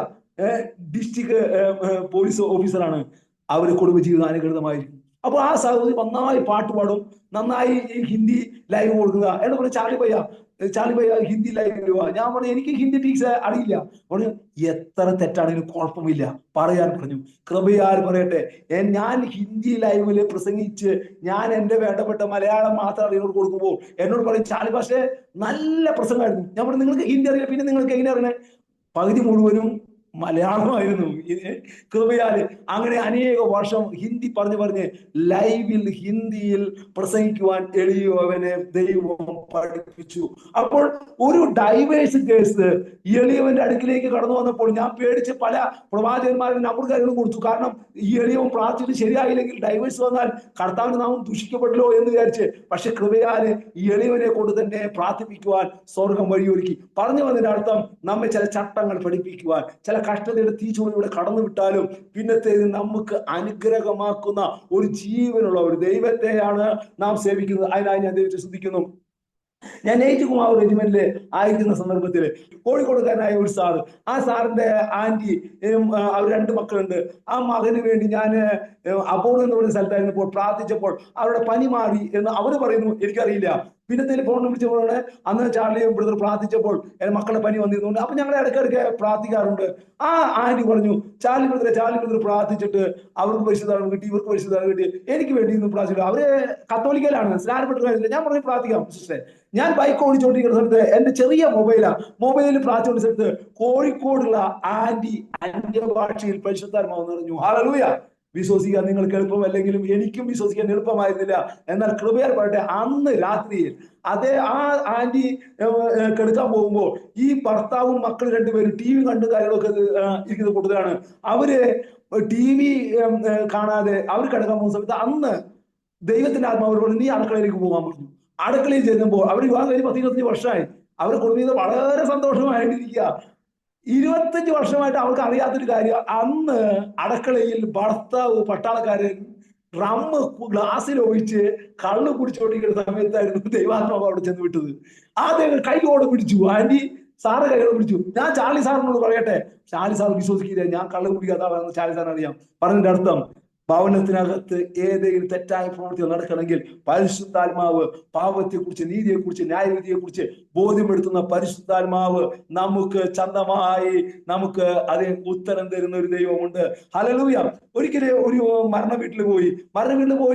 ഡിസ്ട്രിക്ട് പോലീസ് ഓഫീസറാണ്. അവര് കുടുംബജീവിതം അനുകൃതമായിരിക്കും. അപ്പൊ ആ സഹോദരി നന്നായി പാട്ട് പാടും, നന്നായി ഹിന്ദി ലൈവ് കൊടുക്കുക എന്ന് പറഞ്ഞു. ചാർലി ഭയ്യ ഹിന്ദി ലൈവ് വരുക. ഞാൻ പറഞ്ഞു, എനിക്ക് ഹിന്ദി ടീക്സ് അറിയില്ല. പറഞ്ഞു, എത്ര തെറ്റാണെങ്കിലും കുഴപ്പമില്ല, പറയാൻ പറഞ്ഞു. കൃപയാൽ പറയട്ടെ, ഞാൻ ഹിന്ദി ലൈവില് പ്രസംഗിച്ച് ഞാൻ എന്റെ വേണ്ടപ്പെട്ട മലയാളം മാത്രം അറിയുന്നവർ കൊടുക്കുമ്പോൾ എന്നോട് പറയും, ചാർലി പക്ഷേ നല്ല പ്രസംഗമായിരുന്നു. ഞാൻ പറഞ്ഞു, നിങ്ങൾക്ക് ഹിന്ദി അറിയില്ല, പിന്നെ നിങ്ങൾക്ക് എങ്ങനെ അറിയണേ? പകുതി മുഴുവനും മലയാളമായിരുന്നു. കൃപയാല് അങ്ങനെ അനേക വർഷം ഹിന്ദി പറഞ്ഞ് ലൈവിൽ ഹിന്ദിയിൽ പ്രസംഗിക്കുവാൻ എളിയവനെ ദൈവം പഠിപ്പിച്ചു. അപ്പോൾ ഒരു ഡൈവേഴ്സ് കേസ് എളിയവന്റെ അടുക്കിലേക്ക് കടന്നു വന്നപ്പോൾ ഞാൻ പേടിച്ച് പല പ്രവാചകന്മാരുടെ നമ്പർ കാര്യങ്ങളും കൊടുത്തു. കാരണം ഈ എളിയവൻ പ്രാർത്ഥിച്ചിട്ട് ശരിയായില്ലെങ്കിൽ ഡൈവേഴ്സ് വന്നാൽ കർത്താവിന്റെ നാമം ദുഷിക്കപ്പെട്ടല്ലോ എന്ന് വിചാരിച്ച്. പക്ഷെ കൃപയാല് ഈ എളിയവനെ കൊണ്ട് തന്നെ പ്രാർത്ഥിപ്പിക്കുവാൻ സ്വർഗം വഴിയൊരുക്കി. പറഞ്ഞു വന്നതിന്റെ അർത്ഥം, നമ്മെ ചില ചട്ടങ്ങൾ പഠിപ്പിക്കുവാൻ, ചില കഷ്ടതയുടെ തീച്ചൂടിലൂടെ കടന്നു വിട്ടാലും പിന്നത്തേത് നമുക്ക് അനുഗ്രഹമാക്കുന്ന ഒരു ജീവനുള്ള ഒരു ദൈവത്തെയാണ് നാം സേവിക്കുന്നത്. അതിനായി ഞാൻ ദൈവത്തെ സ്തുതിക്കുന്നു. ഞാൻ 8 കുമാവ് റെജിമെന്റില് ആയിരിക്കുന്ന സന്ദർഭത്തിൽ കോഴിക്കോടുകാരനായ ഒരു സാറ്, ആ സാറിന്റെ ആന്റി, അവർ 2 മക്കളുണ്ട്. ആ മകന് വേണ്ടി ഞാൻ അബോർഡ് എന്ന് പറയുന്ന സ്ഥലത്തായിരുന്നപ്പോൾ പ്രാർത്ഥിച്ചപ്പോൾ അവരുടെ പനി മാറി എന്ന് അവര് പറയുന്നു, എനിക്കറിയില്ല. പിന്നെ ഫോൺ വിളിച്ചപ്പോഴാണ് അന്ന് ചാർലിയും ബ്രദർ പ്രാർത്ഥിച്ചപ്പോൾ മക്കളുടെ പനി വന്നിരുന്നുണ്ട്. അപ്പൊ ഞങ്ങൾ ഇടയ്ക്കിടയ്ക്ക് പ്രാർത്ഥിക്കാറുണ്ട്. ആ ആന്റി പറഞ്ഞു, ചാർലി ബ്രദർ പ്രാർത്ഥിച്ചിട്ട് അവർക്ക് പരിശുദ്ധാത്മ കിട്ടി, ഇവർക്ക് പരിശുദ്ധാത്മ കിട്ടി, എനിക്ക് വേണ്ടി ഇന്ന് പ്രാർത്ഥിച്ചു. അവര് കത്തോലിക്കലാണ്, സ്നാനപ്പെട്ട കാര്യമില്ല. ഞാൻ പറഞ്ഞു, പ്രാർത്ഥിക്കാം സിസ്റ്ററെ. ഞാൻ ബൈക്ക് ഓടിച്ചോണ്ടിരിക്കുന്ന സമയത്ത് എന്റെ ചെറിയ മൊബൈലിൽ പ്രാർത്ഥിച്ച സ്ഥലത്ത് കോഴിക്കോടുള്ള ആന്റി അന്യഭാഷയിൽ പരിശുദ്ധാത്മാവ് നിറഞ്ഞു. ഹല്ലേലൂയ. വിശ്വസിക്കാൻ നിങ്ങൾക്ക് എളുപ്പമല്ലെങ്കിലും എനിക്കും വിശ്വസിക്കാൻ എളുപ്പമായിരുന്നില്ല. എന്നാൽ കൃപയാൽ പറയട്ടെ, അന്ന് രാത്രിയിൽ ആ ആന്റി കിടക്കാൻ പോകുമ്പോൾ ഈ ഭർത്താവും മക്കൾ 2 പേരും TV കണ്ടും കാര്യങ്ങളൊക്കെ ഇരിക്കുന്ന കൂട്ടത്തിലാണ്. അവര് TV കാണാതെ അവർ കിടക്കാൻ പോകുന്ന സമയത്ത് അന്ന് ദൈവത്തിന്റെ ആത്മാവരോട്, നീ അടുക്കളയിലേക്ക് പോകാൻ പറഞ്ഞു. അടുക്കളയിൽ ചെല്ലുമ്പോൾ അവർ വിവാഹം കഴിഞ്ഞ് 10-25 വർഷമായി. അവർ കുടുംബം വളരെ സന്തോഷമായിട്ടിരിക്കുക. 25 വർഷമായിട്ട് അവർക്ക് അറിയാത്തൊരു കാര്യം, അന്ന് അടുക്കളയിൽ ഭർത്താവ് പട്ടാളക്കാരൻ റമ്മ് ഗ്ലാസ്സിൽ ഒഴിച്ച് കള്ള് കുടിച്ചോണ്ടിരിക്കുന്ന സമയത്തായിരുന്നു ദൈവാത്മാവ് അവിടെ ചെന്ന് വിട്ടത്. ആദ്യം കൈയോടെ പിടിച്ചു, ആന്റി സാറ് കൈയോടെ പിടിച്ചു. ഞാൻ ചാർലി സാറിനോട് പറയട്ടെ, ചാർലി സാർ വിശ്വസിക്കില്ല, ഞാൻ കള്ള് കുടിക്കാത്ത ചാർലി സാറിന് അറിയാം. പറഞ്ഞതിന്റെ അർത്ഥം, ഭവനത്തിനകത്ത് ഏതെങ്കിലും തെറ്റായ പ്രവൃത്തികൾ നടക്കണമെങ്കിൽ പരിശുദ്ധാത്മാവ് പാപത്തെക്കുറിച്ച്, നീതിയെക്കുറിച്ച്, ന്യായവിധിയെക്കുറിച്ച് ബോധ്യപ്പെടുത്തുന്ന പരിശുദ്ധാത്മാവ് നമുക്ക് ചന്തമായി നമുക്ക് അതിന് ഉത്തരം തരുന്ന ഒരു ദൈവമുണ്ട്. ഹല്ലേലൂയ. ഒരിക്കലും ഒരു മരണ വീട്ടിൽ പോയി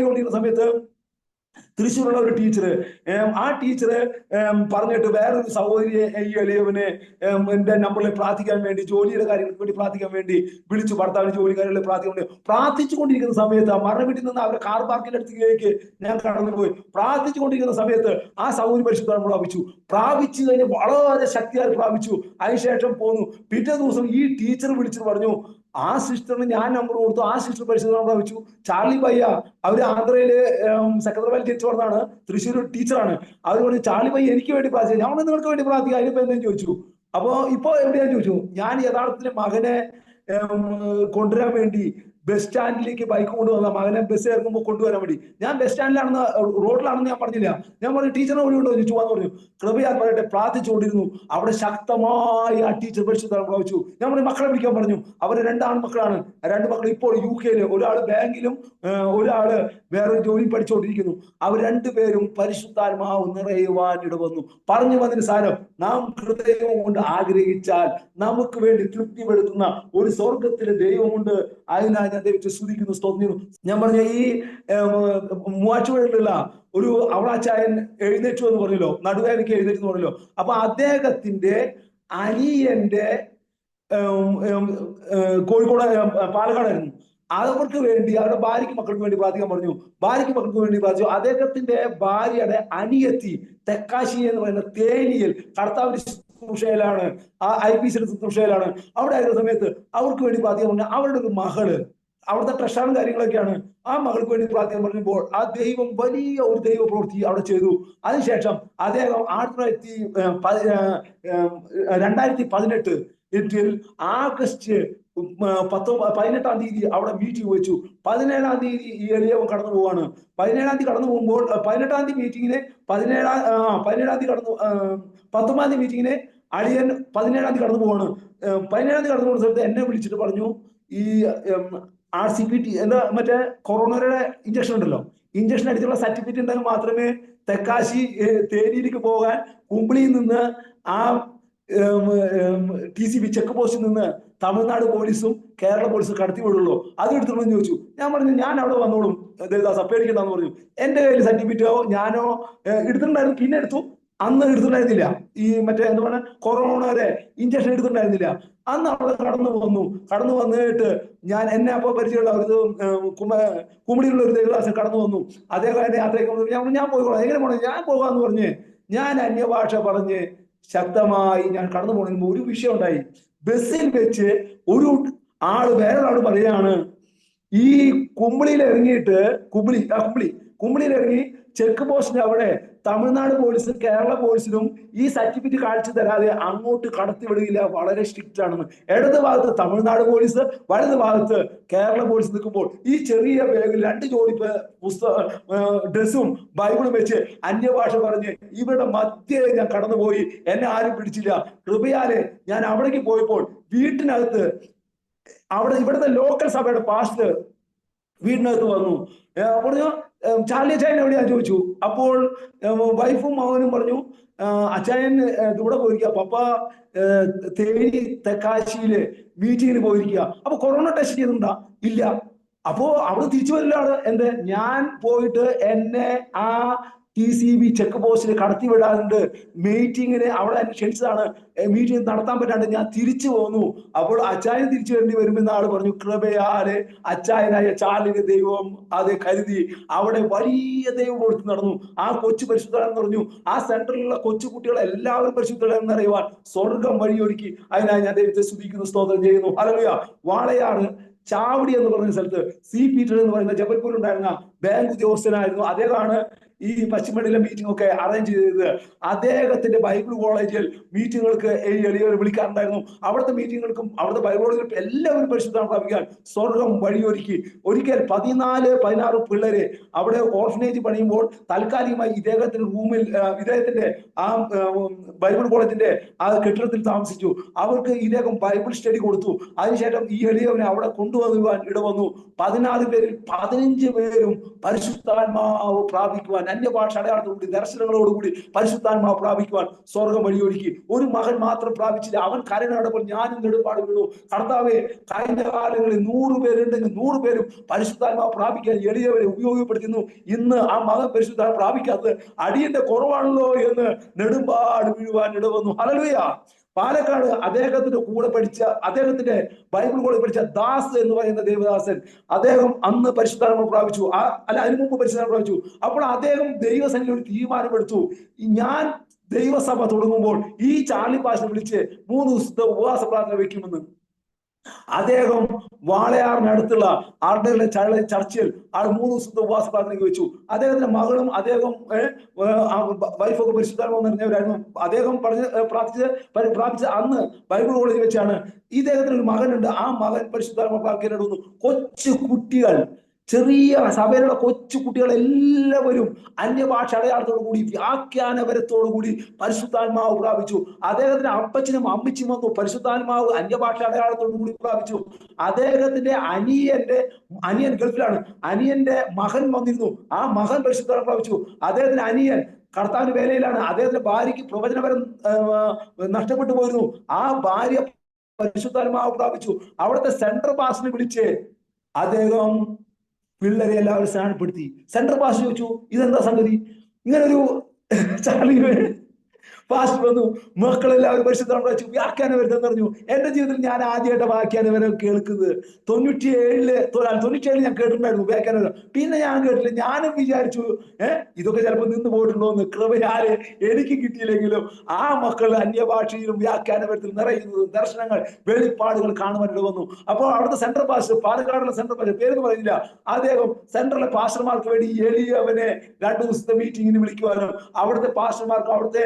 കൊണ്ടിരുന്ന സമയത്ത് തൃശ്ശൂരുള്ള ഒരു ടീച്ചർ, ആ ടീച്ചർ പറഞ്ഞിട്ട് വേറൊരു സഹോദരിയെ ഈ എളിയവനെ എന്റെ നമ്പറിൽ പ്രാർത്ഥിക്കാൻ വേണ്ടി, ജോലിയുടെ കാര്യങ്ങൾക്ക് വേണ്ടി പ്രാർത്ഥിക്കാൻ വേണ്ടി വിളിച്ചു. ഭർത്താവിന് ജോലി കാര്യങ്ങളിൽ പ്രാർത്ഥിച്ചുകൊണ്ടിരിക്കുന്ന സമയത്ത് ആ മരണ വീട്ടിൽ നിന്ന് അവരുടെ കാർ പാർക്കിന്റെ അടുത്തേക്ക് ഞാൻ കടന്നുപോയി. പ്രാർത്ഥിച്ചുകൊണ്ടിരിക്കുന്ന സമയത്ത് ആ സഹോദരി പരിശുദ്ധാത്മ പ്രാപിച്ചു കഴിഞ്ഞ് വളരെ ശക്തിയായി പ്രാപിച്ചു. അതിനുശേഷം പോന്നു. പിറ്റേ ദിവസം ഈ ടീച്ചർ വിളിച്ചിട്ട് പറഞ്ഞു, ആ സിസ്റ്ററിന് ഞാൻ നമ്പർ കൊടുത്തു, ആ സിസ്റ്റർ പരിശുദ്ധ പ്രാപിച്ചു. ചാർലി പയ്യ, അവര് ആന്ധ്രയില് സെക്രട്ടറി ജനിച്ചു പറഞ്ഞാണ്, തൃശ്ശൂർ ടീച്ചറാണ്. അവർ പറഞ്ഞു, ചാർലി പയ്യ എനിക്ക് വേണ്ടി പ്രാർത്ഥിച്ചു. ഞാൻ നിങ്ങൾക്ക് വേണ്ടി പ്രാർത്ഥിക്കുക, അതിനിപ്പോ എന്തെങ്കിലും ചോദിച്ചു. അപ്പൊ ഇപ്പൊ എവിടെയാന്ന് ചോദിച്ചു. ഞാൻ യഥാർത്ഥത്തിൽ മകനെ കൊണ്ടുവരാൻ വേണ്ടി ബസ് സ്റ്റാൻഡിലേക്ക് ബൈക്ക് കൊണ്ടുവന്ന, മകനെ ബസ് ഇറങ്ങുമ്പോൾ കൊണ്ടുവരാൻ വേണ്ടി ഞാൻ ബസ് സ്റ്റാൻഡിലാണെന്ന്, റോഡിലാണെന്ന് ഞാൻ പറഞ്ഞില്ല. ഞാൻ പറഞ്ഞു ടീച്ചറിനെ വിളിയുണ്ടോ ചോദിച്ചു. വന്നു പറഞ്ഞു. കൃപയാൽ പറയട്ടെ, പ്രാർത്ഥിച്ചുകൊണ്ടിരുന്നു. അവിടെ ശക്തമായി ആ ടീച്ചർ പരിശുദ്ധ പ്രാപിച്ചു. ഞാൻ പറഞ്ഞു മക്കളെ വിളിക്കാൻ പറഞ്ഞു. അവര് 2 ആൺമക്കളാണ്. 2 മക്കൾ ഇപ്പോൾ UK ഒരാള് ബാങ്കിലും ഒരാള് വേറെ ജോലി പഠിച്ചുകൊണ്ടിരിക്കുന്നു. അവർ 2 പേരും പരിശുദ്ധാത്മാവ് നിറയുവാൻ ഇടവന്നു. പറഞ്ഞു വന്നതിന് സാരം, നാം ഹൃദയം കൊണ്ട് ആഗ്രഹിച്ചാൽ നമുക്ക് വേണ്ടി തൃപ്തിപ്പെടുത്തുന്ന ഒരു സ്വർഗത്തിലെ ദൈവമുണ്ട്. അതിനായി ഞാൻ ദൈവത്തെ സ്തുതിക്കുന്നു, സ്തോത്രിക്കുന്നു. ഞാൻ പറഞ്ഞ ഈ മൂവാറ്റുപുഴയിലുള്ള ഒരു അവളാച്ചായൻ എഴുന്നേറ്റു എന്ന് പറഞ്ഞല്ലോ, നടുവേദനയ്ക്ക് എഴുന്നേറ്റ് എന്ന് പറഞ്ഞല്ലോ. അപ്പൊ അദ്ദേഹത്തിന്റെ അനിയന്റെ കോഴിക്കോട് പാലക്കാടായിരുന്നു. അവർക്ക് വേണ്ടി, അവരുടെ ഭാര്യയ്ക്ക് മക്കൾക്ക് വേണ്ടി പ്രാർത്ഥിക്കാൻ പറഞ്ഞു. ഭാര്യയ്ക്ക് മക്കൾക്ക് വേണ്ടി പ്രാർത്ഥിച്ചു. അദ്ദേഹത്തിന്റെ ഭാര്യയുടെ അനിയത്തി തെക്കാശി എന്ന് പറയുന്ന തേനിയിൽ കർത്താവിന്റെ ശുശ്രൂഷയിലാണ്, ആ IPCയുടെ ശുശ്രൂഷയിലാണ്. അവിടെ ആയിരുന്ന സമയത്ത് അവർക്ക് വേണ്ടി പ്രാർത്ഥിക്കാൻ പറഞ്ഞു. അവരുടെ ഒരു മകള് അവിടുത്തെ ട്രഷറും കാര്യങ്ങളൊക്കെയാണ്. ആ മകൾക്ക് വേണ്ടി പ്രാർത്ഥിക്കാൻ പറഞ്ഞപ്പോൾ ആ ദൈവം വലിയ ഒരു ദൈവ പ്രവൃത്തി അവിടെ ചെയ്തു. അതിനുശേഷം അദ്ദേഹം 2018 ആഗസ്റ്റ് 18-ാം തീയതി അവിടെ മീറ്റിംഗ് വെച്ചു. 17-ാം തീയതി ഈ എളിയവൻ കടന്നു പോവാണ്. 17-ാം തീയതി കടന്നു പോകുമ്പോൾ 18-ാം തീയതി മീറ്റിങ്ങിന് 17-ാം തീയതി കടന്നു 19-ാം തീയതി മീറ്റിങ്ങിന് അളിയൻ 17-ാം തീയതി കടന്നു പോവാണ്. 17-ാം തീയതി കടന്നു പോകുന്ന സമയത്ത് എന്നെ വിളിച്ചിട്ട് പറഞ്ഞു, ഈ RCPT എന്താ മറ്റേ കൊറോണയുടെ ഇഞ്ചക്ഷൻ ഉണ്ടല്ലോ, ഇഞ്ചക്ഷൻ അടിച്ചുള്ള സർട്ടിഫിക്കറ്റ് ഉണ്ടെങ്കിൽ മാത്രമേ തെക്കാശി തേനിയിലേക്ക് പോകാൻ കുമ്പിളിയിൽ നിന്ന് ആ TCB ചെക്ക് പോസ്റ്റിൽ നിന്ന് തമിഴ്നാട് പോലീസും കേരള പോലീസും കടത്തി വിടുള്ളൂ. അത് എടുത്തിട്ടുണ്ടെന്ന് ചോദിച്ചു. ഞാൻ പറഞ്ഞു ഞാൻ അവിടെ വന്നോളും, പേടിക്കണ്ടെന്ന് പറഞ്ഞു. എന്റെ കയ്യിൽ സർട്ടിഫിക്കറ്റോ ഞാനോ എടുത്തിട്ടുണ്ടായിരുന്നു. പിന്നെ എടുത്തു. അന്ന് എടുത്തിട്ടുണ്ടായിരുന്നില്ല. ഈ മറ്റേ എന്താ പറയുക, കൊറോണയുടെ ഇഞ്ചക്ഷൻ എടുത്തിട്ടുണ്ടായിരുന്നില്ല. അന്ന് അവിടെ കടന്നു വന്നിട്ട് എന്നെ അപ്പോൾ പരിചയമുള്ള ഒരു കുമളിയിലുള്ള ഒരു ദേവദാസൻ കടന്നു വന്നു. അദ്ദേഹം എന്നെ യാത്രയ്ക്ക് ഞാൻ പോയിക്കോളാം. എങ്ങനെ പോകണം? ഞാൻ പോകാന്ന് പറഞ്ഞ് ഞാൻ അന്യഭാഷ പറഞ്ഞ് ശക്തമായി ഞാൻ കടന്നു പോകണമെന്ന് ഒരു വിഷയം ഉണ്ടായി. ബസ്സിൽ വെച്ച് ഒരു ആള് വേറൊരാള് പറയാണ്, ഈ കുമ്പിളിയിൽ ഇറങ്ങിയിട്ട് കുമ്പിളിയിൽ ഇറങ്ങി ചെക്ക് പോസ്റ്റിന് അവിടെ തമിഴ്നാട് പോലീസും കേരള പോലീസിനും ഈ സർട്ടിഫിക്കറ്റ് കാണിച്ചു തരാതെ അങ്ങോട്ട് കടത്തിവിടുകയില്ല, വളരെ സ്ട്രിക്റ്റ് ആണെന്ന്. ഇടത് ഭാഗത്ത് തമിഴ്നാട് പോലീസ്, വലത് ഭാഗത്ത് കേരള പോലീസ് നിൽക്കുമ്പോൾ ഈ ചെറിയ ബാഗിൽ 2 ജോഡി ഡ്രസ്സും ബൈബിളും വെച്ച് അന്യഭാഷ പറഞ്ഞ് ഇവരുടെ മധ്യേ ഞാൻ കടന്നുപോയി. എന്നെ ആരും പിടിച്ചില്ല. കൃപയാലെ ഞാൻ അവിടേക്ക് പോയപ്പോൾ വീട്ടിനകത്ത് ഇവിടുത്തെ ലോക്കൽ സഭയുടെ പാസ്റ്റർ വീടിനകത്ത് വന്നു. പറഞ്ഞു ചാർലി അച്ചായൻ എവിടെയാന്ന് ചോദിച്ചു. അപ്പോൾ വൈഫും മകനും പറഞ്ഞു, അച്ചായൻ ഇവിടെ പോയിരിക്കുക, പപ്പ തേനി തെക്കാശിയില് മീറ്റിങ്ങിന് പോയിരിക്കുക. അപ്പൊ കൊറോണ ടെസ്റ്റ് ചെയ്തിട്ടുണ്ടാ? ഇല്ല. അപ്പോ അവിടെ തിരിച്ചു വരില്ലാണ്. ഞാൻ പോയിട്ട് എന്നെ ആ TCB ചെക്ക് പോസ്റ്റിൽ കടത്തിവിടാറുണ്ട്. മീറ്റിങ്ങിന് അവിടെ ക്ഷണിച്ചതാണ്. മീറ്റിംഗ് നടത്താൻ പറ്റാണ്ട് ഞാൻ തിരിച്ചു പോന്നു. അപ്പോൾ അച്ചായൻ തിരിച്ചു വരേണ്ടി വരുമെന്ന് ആള് പറഞ്ഞു. കൃപയാലെ അച്ചായനായ ചാർലിന്റെ ദൈവം അത് കരുതി അവിടെ വലിയ ദൈവം കൊടുത്ത് നടന്നു. ആ കൊച്ചു പരിശുദ്ധരാണെന്ന് പറഞ്ഞു. ആ സെന്ററിലുള്ള കൊച്ചു കുട്ടികളെ എല്ലാവരും പരിശുദ്ധരാണെന്ന് അറിയുവാൻ സ്വർഗം വഴിയൊരുക്കി. അതിനായി ഞാൻ ദൈവത്തെ സ്തുതിക്കുന്നു, സ്തോത്രം ചെയ്യുന്നു. ഹല്ലേലൂയ. വാളയാറ് ചാവടി എന്ന് പറയുന്ന സ്ഥലത്ത് C. പീറ്റർ എന്ന് പറയുന്ന ജബൽപൂരിൽ ഉണ്ടായിരുന്ന ബാങ്ക് ഉദ്യോഗസ്ഥനായിരുന്നു. അദ്ദേഹമാണ് ഈ പശ്ചിമബംഗാളിലെ മീറ്റിംഗ് ഒക്കെ അറേഞ്ച് ചെയ്തത്. അദ്ദേഹത്തിന്റെ ബൈബിൾ കോളേജിൽ മീറ്റിങ്ങുകൾക്ക് എളിയവർ വിളിക്കാറുണ്ടായിരുന്നു. അവിടുത്തെ മീറ്റിങ്ങുകൾക്കും അവിടുത്തെ ബൈബിൾ കോളേജിലും എല്ലാവരും പരിശുദ്ധം പ്രാപിക്കാൻ സ്വർഗം വഴിയൊരുക്കി. ഒരിക്കൽ 14-16 പിള്ളേരെ അവിടെ ഓർഫനേജ് പണിയുമ്പോൾ താൽക്കാലികമായി ഇദ്ദേഹത്തിന്റെ റൂമിൽ, ഇദ്ദേഹത്തിന്റെ ആ ബൈബിൾ കോളേജിന്റെ ആ കെട്ടിടത്തിൽ താമസിച്ചു. അവർക്ക് ഇദ്ദേഹം ബൈബിൾ സ്റ്റഡി കൊടുത്തു. അതിനുശേഷം ഈ എളിയവനെ അവിടെ കൊണ്ടുവരുവാൻ ഇടവന്നു. 14 പേരിൽ 15 പേരും പരിശുദ്ധാത്മാവ് പ്രാപിക്കുവാൻ അന്യഭാഷ അടയാളത്തോടുകൂടി ദർശനങ്ങളോടുകൂടി പരിശുദ്ധാത്മാവ് പ്രാപിക്കുവാൻ സ്വർഗം വഴിയൊരുക്കി. ഒരു മകൻ മാത്രം പ്രാപിച്ചില്ല. അവൻ കരനടപ്പോൾ ഞാനും നെടുമ്പാട് വീണു. കർത്താവെ, കഴിഞ്ഞ കാലങ്ങളിൽ 100 പേരുണ്ടെങ്കിൽ 100 പേരും പരിശുദ്ധാത്മാവ് പ്രാപിക്കാൻ എളിയവരെ ഉപയോഗപ്പെടുത്തുന്നു. ഇന്ന് ആ മകൻ പരിശുദ്ധാത്മാവ് പ്രാപിക്കാത്തത് അടിയന്റെ കുറവാണല്ലോ എന്ന് നെടുമ്പാട് വീഴുവാൻ ഇടവന്നു. ഹല്ലേലൂയ. പാലക്കാട് അദ്ദേഹത്തിന്റെ കൂടെ പഠിച്ച, അദ്ദേഹത്തിന്റെ ബൈബിൾ കോളേജിൽ പഠിച്ച ദാസ് എന്ന് പറയുന്ന ദേവദാസൻ, അദ്ദേഹം അന്ന് പരിശുദ്ധാത്മാവ് പ്രാപിച്ചു. അതിനു മുമ്പ് പരിശുദ്ധാത്മാവ് പ്രാപിച്ചു. അപ്പോൾ അദ്ദേഹം ദൈവസന്നിധിയിൽ ഒരു തീരുമാനമെടുത്തു, ഞാൻ ദൈവസഭ തുടങ്ങുമ്പോൾ ഈ ചാർലി പാസ്റ്റർ വിളിച്ച് 3 ദിവസത്തെ ഉപവാസ പ്രാർത്ഥന വെക്കുമെന്ന്. അദ്ദേഹം വാളയാറിനടുത്തുള്ള ആളുടെ ചർച്ചിൽ 3 ദിവസത്തെ ഉപവാസ പ്രാർത്ഥനയ്ക്ക് വെച്ചു. അദ്ദേഹത്തിന്റെ മകളും അദ്ദേഹം വൈഫൊക്കെ പരിശുദ്ധാത്മാവ് നിറഞ്ഞവരായിരുന്നു. അദ്ദേഹം പ്രാർത്ഥിച്ച അന്ന് ബൈബിൾ കോളേജിൽ വെച്ചാണ്. ഇദ്ദേഹത്തിന് ഒരു മകനുണ്ട്. ആ മകൻ പരിശുദ്ധാത്മാവ് പ്രാർത്ഥിക്കാനിടുന്നു. കൊച്ചു കുട്ടികൾ, ചെറിയ സഭയിലുള്ള കൊച്ചു കുട്ടികൾ എല്ലാവരും അന്യഭാഷ അടയാളത്തോടു കൂടി, വ്യാഖ്യാനപരത്തോടു കൂടി പരിശുദ്ധാത്മാവ് പ്രാപിച്ചു. അദ്ദേഹത്തിന്റെ അപ്പച്ചനും അമ്മച്ചിയും വന്നു, പരിശുദ്ധാത്മാവ് അന്യഭാഷ അടയാളത്തോടു കൂടി പ്രാപിച്ചു. അദ്ദേഹത്തിന്റെ അനിയൻ ഗൾഫിലാണ്, അനിയന്റെ മകൻ വന്നിരുന്നു. ആ മകൻ പരിശുദ്ധാത്മാവ് പ്രാപിച്ചു. അദ്ദേഹത്തിന്റെ അനിയൻ കർത്താവിന്റെ വേലയിലാണ്. അദ്ദേഹത്തിന്റെ ഭാര്യയ്ക്ക് പ്രവചനപരം നഷ്ടപ്പെട്ടു പോയിരുന്നു. ആ ഭാര്യ പരിശുദ്ധാത്മാവ് പ്രാപിച്ചു. അവിടുത്തെ സെൻട്രൽ പാസ്റ്ററിനെ വിളിച്ച് അദ്ദേഹം പിള്ളേരെ എല്ലാവരും സ്നാനപ്പെടുത്തി. സെൻട്രൽ പാസ്റ്റർ ചോദിച്ചു, ഇതെന്താ സംഗതി? ഇങ്ങനൊരു ചാർലി പാസ്റ്റർ വന്നു, മക്കളെല്ലാവരും പരിശുദ്ധാത്മാവ് പ്രാപിച്ചു, വ്യാഖ്യാനപരം പറഞ്ഞു. എന്റെ ജീവിതത്തിൽ ഞാൻ ആദ്യമായിട്ട് വ്യാഖ്യാനപരം കേൾക്കുന്നത് 97 ഞാൻ കേട്ടിട്ടുണ്ടായിരുന്നു വ്യാഖ്യാനപരം. പിന്നെ ഞാൻ കേട്ടില്ല. ഞാനും വിചാരിച്ചു ഇതൊക്കെ ചിലപ്പോൾ നിന്ന് പോയിട്ടുണ്ടോ എന്ന്. കൃപയാല് എനിക്ക് കിട്ടിയില്ലെങ്കിലും ആ മക്കൾ അന്യഭാഷയിലും വ്യാഖ്യാനപരത്തിൽ നിറയുന്നതും ദർശനങ്ങൾ, വെളിപ്പാടുകൾ കാണുവാനിട വന്നു. അപ്പോൾ അവിടുത്തെ സെൻട്രൽ പാസ്റ്റർ, പാലക്കാടുള്ള സെൻട്രൽ പാസ്റ്റർ, പേരെന്ന് പറയുന്നില്ല, അദ്ദേഹം സെൻട്രലിലെ പാസ്റ്റർമാർക്ക് വേണ്ടി എളിയവനെ 2 ദിവസത്തെ മീറ്റിങ്ങിന് വിളിക്കുവാനും അവിടുത്തെ പാസ്റ്റർമാർക്ക്, അവിടുത്തെ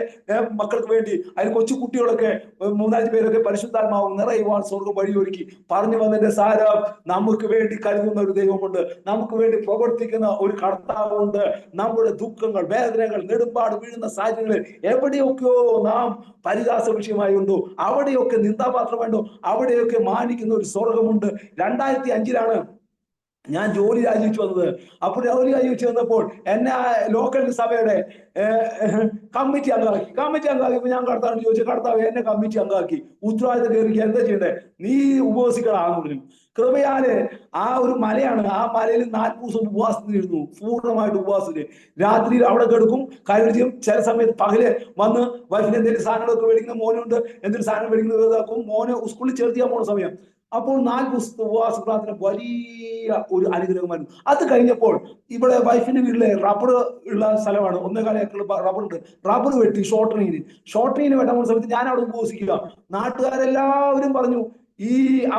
മക്കൾക്ക് വേണ്ടി, അതിന് കൊച്ചു കുട്ടികളൊക്കെ 3-5 പേരൊക്കെ പരിശുദ്ധാത്മാവ് നിറയുവാൻ സ്വർഗം വഴിയൊരുക്കി. പറഞ്ഞു വന്നതിന്റെ സാരം, നമുക്ക് വേണ്ടി കരുതുന്ന ഒരു ദൈവമുണ്ട്, നമുക്ക് വേണ്ടി പ്രവർത്തിക്കുന്ന ഒരു കർത്താവുണ്ട്. നമ്മുടെ ദുഃഖങ്ങൾ, വേദനകൾ, നെടുമ്പാട് വീഴുന്ന സാഹചര്യങ്ങളിൽ എവിടെയൊക്കെയോ നാം പരിഹാസ വിഷയമായി ഉണ്ടോ, അവിടെയൊക്കെ നിന്ദാപാത്രമുണ്ടോ, അവിടെയൊക്കെ മാനിക്കുന്ന ഒരു സ്വർഗമുണ്ട്. 2005 ഞാൻ ജോലി രാജിവെച്ച് വന്നത്. അപ്പോൾ ജോലി രാജിവെച്ച് വന്നപ്പോൾ എന്നെ ലോക്കൽ സഭയുടെ കമ്മിറ്റി അംഗമാക്കി. ഞാൻ കർത്താവിനോട് ചോദിച്ചു, കർത്താവ് എന്നെ കമ്മിറ്റി അംഗമാക്കി, ഉത്തരവാദിത്തം കയറിക്കുക, എന്താ ചെയ്യണ്ടേ? നീ ഉപവസിക്കണമെന്ന് പറഞ്ഞു. കൃപയാല് ആ ഒരു മലയാണ്, ആ മലയിൽ 40 ദിവസം ഉപവാസത്തിലിരുന്നു, പൂർണ്ണമായിട്ട് ഉപവാസത്തിന്. രാത്രിയിൽ അവിടെ കിടക്കും, കാര്യം ചെയ്യും. ചില സമയത്ത് പകല് വന്ന് വൈഫിന് എന്തെങ്കിലും സാധനങ്ങളൊക്കെ മേടിക്കുന്ന, മോനുണ്ട് എന്തെങ്കിലും സാധനം മേടിക്കുന്നത് ഇതാക്കും. മോനെ സ്കൂളിൽ ചേർത്തിയാൽ പോണ സമയം. അപ്പോൾ 4 ദിവസത്തെ ഉപവാസ പ്രാർത്ഥന വലിയ ഒരു അനുഗ്രഹമായിരുന്നു. അത് കഴിഞ്ഞപ്പോൾ ഇവിടെ വൈഫിന്റെ വീട്ടിലെ റബ്ബർ ഉള്ള സ്ഥലമാണ്, 1.25 ഏക്കർ റബ്ബർ ഉണ്ട്. റബ്ബർ വെട്ടി ഷോർട്ടിങ്ങിന് വെട്ടാൻ പോകുന്ന സമയത്ത് ഞാൻ അവിടെ ഉപവസിക്കുക. നാട്ടുകാരെല്ലാവരും പറഞ്ഞു,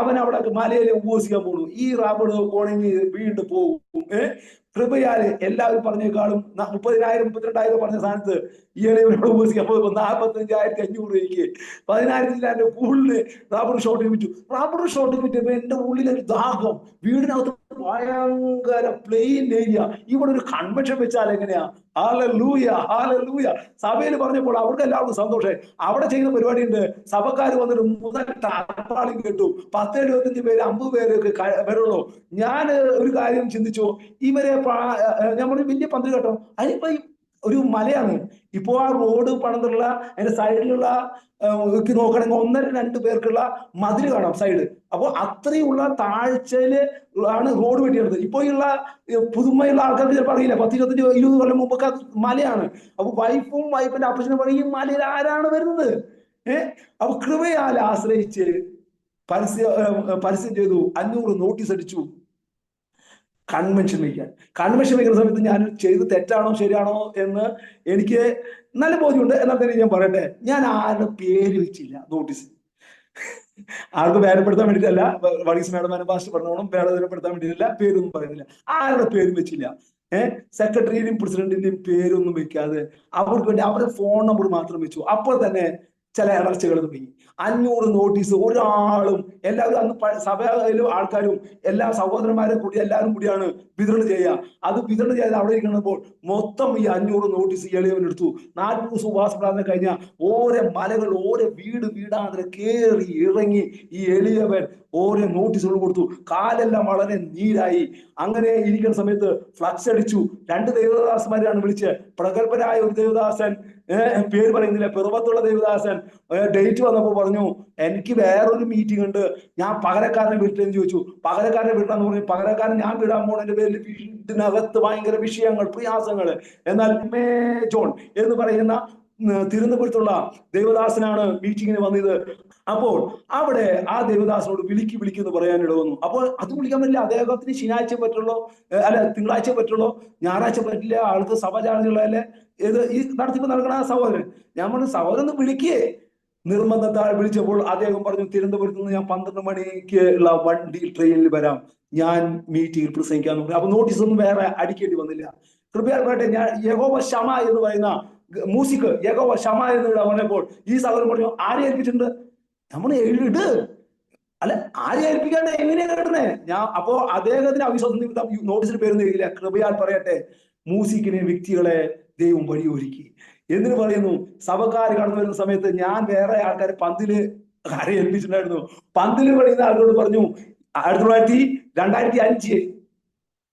അവൻ അവിടെ മലയിൽ ഉപവസിക്കാൻ പോകുന്നു, ഈ റബ്ബർ ഉണങ്ങി വീണ്ടും പോകും. കൃപയാല് എല്ലാവരും പറഞ്ഞേക്കാളും 30,000 32,000 പറഞ്ഞ സ്ഥാനത്ത് ഈ ഇളയവരോട് ഉപവസിക്കാൻ പോകുമ്പോൾ 45,500 രൂപയ്ക്ക് 10,000 കൂടുതൽ റബ്ബർ ഷോട്ടിൽ വിറ്റു. റബ്ബർ ഷോട്ടിൽ വിറ്റപ്പോ എന്റെ ഉള്ളിലൊരു ദാഹം. വീടിനകത്ത് ഭയങ്കര പ്ലെയിൻ ഏരിയ, ഇവിടെ ഒരു കൺവെൻഷൻ വെച്ചാൽ എങ്ങനെയാ? Hallelujah, hallelujah. സഭയിൽ പറഞ്ഞപ്പോൾ അവർക്ക് എല്ലാവർക്കും സന്തോഷമായി. അവിടെ ചെയ്യുന്ന പരിപാടി ഉണ്ട്, സഭക്കാർ വന്നിട്ട് മുതൽ ടാർപ്പാളിയും കേട്ടു. 10-75 പേര് 50 പേരൊക്കെ വരുള്ളൂ. ഞാൻ ഒരു കാര്യം ചിന്തിച്ചു, ഇവരെ ഞാൻ പറഞ്ഞു വലിയ പന്തിൽ കേട്ടോ, അതിനിപ്പോ ഒരു മലയാണ്. ഇപ്പോ ആ റോഡ് പണിതുള്ള അതിന്റെ സൈഡിലുള്ള നോക്കണമെങ്കിൽ 1-2 പേർക്കുള്ള മതിൽ കാണാം സൈഡ്. അപ്പോൾ അത്രയുള്ള താഴ്ചയില് ആണ് റോഡ് വെട്ടിയെടുത്തത്. ഇപ്പോ ഉള്ള പുതുമയുള്ള ആൾക്കാർക്ക് ചിലപ്പോൾ അറിയില്ല, 10-25-20 കൊല്ലം മുമ്പൊക്കെ അപ്പൊ വൈഫിന്റെ അപ്പച്ചനും പറയും, ഈ മലയിൽ ആരാണ് വരുന്നത്? അപ്പൊ കൃപയാൽ ആശ്രയിച്ച് പരസ്യം ചെയ്തു, 500 നോട്ടീസ് അടിച്ചു. കൺവെൻഷൻ വയ്ക്കുന്ന സമയത്ത് ഞാൻ ചെയ്ത് തെറ്റാണോ ശരിയാണോ എന്ന് എനിക്ക് നല്ല ബോധ്യമുണ്ട്. എന്നാൽ തന്നെ ഞാൻ പറയട്ടെ, ഞാൻ ആരുടെ പേര് വെച്ചില്ല നോട്ടീസ്. ആർക്ക് വേദപ്പെടുത്താൻ വേണ്ടിയിട്ടല്ല, വർഗീസ് മേഡം പാസ്റ്റർ പറഞ്ഞോണം, വേദപ്പെടുത്താൻ വേണ്ടിയിട്ടില്ല, പേരൊന്നും പറയുന്നില്ല, ആരുടെ പേരും വെച്ചില്ല. സെക്രട്ടറിയുടെയും പ്രസിഡന്റിന്റെയും പേരൊന്നും വെക്കാതെ അവർക്ക് വേണ്ടി അവരുടെ ഫോൺ നമ്പർ മാത്രം വെച്ചു. അപ്പോൾ തന്നെ ചില ഇടർച്ചകൾ തുടങ്ങി. 500 നോട്ടീസ് ഒരാളും, എല്ലാവരും അന്ന് സഭയിലും ആൾക്കാരും എല്ലാ സഹോദരന്മാരും കൂടി എല്ലാവരും കൂടിയാണ് വിതരണം ചെയ്യുക. അത് വിതരണം ചെയ്ത് അവിടെ ഇരിക്കുമ്പോൾ മൊത്തം ഈ 500 നോട്ടീസ് എളിയവൻ എടുത്തു. 40 ദിവസം ഉപവാസ പ്രാർത്ഥന കഴിഞ്ഞാൽ ഓരോ മലകൾ ഓരോ വീടാന്തരം കയറി ഇറങ്ങി ഈ എളിയവൻ ഓരോ നോട്ടീസുകൾ കൊടുത്തു. കാലെല്ലാം വളരെ നീരായി. അങ്ങനെ ഇരിക്കുന്ന സമയത്ത് ഫ്ലക്സ് അടിച്ചു. 2 ദേവദാസന്മാരാണ് വിളിച്ച്. പ്രഗത്ഭനായ ഒരു ദേവദാസൻ, പേര് പറയുന്നില്ല, പിറവത്തുള്ള ദേവദാസൻ ഡേറ്റ് വന്നപ്പോ പറഞ്ഞു, എനിക്ക് വേറൊരു മീറ്റിംഗ് ഉണ്ട്, ഞാൻ പകരക്കാരനെ വിട്ടേന്ന് ചോദിച്ചു. പകരക്കാരനെ വിട്ടാന്ന് പറഞ്ഞു. പകരക്കാരൻ ഞാൻ വിടാൻ പോണതിന്റെ പേരിൽ വീട്ടിനകത്ത് ഭയങ്കര വിഷയങ്ങൾ, പ്രയാസങ്ങൾ. എന്നാൽ ജോൺ എന്ന് പറയുന്ന തിരുവനന്തപുരത്തുള്ള ദേവദാസനാണ് മീറ്റിങ്ങിന് വന്നത്. അപ്പോൾ അവിടെ ആ ദേവദാസനോട് വിളിക്കുന്നു പറയാനിട വന്നു. അപ്പോൾ അത് വിളിക്കാൻ പറ്റില്ല, അദ്ദേഹത്തിന് ശനിയാഴ്ച പറ്റുള്ളൂ, അല്ല തിങ്കളാഴ്ച പറ്റുള്ളൂ, ഞായറാഴ്ച പറ്റില്ല, ആൾക്ക് സഭ ചാർജുള്ളതല്ലേ, ഇത് ഈ നടത്തിപ്പ് നടക്കണ സഹോദരൻ. ഞാൻ പറഞ്ഞു, സഹോദരൻ വിളിക്കേ. നിർബന്ധത്താൽ വിളിച്ചപ്പോൾ അദ്ദേഹം പറഞ്ഞു, തിരുവനന്തപുരത്ത് നിന്ന് ഞാൻ 12 മണിക്ക് ഉള്ള ട്രെയിനിൽ വരാം, ഞാൻ മീറ്റിംഗിൽ പ്രസംഗിക്കാന്ന് പറഞ്ഞു. അപ്പൊ നോട്ടീസ് ഒന്നും വേറെ അടിക്കേണ്ടി വന്നില്ല. കൃപയാൽ പറയട്ടെ, ഞാൻ യഹോവ ശമ എന്ന് പറയുന്ന മ്യൂസിക് യഹോവ ശമ എന്ന് പറഞ്ഞപ്പോൾ ഈ സഹോദരൻ പറഞ്ഞു, ആരെ ഏൽപ്പിച്ചിട്ടുണ്ട്? നമ്മൾ എഴുതിട്ട് അല്ല, ആരെ ഏൽപ്പിക്കാണ്ട് എങ്ങനെയാ കേട്ടണേ? അപ്പോ അദ്ദേഹത്തിന് അവിശ്വാസം നിമിത്തം നോട്ടീസിൽ പേരൊന്നും എഴുതില്ല. കൃപയാൽ പറയട്ടെ, മ്യൂസിക്കിനെ വ്യക്തികളെ ദൈവം വഴിയൊരുക്കി. എന്തിനു പറയുന്നു? സഭക്കാർ കടന്നു വരുന്ന സമയത്ത് ഞാൻ വേറെ ആൾക്കാരെ പന്തില് ആരെ ഏൽപ്പിച്ചിട്ടുണ്ടായിരുന്നു. പന്തില് പണിയുന്ന ആളുകളോട് പറഞ്ഞു,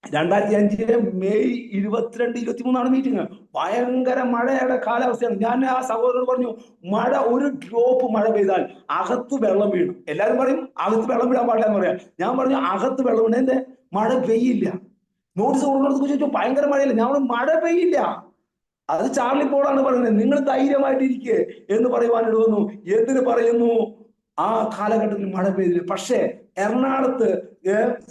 2005 മെയ് 22, 23 മീറ്റിംഗ്. ഭയങ്കര മഴയുടെ കാലാവസ്ഥയാണ്. ഞാൻ ആ സഹോദരൻ പറഞ്ഞു, മഴ ഒരു ഡ്രോപ്പ് മഴ പെയ്താൽ അകത്ത് വെള്ളം വീണു. എല്ലാവരും പറയും അകത്ത് വെള്ളം വീഴാൻ പാടില്ല എന്ന് പറയാം. ഞാൻ പറഞ്ഞു, അകത്ത് വെള്ളം വീണ എന്റെ മഴ പെയ്യില്ല. നോട്ടീസ് കൊടുക്കുന്നത് ചോദിച്ചു, ഭയങ്കര മഴയില്ല. ഞാൻ പറഞ്ഞു, മഴ പെയ്യില്ല. അത് ചാർലി പോളാണ് പറയുന്നത്, നിങ്ങൾ ധൈര്യമായിട്ടിരിക്കേ എന്ന് പറയുവാനിട വന്നു. എന്തിനു പറയുന്നു? ആ കാലഘട്ടത്തിൽ മഴ പെയ്തില്ല. പക്ഷേ എറണാകുളത്ത്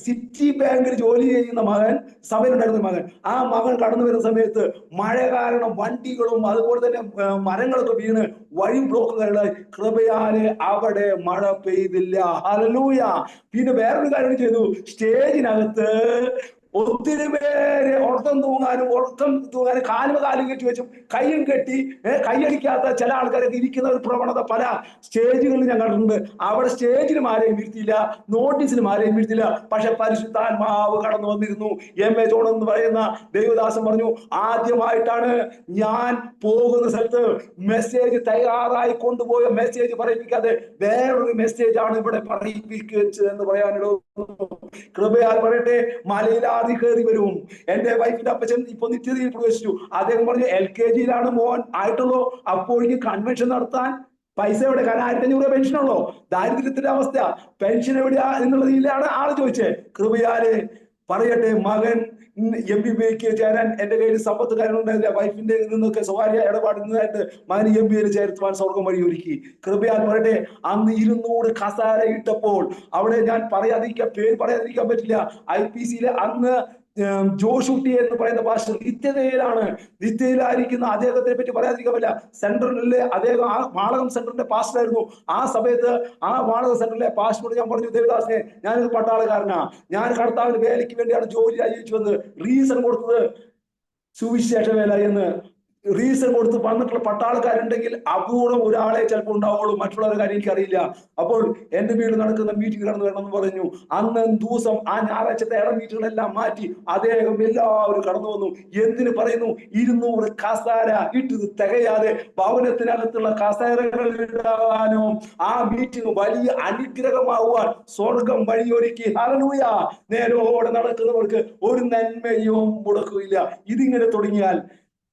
സിറ്റി ബാങ്കിൽ ജോലി ചെയ്യുന്ന മകൻ, സഭയിലുണ്ടായിരുന്ന മകൻ, ആ മകൻ കടന്നു വരുന്ന സമയത്ത് മഴ കാരണം വണ്ടികളും അതുപോലെ തന്നെ മരങ്ങളൊക്കെ വീണ് വഴി ബ്ലോക്കുകളായി. കൃപയാലെ അവിടെ മഴ പെയ്തില്ല. ഹല്ലേലൂയ. പിന്നെ വേറൊരു കാര്യം ചെയ്തു. സ്റ്റേജിനകത്ത് ഒത്തിരി പേര് ഉറക്കം തൂങ്ങാനും കാലും കെട്ടി വെച്ചും കയ്യും കെട്ടി കൈയടിക്കാത്ത ചില ആൾക്കാരൊക്കെ ഇരിക്കുന്ന ഒരു പ്രവണത പല സ്റ്റേജുകളിൽ ഞാൻ കണ്ടിട്ടുണ്ട്. അവിടെ സ്റ്റേജിലും ആരെയും വീഴ്ത്തിയില്ല, നോട്ടീസിലും ആരെയും വീഴ്ത്തില്ല. പക്ഷെ പരിശുദ്ധാത്മാവ് കടന്നു വന്നിരുന്നു. എം.എ. ജോൺ എന്ന് പറയുന്ന ദേവദാസൻ പറഞ്ഞു, ആദ്യമായിട്ടാണ് ഞാൻ പോകുന്ന സ്ഥലത്ത് മെസ്സേജ് തയ്യാറായി കൊണ്ടുപോയ മെസ്സേജ് പറയിപ്പിക്കാതെ വേറൊരു മെസ്സേജ് ആണ് ഇവിടെ പറയിപ്പിച്ചത് എന്ന് പറയാനിട. കൃപയാൽ പറയട്ടെ, മലയിലാ കയറി വരും. എന്റെ വൈഫിന്റെ അപ്പച്ചൻ ഇപ്പൊ നിത്യതയിൽ പ്രവേശിച്ചു. അദ്ദേഹം പറഞ്ഞു, LKG മോൻ ആയിട്ടുള്ളൂ, അപ്പോഴേക്ക് കൺവെൻഷൻ നടത്താൻ പൈസ എവിടെ? കാരണം 1500 പെൻഷനുള്ളൂ. ദാരിദ്ര്യത്തിന്റെ അവസ്ഥ, പെൻഷൻ എവിടെയാ എന്നുള്ളതിലാണ് ആള് ചോദിച്ചേ. കൃപയാല് പറയട്ടെ, മകൻ MBA ചേരാൻ എന്റെ കയ്യിൽ സമ്പത്ത് കാര്യങ്ങളുണ്ടായില്ല. വൈഫിന്റെ നിന്നൊക്കെ സ്വകാര്യ ഇടപാടുന്നതായിട്ട് മകന് MBA ചേർത്തുവാൻ സ്വർഗം വഴി ഒരുക്കി. കൃപയാൽ പറയട്ടെ, അന്ന് 200 കസാര ഇട്ടപ്പോൾ അവിടെ ഞാൻ പേര് പറയാതിരിക്കാൻ പറ്റില്ല. IPCയിലെ അന്ന് ജോഷൂട്ടി എന്ന് പറയുന്ന പാസ്റ്റർ നിത്യതയിലായിരിക്കുന്ന അദ്ദേഹത്തെ പറ്റി പറയാതിരിക്കാൻ പറ്റില്ല. സെൻട്രലിലെ അദ്ദേഹം ആ വാളകം സെന്ററിന്റെ പാസ്റ്റർ ആയിരുന്നു. ആ സമയത്ത് ആ വാളകം സെന്ററിലെ പാസ്റ്ററോട് ഞാൻ പറഞ്ഞു, ദേവദാസനെ, ഞാനൊരു പട്ടാളക്കാരനാ, ഞാൻ കർത്താവിന്റെ വേലയ്ക്ക് വേണ്ടിയാണ് ജോലി അയച്ചു വന്നത്. റീസൺ കൊടുത്തത് സുവിശേഷ വേല എന്ന് റീസൺ കൊടുത്ത് വന്നിട്ടുള്ള പട്ടാളക്കാരുണ്ടെങ്കിൽ അപൂർവം ഒരാളെ ചിലപ്പോൾ ഉണ്ടാവുള്ളൂ. മറ്റുള്ളവരുടെ കാര്യം എനിക്കറിയില്ല. അപ്പോൾ എന്റെ വീട് നടക്കുന്ന മീറ്റിംഗ് കടന്നു വരണമെന്ന് പറഞ്ഞു. അന്ന് ദിവസം ആ ഞായറാഴ്ചത്തെ മീറ്റിങ്ങുകളെല്ലാം മാറ്റി അദ്ദേഹം എല്ലാവരും കടന്നു വന്നു. എന്തിനു പറയുന്നു? 200 കസാര ഇട്ടത് തികയാതെ ഭവനത്തിനകത്തുള്ള കസാരകൾ ഇടാനോ ആ മീറ്റിംഗ് വലിയ അനുഗ്രഹമാവുവാൻ സ്വർഗം വഴിയൊരുക്കി. ഹല്ലേലൂയ. നേരോടെ നടക്കുന്നവർക്ക് ഒരു നന്മയും മുടക്കുകയില്ല. ഇതിങ്ങനെ തുടങ്ങിയാൽ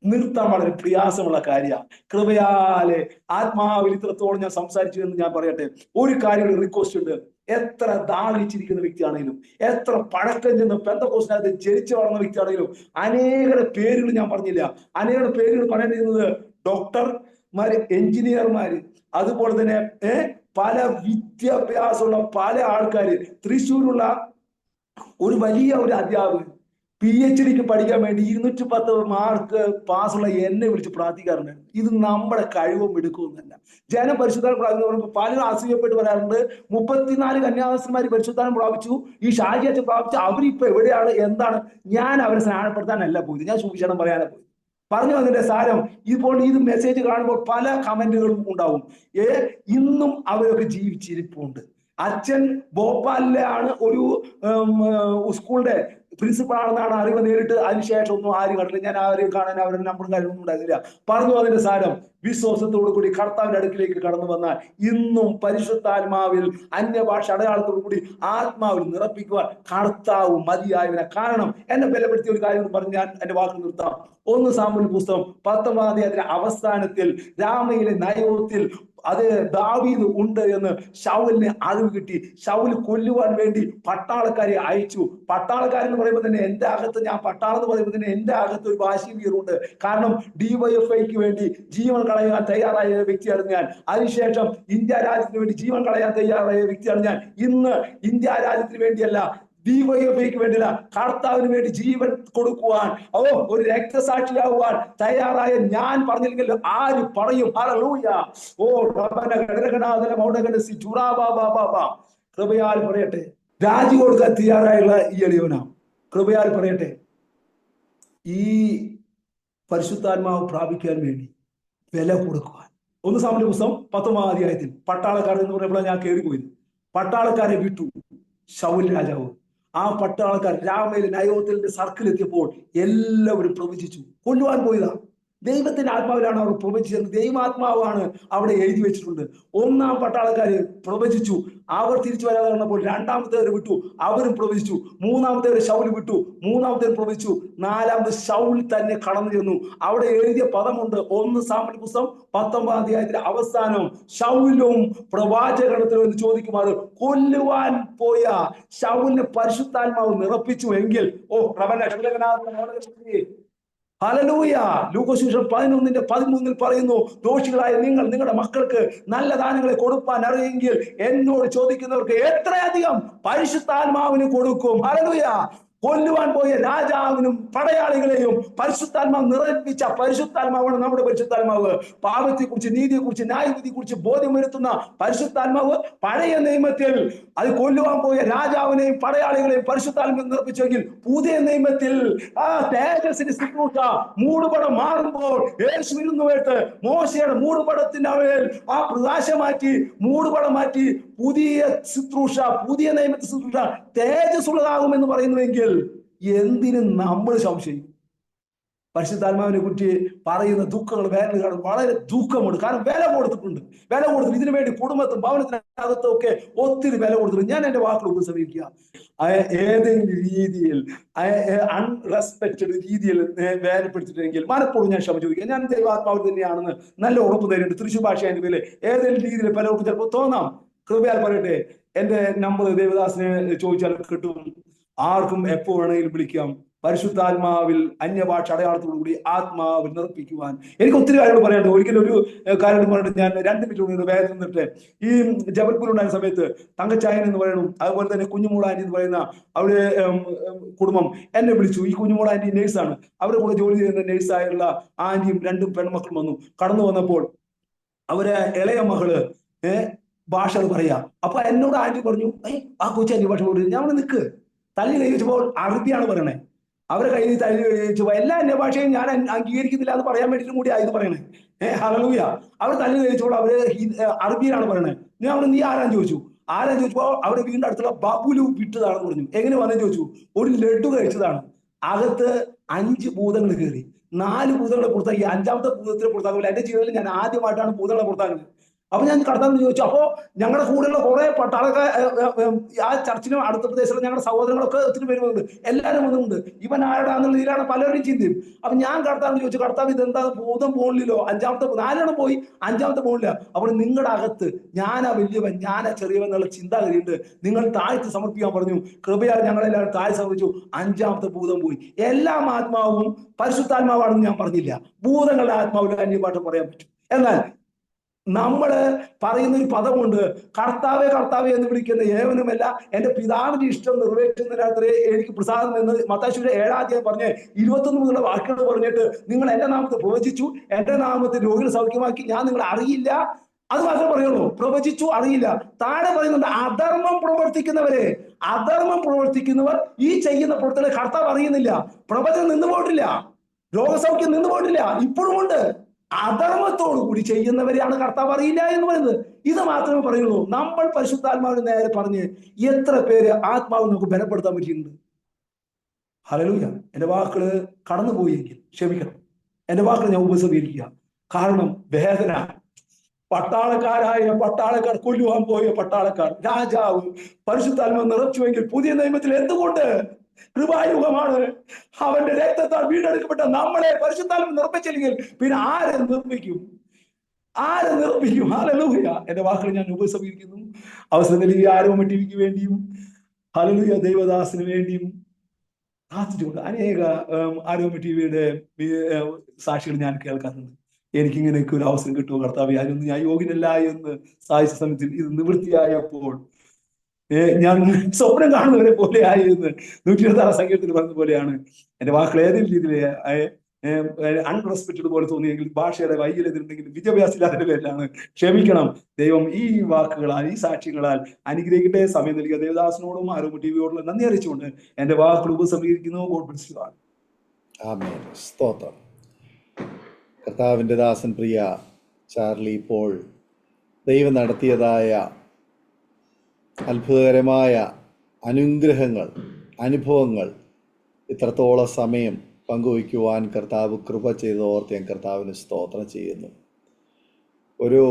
നിർത്താൻ വളരെ പ്രയാസമുള്ള കാര്യമാണ്. കൃപയാലെ ആത്മാവിൽ ഇത്രത്തോളം ഞാൻ സംസാരിച്ചു എന്ന് ഞാൻ പറയട്ടെ. ഒരു കാര്യം റിക്വസ്റ്റ് ഉണ്ട്. എത്ര ദാഹിച്ചിരിക്കുന്ന വ്യക്തിയാണെങ്കിലും, എത്ര പഴക്കം ചെന്ന് പെന്തക്കോസ്തിനകത്ത് ജനിച്ചു വളർന്ന വ്യക്തിയാണെങ്കിലും, അനേക പേരുകൾ ഞാൻ പറഞ്ഞില്ല, അനേക പേരുകൾ പറയേണ്ടിരുന്നത് ഡോക്ടർമാര്, എഞ്ചിനീയർമാര്, അതുപോലെ തന്നെ പല വിദ്യാഭ്യാസമുള്ള പല ആൾക്കാര്. തൃശ്ശൂരുള്ള ഒരു വലിയ ഒരു അധ്യാപകൻ PhDക്ക് പഠിക്കാൻ വേണ്ടി 210 മാർക്ക് പാസ്സുള്ള എന്നെ വിളിച്ച് പ്രാർത്ഥിക്കാറുണ്ടായിരുന്നു. ഇത് നമ്മുടെ കഴിവും എടുക്കുമെന്നല്ല. ജനം പരിശുദ്ധാനം പ്രാപിക്കുന്നവർക്ക് പലരും അസൂയപ്പെട്ട് വരാറുണ്ട്. 34 കന്യാദാസന്മാര് പരിശുദ്ധാനം പ്രാപിച്ചു, ഈ ഷാജിയച്ഛൻ പ്രാപിച്ചു, അവരിപ്പോ എവിടെയാണ്, എന്താണ്? ഞാൻ അവരെ സ്നാനപ്പെടുത്താനല്ല പോയത്, ഞാൻ സുവിശേഷം പറയാനാണ് പോയത്. പറഞ്ഞു വന്നതിന്റെ സാരം, ഇപ്പോൾ ഇത് മെസ്സേജ് കാണുമ്പോൾ പല കമന്റുകളും ഉണ്ടാവും. ഇന്നും അവരൊക്കെ ജീവിച്ചിരിപ്പുണ്ട്. അച്ഛൻ ഭോപ്പാലിലാണ് ഒരു സ്കൂളിന്റെ പ്രിൻസിപ്പൾ ആണെന്നാണ് അറിവ് നേരിട്ട്. അതിനുശേഷം ഒന്നും ആരും കണ്ടില്ല. ഞാൻ ആരെയും കാണാൻ അവരുടെ നമ്പറും കാര്യമൊന്നും ഉണ്ടായിരുന്നില്ല. പറഞ്ഞു അതിന്റെ സാരം, വിശ്വാസത്തോടു കൂടി കർത്താവിന്റെ അടുക്കിലേക്ക് കടന്നു വന്നാൽ ഇന്നും പരിശുദ്ധാത്മാവിൽ അന്യഭാഷ അടയാളത്തോടു കൂടി ആത്മാവിൽ നിറപ്പിക്കുവാൻ കർത്താവ് മതിയായവനെ. കാരണം എന്നെ ബലപ്പെടുത്തിയ ഒരു കാര്യം പറഞ്ഞ് ഞാൻ എന്റെ വാക്ക് നിർത്താം. 1 സാമുവേൽ പുസ്തകം 19-ാം അധ്യായത്തിന്റെ അവസാനത്തിൽ രാമയിലെ നയോത്തിൽ അത് ദാവീദ് ഉണ്ട് എന്ന് ശൗലിന് അറിവ് കിട്ടി. ശൗൽ കൊല്ലുവാൻ വേണ്ടി പട്ടാളക്കാരെ അയച്ചു. പട്ടാളക്കാരെന്ന് പറയുമ്പോൾ തന്നെ എന്റെ അകത്ത്, ഞാൻ പട്ടാളം എന്ന് പറയുമ്പോൾ തന്നെ എന്റെ അകത്ത് ഒരു വാശി വീറുണ്ട്. കാരണം DYFIക്ക് വേണ്ടി ജീവൻ കളയാൻ തയ്യാറായ വ്യക്തിയാണ് ഞാൻ. അതിനുശേഷം ഇന്ത്യ രാജ്യത്തിന് വേണ്ടി ജീവൻ കളയാൻ തയ്യാറായ വ്യക്തിയാണ് ഞാൻ. ഇന്ന് ഇന്ത്യ രാജ്യത്തിന് വേണ്ടിയല്ല, DYFIക്ക് വേണ്ടിയില്ല, കർത്താവിന് വേണ്ടി ജീവൻ കൊടുക്കുവാൻ, ഒരു രക്തസാക്ഷിയാകുവാൻ തയ്യാറായ ഞാൻ പറഞ്ഞില്ലെങ്കിൽ ആര് പറയും? ഹല്ലേലൂയ. കൃപയാൽ പറയട്ടെ, രാജി കൊടുക്കാൻ തയ്യാറായുള്ള ഈ എളിയവനാ. കൃപയാൽ പറയട്ടെ, ഈ പരിശുദ്ധാത്മാവ് പ്രാപിക്കാൻ വേണ്ടി വില കൊടുക്കുവാൻ. 1 സാമുവേൽ പുസ്തകം 19-ാം അധ്യായത്തിൽ പട്ടാളക്കാരൻ എന്ന് പറയുമ്പോൾ ഞാൻ കയറിപ്പോയത്. പട്ടാളക്കാരെ വിട്ടു ശൗൽ രാജാവ്. ആ പട്ടാളക്കാർ രാമയിലെ നയോത്തിന്റെ സർക്കിൾ എത്തിയപ്പോൾ എല്ലാവരും പ്രവചിച്ചു. കൊല്ലുവാൻ പോയതാ. ദൈവത്തിന്റെ ആത്മാവിലാണ് അവർ പ്രവചിച്ചത്. ദൈവാത്മാവാണ് അവിടെ എഴുതി വെച്ചിട്ടുണ്ട്. 1-ാം പട്ടാളക്കാര് പ്രവചിച്ചു. അവർ തിരിച്ചു വരാതെ വന്നപ്പോൾ 2-ാമത്തേവരെ വിട്ടു, അവരും പ്രവചിച്ചു. 3-ാമത്തേവരെ ശൗൽ വിട്ടു, 3-ാമത്തേവർ പ്രവചിച്ചു. 4-ാമത് ശൗൽ തന്നെ കടന്നു ചെന്നു. അവിടെ എഴുതിയ പദമുണ്ട്. 1 സാമുവേൽ പുസ്തകം 19-ാം അധ്യായത്തിന്റെ അവസാനം, ശൗലും പ്രവാചകണത്തിലോ എന്ന് ചോദിക്കുമാറ് കൊല്ലുവാൻ പോയ ശൗലിനെ പരിശുദ്ധാത്മാവ് നിറപ്പിച്ചു എങ്കിൽ ഹല്ലേലൂയ. ലൂക്കോസ് സുവിശേഷം 11:13 പറയുന്നു, ദോഷികളായ നിങ്ങൾ നിങ്ങളുടെ മക്കൾക്ക് നല്ല ദാനങ്ങളെ കൊടുപ്പാൻ അറിയെങ്കിൽ എന്നോട് ചോദിക്കുന്നവർക്ക് എത്രയധികം പരിശുദ്ധാത്മാവിന് കൊടുക്കും. ഹല്ലേലൂയ. കൊല്ലുവാൻ പോയ രാജാവിനും പടയാളികളെയും പരിശുദ്ധാത്മാവ് നിറപ്പിച്ച പരിശുദ്ധാത്മാവാണ് നമ്മുടെ പരിശുദ്ധാത്മാവ്. പാപത്തെക്കുറിച്ച്, നീതിയെക്കുറിച്ച്, ന്യായവിധിയെക്കുറിച്ച് ബോധ്യം വരുത്തുന്ന പരിശുദ്ധാത്മാവ്. പഴയ നിയമത്തിൽ അത് കൊല്ലുവാൻ പോയ രാജാവിനെയും പടയാളികളെയും പരിശുദ്ധാത്മാവ് നിറപ്പിച്ചെങ്കിൽ പുതിയ നിയമത്തിൽ ആ തേജസ്സിന്റെ ശുശ്രൂഷ മൂടുപടം മാറുമ്പോൾ യേശു ഇരുന്നുവേട്ട് മോശയുടെ മൂടുപടത്തിന്റെ മേൽ ആ പ്രകാശം മാറ്റി, മൂടുപടം മാറ്റി, പുതിയ ശുശ്രൂഷ, പുതിയ നിയമത്തെ ശുശ്രൂഷ തേജസ്സുള്ളതാകുമെന്ന് പറയുന്നുവെങ്കിൽ എന്തിന് നമ്മൾ സംശയിക്കും? പരിശുദ്ധാത്മാവിനെ കുറിച്ച് പറയുന്ന ദുഃഖങ്ങൾ വേറെ കാണും. വളരെ ദുഃഖമുണ്ട്. കാരണം വില കൊടുത്തിട്ടുണ്ട്. വില കൊടുത്തിട്ട് ഇതിനു വേണ്ടി കുടുംബത്തും ഭവനത്തിനകത്തും ഒക്കെ ഒത്തിരി വില കൊടുത്തിട്ടുണ്ട്. ഞാൻ എന്റെ വാക്കുകൾ ഉപസംഹരിക്കുക. ഏതെങ്കിലും രീതിയിൽ അൺറെസ്പെക്റ്റഡ് രീതിയിൽ വേദനപ്പെടുത്തിയിട്ടെങ്കിൽ മനഃപൂർവ്വം ഞാൻ ക്ഷമ ചോദിക്കുക. ഞാൻ ദൈവാത്മാവിൽ തന്നെയാണെന്ന് നല്ല ഉറപ്പ് തരുന്നുണ്ട്. തൃശ്ശൂർ ഭാഷ എന്റെ പേര് ഏതെങ്കിലും രീതിയിൽ പലർക്കും ചിലപ്പോൾ തോന്നാം. കൃപയാൽ പറയട്ടെ, എന്റെ നമ്പർ ദേവദാസിനെ ചോദിച്ചാൽ കിട്ടും. ആർക്കും എപ്പോ വേണമെങ്കിലും വിളിക്കാം. പരിശുദ്ധാത്മാവിൽ അന്യഭാഷ അടയാളത്തോടുകൂടി ആത്മാവിൽ നിറപ്പിക്കുവാൻ എനിക്ക് ഒത്തിരി കാര്യങ്ങൾ പറയാനുണ്ട്. ഒരിക്കലും ഒരു കാര്യം പറഞ്ഞിട്ട് ഞാൻ 2 മിനിറ്റ് വേദന നിന്നിട്ട്, ഈ ജബൽപൂർ ഉണ്ടായ സമയത്ത് തങ്കച്ചായൻ എന്ന് പറയണം, അതുപോലെ തന്നെ കുഞ്ഞുമോൾ ആന്റി എന്ന് പറയുന്ന അവരുടെ കുടുംബം എന്നെ വിളിച്ചു. ഈ കുഞ്ഞുമോൾ ആന്റി നേഴ്സാണ്. അവരുടെ കൂടെ ജോലി ചെയ്യുന്ന നേഴ്സായുള്ള ആന്റിയും 2 പെൺമക്കളും വന്നു. കടന്നു വന്നപ്പോൾ അവരെ ഇളയ മകള് ഭാഷ അത് പറയാ. അപ്പൊ എന്നോട് ആന്റി പറഞ്ഞു, ആ കൊച്ചു അന്യഭാഷ പോലും. ഞാൻ നിൽക്ക്. തല്ലി കഴിച്ചപ്പോൾ അറബിയാണ് പറയണേ. അവരെ കയ്യിൽ തല്ലി കഴിച്ചപ്പോ എല്ലാ അന്യഭാഷയും ഞാൻ അംഗീകരിക്കുന്നില്ല എന്ന് പറയാൻ വേണ്ടിയിട്ടും കൂടി ആയത് പറയണേ. ഹല്ലേലൂയ. അവർ തല്ലി കഴിച്ചപ്പോൾ അവര് അറബിയിലാണ് പറയണേ. ഞാൻ അവിടെ നീ ആരാന്ന് ചോദിച്ചു. ആരാന്ന് ചോദിച്ചപ്പോ അവരുടെ വീടിന്റെ അടുത്തുള്ള ബബുലു വിട്ടതാണെന്ന് പറഞ്ഞു. എങ്ങനെ വന്നെന്ന് ചോദിച്ചു. ഒരു ലഡു കഴിച്ചതാണ്. അകത്ത് 5 ഭൂതങ്ങൾ കയറി. 4 ഭൂതങ്ങളെ പുറത്താക്കി. 5-ാമത്തെ ഭൂതത്തിനെ പുറത്താക്കില്ല. എന്റെ ജീവിതത്തിൽ ഞാൻ ആദ്യമായിട്ടാണ് ഭൂതങ്ങളെ പുറത്താക്കുന്നത്. അപ്പൊ ഞാൻ കർത്താവിന് ചോദിച്ചു. അപ്പോ ഞങ്ങളുടെ കൂടെയുള്ള കുറെ പട്ടാളക്കാർ ആ ചർച്ചിനും അടുത്ത പ്രദേശത്തുള്ള ഞങ്ങളുടെ സഹോദരങ്ങളൊക്കെ ഒത്തിരി വരുന്നുണ്ട്. എല്ലാവരും വന്നിട്ടുണ്ട്. ഇവൻ ആരുടെയാണെന്നുള്ള രീതിയിലാണ് പലരും ചിന്തയും. അപ്പൊ ഞാൻ കർത്താവിന് ചോദിച്ചു, കർത്താവ് ഇതെന്താ ഭൂതം പോണില്ലല്ലോ? 4 പോയി, 5-ാമത്തെ പോണില്ല. അപ്പോൾ നിങ്ങളുടെ അകത്ത് ഞാനാ വലിയവൻ, ഞാനാ ചെറിയവൻ എന്നുള്ള ചിന്താഗതിയുണ്ട്. നിങ്ങൾ താഴ്ത്തി സമർപ്പിക്കാൻ പറഞ്ഞു. കൃപയാൽ ഞങ്ങളെല്ലാവരും താഴ്ത്തി സമർപ്പിച്ചു. 5-ാമത്തെ ഭൂതം പോയി. എല്ലാ ആത്മാവും പരിശുദ്ധാത്മാവാണെന്ന് ഞാൻ പറഞ്ഞില്ല. ഭൂതങ്ങളുടെ ആത്മാവിൽ അന്യഭാഷ പറയാൻ പറ്റും. എന്നാൽ നമ്മള് പറയുന്ന ഒരു പദമുണ്ട്, കർത്താവെ കർത്താവെ എന്ന് വിളിക്കുന്ന ഏവനുമല്ല എന്റെ പിതാവിന്റെ ഇഷ്ടം നിറവേറ്റുന്നതിനകത്ത് എനിക്ക് പ്രസാദം എന്ന് മത്തായിയുടെ 7-ാം അധ്യായം പറഞ്ഞ് 21 മുതലുള്ള വാക്കുകൾ പറഞ്ഞിട്ട് നിങ്ങൾ എന്റെ നാമത്തെ പ്രവചിച്ചു, എന്റെ നാമത്തെ രോഗികളെ സൗഖ്യമാക്കി, ഞാൻ നിങ്ങളെ അറിയില്ല. അത് മാത്രമേ പറയുള്ളൂ. പ്രവചിച്ചു, അറിയില്ല. താഴെ പറയുന്നുണ്ട് അധർമ്മം പ്രവർത്തിക്കുന്നവരെ. അധർമ്മം പ്രവർത്തിക്കുന്നവർ ഈ ചെയ്യുന്ന പ്രവർത്തനം കർത്താവ് അറിയുന്നില്ല. പ്രവചനം നിന്നു പോയിട്ടില്ല. രോഗസൗഖ്യം നിന്ന് പോയിട്ടില്ല, ഇപ്പോഴും ഉണ്ട്. അധർമ്മത്തോടു കൂടി ചെയ്യുന്നവരെയാണ് കർത്താവ് അറിയില്ല എന്ന് പറയുന്നത്. ഇത് മാത്രമേ പറയുള്ളൂ. നമ്മൾ പരിശുദ്ധാത്മാവിന് നേരെ പറഞ്ഞ് എത്ര പേര് ആത്മാവ് നമുക്ക് ബലപ്പെടുത്താൻ പറ്റിയിട്ടുണ്ട്. ഹല്ലേലൂയ. എന്റെ വാക്കുകള് കടന്നുപോയെങ്കിൽ ക്ഷമിക്കണം. എന്റെ വാക്കുകൾ ഞാൻ ഉപസംഹരിക്കുക. കാരണം വേദന, പട്ടാളക്കാർ കൊല്ലുവാൻ പോയ പട്ടാളക്കാർ, രാജാവ് പരിശുദ്ധാത്മ നിറച്ചുവെങ്കിൽ പുതിയ നിയമത്തിൽ എന്തുകൊണ്ട് കൃപായുഗമാണ്. അവന്റെ രക്തത്താൽ വീണ്ടെടുക്കപ്പെട്ട നമ്മളെ പരിശുദ്ധാത്മ നിർമ്മിച്ചില്ലെങ്കിൽ പിന്നെ ആരെ നിർമ്മിക്കും? ഹല്ലേലൂയ. എന്റെ വാക്കുകൾ ഞാൻ ഉപസംഹരിക്കുന്നു. അവസരം നൽകിയ ആരോമ ടിവിക്ക് വേണ്ടിയും ഹല്ലേലൂയ ദൈവദാസിന് വേണ്ടിയും പ്രാർത്ഥിച്ചുകൊണ്ട് അനേക ആരോമ ടിവിയുടെ സാക്ഷികൾ ഞാൻ കേൾക്കാറുണ്ട്. എനിക്കിങ്ങനെയൊക്കെ ഒരു അവസരം കിട്ടുമോ കർത്താവേ, അതിനൊന്നും ഞാൻ യോഗ്യനല്ല എന്ന് സാധിച്ച സമയത്തിൽ ഇത് നിവൃത്തിയായപ്പോൾ ഞാൻ സ്വപ്നം കാണുന്നവരെ പോലെ ആയി എന്ന് 126 സംഗീതത്തിൽ പറഞ്ഞ പോലെയാണ്. എന്റെ വാക്കുകൾ ഏതെങ്കിലും രീതിയിൽ അൺറെസ്പെക്റ്റഡ് പോലെ തോന്നിയെങ്കിൽ, ഭാഷയുടെ വൈകല്യത്തിലുണ്ടെങ്കിൽ, വിദ്യാഭ്യാസമില്ലാത്ത പേരിലാണ്, ക്ഷമിക്കണം. ദൈവം ഈ വാക്കുകളാൽ, ഈ സാക്ഷികളാൽ അനുഗ്രഹിക്കട്ടെ. സമയം നൽകിയ ദേവദാസിനോടും ആരോമ ടിവിയോടുള്ള നന്ദി അറിയിച്ചുകൊണ്ട് എന്റെ വാക്കുകൾ ഉപസംഹരിക്കുന്നു. God bless you all. ആമേൻ. സ്തോത്രം. കർത്താവിൻ്റെ ദാസൻ പ്രിയ ചാർലി പോൾ ദൈവം നടത്തിയതായ അത്ഭുതകരമായ അനുഗ്രഹങ്ങൾ, അനുഭവങ്ങൾ ഇത്രത്തോളം സമയം പങ്കുവയ്ക്കുവാൻ കർത്താവ് കൃപ ചെയ്തോർത്ത് ഞാൻ കർത്താവിന് സ്തോത്രം ചെയ്യുന്നു. ഒരു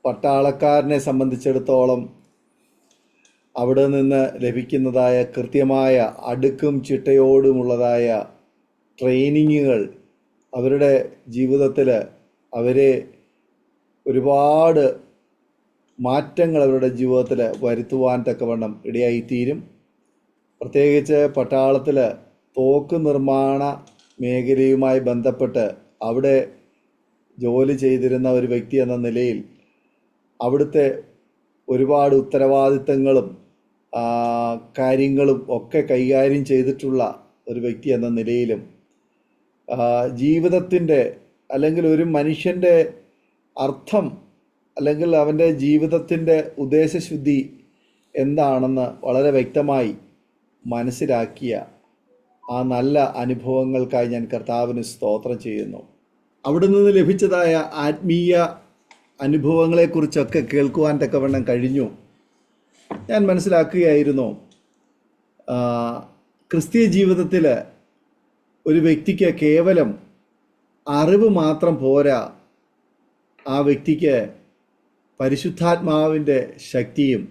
പട്ടാളക്കാരനെ സംബന്ധിച്ചിടത്തോളം അവിടെ നിന്ന് ലഭിക്കുന്നതായ കൃത്യമായ അടുക്കും ചിട്ടയോടുമുള്ളതായ ട്രെയിനിങ്ങുകൾ അവരുടെ ജീവിതത്തിൽ അവരെ ഒരുപാട് മാറ്റങ്ങൾ അവരുടെ ജീവിതത്തിൽ വരുത്തുവാൻ തക്കവണ്ണം ഇടയായിത്തീരും. പ്രത്യേകിച്ച് പട്ടാളത്തിൽ തോക്ക് നിർമ്മാണ മേഖലയുമായി ബന്ധപ്പെട്ട് അവിടെ ജോലി ചെയ്തിരുന്ന ഒരു വ്യക്തി എന്ന നിലയിൽ അവിടുത്തെ ഒരുപാട് ഉത്തരവാദിത്തങ്ങളും കാര്യങ്ങളും ഒക്കെ കൈകാര്യം ചെയ്തിട്ടുള്ള ഒരു വ്യക്തി എന്ന നിലയിലും ജീവിതത്തിൻ്റെ അല്ലെങ്കിൽ ഒരു മനുഷ്യൻ്റെ അർത്ഥം അല്ലെങ്കിൽ അവൻ്റെ ജീവിതത്തിൻ്റെ ഉദ്ദേശശുദ്ധി എന്താണെന്ന് വളരെ വ്യക്തമായി മനസ്സിലാക്കിയ ആ നല്ല അനുഭവങ്ങൾക്കായി ഞാൻ കർത്താവിന് സ്തോത്രം ചെയ്യുന്നു. അവിടെ നിന്ന് ലഭിച്ചതായ ആത്മീയ അനുഭവങ്ങളെക്കുറിച്ചൊക്കെ കേൾക്കുവാൻ തക്കവണ്ണം കഴിഞ്ഞു. ഞാൻ മനസ്സിലാക്കുകയായിരുന്നു, ക്രിസ്തീയ ജീവിതത്തിൽ ഒരു വ്യക്തിക്ക് കേവലം അറിവ് മാത്രം പോരാ, ആ വ്യക്തിക്ക് പരിശുദ്ധാത്മാവിൻ്റെ ശക്തിയും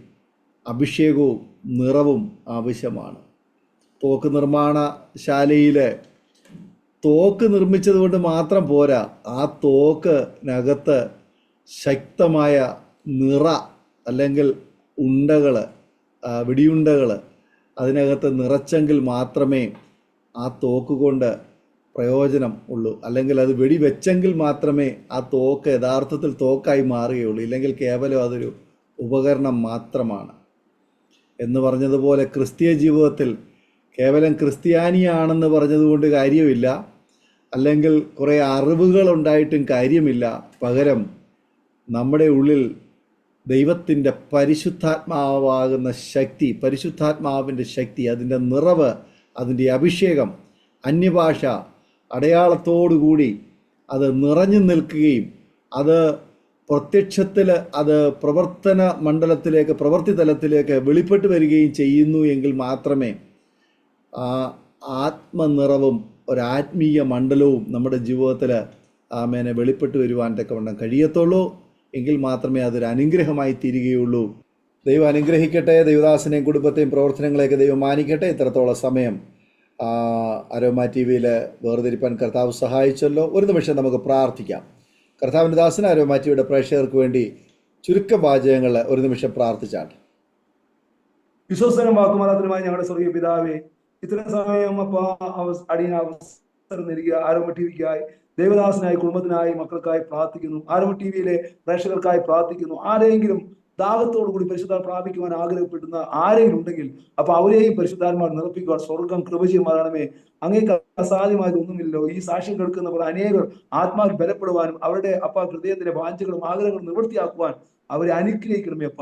അഭിഷേകവും നിറവും ആവശ്യമാണ്. തോക്ക് നിർമ്മാണശാലയിൽ തോക്ക് നിർമ്മിച്ചതുകൊണ്ട് മാത്രം പോരാ, ആ തോക്കിനകത്ത് ശക്തമായ നിറ അല്ലെങ്കിൽ ഉണ്ടകൾ, വെടിയുണ്ടകൾ അതിനകത്ത് നിറച്ചെങ്കിൽ മാത്രമേ ആ തോക്ക് കൊണ്ട് പ്രയോജനം ഉള്ളൂ. അല്ലെങ്കിൽ അത് വെടിവെച്ചെങ്കിൽ മാത്രമേ ആ തോക്ക് യഥാർത്ഥത്തിൽ തോക്കായി മാറുകയുള്ളൂ. ഇല്ലെങ്കിൽ കേവലം അതൊരു ഉപകരണം മാത്രമാണ്. എന്ന് പറഞ്ഞതുപോലെ ക്രിസ്തീയ ജീവിതത്തിൽ കേവലം ക്രിസ്ത്യാനിയാണെന്ന് പറഞ്ഞതുകൊണ്ട് കാര്യമില്ല, അല്ലെങ്കിൽ കുറേ അറിവുകൾ ഉണ്ടായിട്ടും കാര്യമില്ല. പകരം നമ്മുടെ ഉള്ളിൽ ദൈവത്തിൻ്റെ പരിശുദ്ധാത്മാവാകുന്ന ശക്തി, പരിശുദ്ധാത്മാവിൻ്റെ ശക്തി, അതിൻ്റെ നിറവ്, അതിൻ്റെ അഭിഷേകം, അന്യഭാഷ അടയാളത്തോടുകൂടി അത് നിറഞ്ഞു നിൽക്കുകയും അത് പ്രത്യക്ഷത്തിൽ അത് പ്രവർത്തന മണ്ഡലത്തിലേക്ക്, പ്രവൃത്തി തലത്തിലേക്ക് വെളിപ്പെട്ട് വരികയും ചെയ്യുന്നു എങ്കിൽ മാത്രമേ ആ ആത്മനിറവും ഒരാത്മീയ മണ്ഡലവും നമ്മുടെ ജീവിതത്തിൽ ആമേനെ വെളിപ്പെട്ട് വരുവാൻ തക്കവണ്ണം കഴിയത്തുള്ളൂ. എങ്കിൽ മാത്രമേ അതൊരു അനുഗ്രഹമായി തീരുകയുള്ളൂ. ദൈവം അനുഗ്രഹിക്കട്ടെ. ദൈവദാസനെയും കുടുംബത്തെയും പ്രവർത്തനങ്ങളെയൊക്കെ ദൈവം മാനിക്കട്ടെ. ഇത്രത്തോളം സമയം അരോമ ടി വിയിൽ വേർതിരിപ്പാൻ കർത്താവ് സഹായിച്ചല്ലോ. ഒരു നിമിഷം നമുക്ക് പ്രാർത്ഥിക്കാം. കർത്താവിൻ്റെ ദാസന് അരോമ ടി വിയുടെ പ്രേക്ഷകർക്ക് വേണ്ടി ചുരുക്ക വാചകങ്ങൾ ഒരു നിമിഷം പ്രാർത്ഥിച്ചാട്ടെ. വിശ്വസ്തനും വാക്കുമാനത്തിനുമായി ഞങ്ങളുടെ സ്വർഗീയ പിതാവേ, ഇത്രയും സമയം അടിയന് അവസരം നൽകിയ ആരോമ ടി വിക്കായി, ദേവദാസനായി, കുടുംബത്തിനായി, മക്കൾക്കായി പ്രാർത്ഥിക്കുന്നു. ആരോമ ടി വിയിലെ പ്രേക്ഷകർക്കായി പ്രാർത്ഥിക്കുന്നു. ആരെങ്കിലും ദാഹത്തോടു കൂടി പരിശുദ്ധാൽ പ്രാപിക്കുവാൻ ആഗ്രഹപ്പെടുന്ന ആരെങ്കിലും ഉണ്ടെങ്കിൽ അപ്പൊ അവരെയും പരിശുദ്ധാത്മാർ നിറപ്പിക്കുവാൻ സ്വർഗം കൃപ ചെയ്യുമാറാണമേ. അങ്ങേക്ക് അസാധ്യമായതൊന്നുമില്ലല്ലോ. ഈ സാക്ഷ്യം കേൾക്കുന്നവർ അനേകർ ആത്മാവിൽ ബലപ്പെടുവാനും അവരുടെ ഹൃദയത്തിലെ വാഞ്ചകളും ആഗ്രഹങ്ങളും നിവൃത്തിയാക്കുവാൻ അവരെ അനുഗ്രഹിക്കണമേ അപ്പ.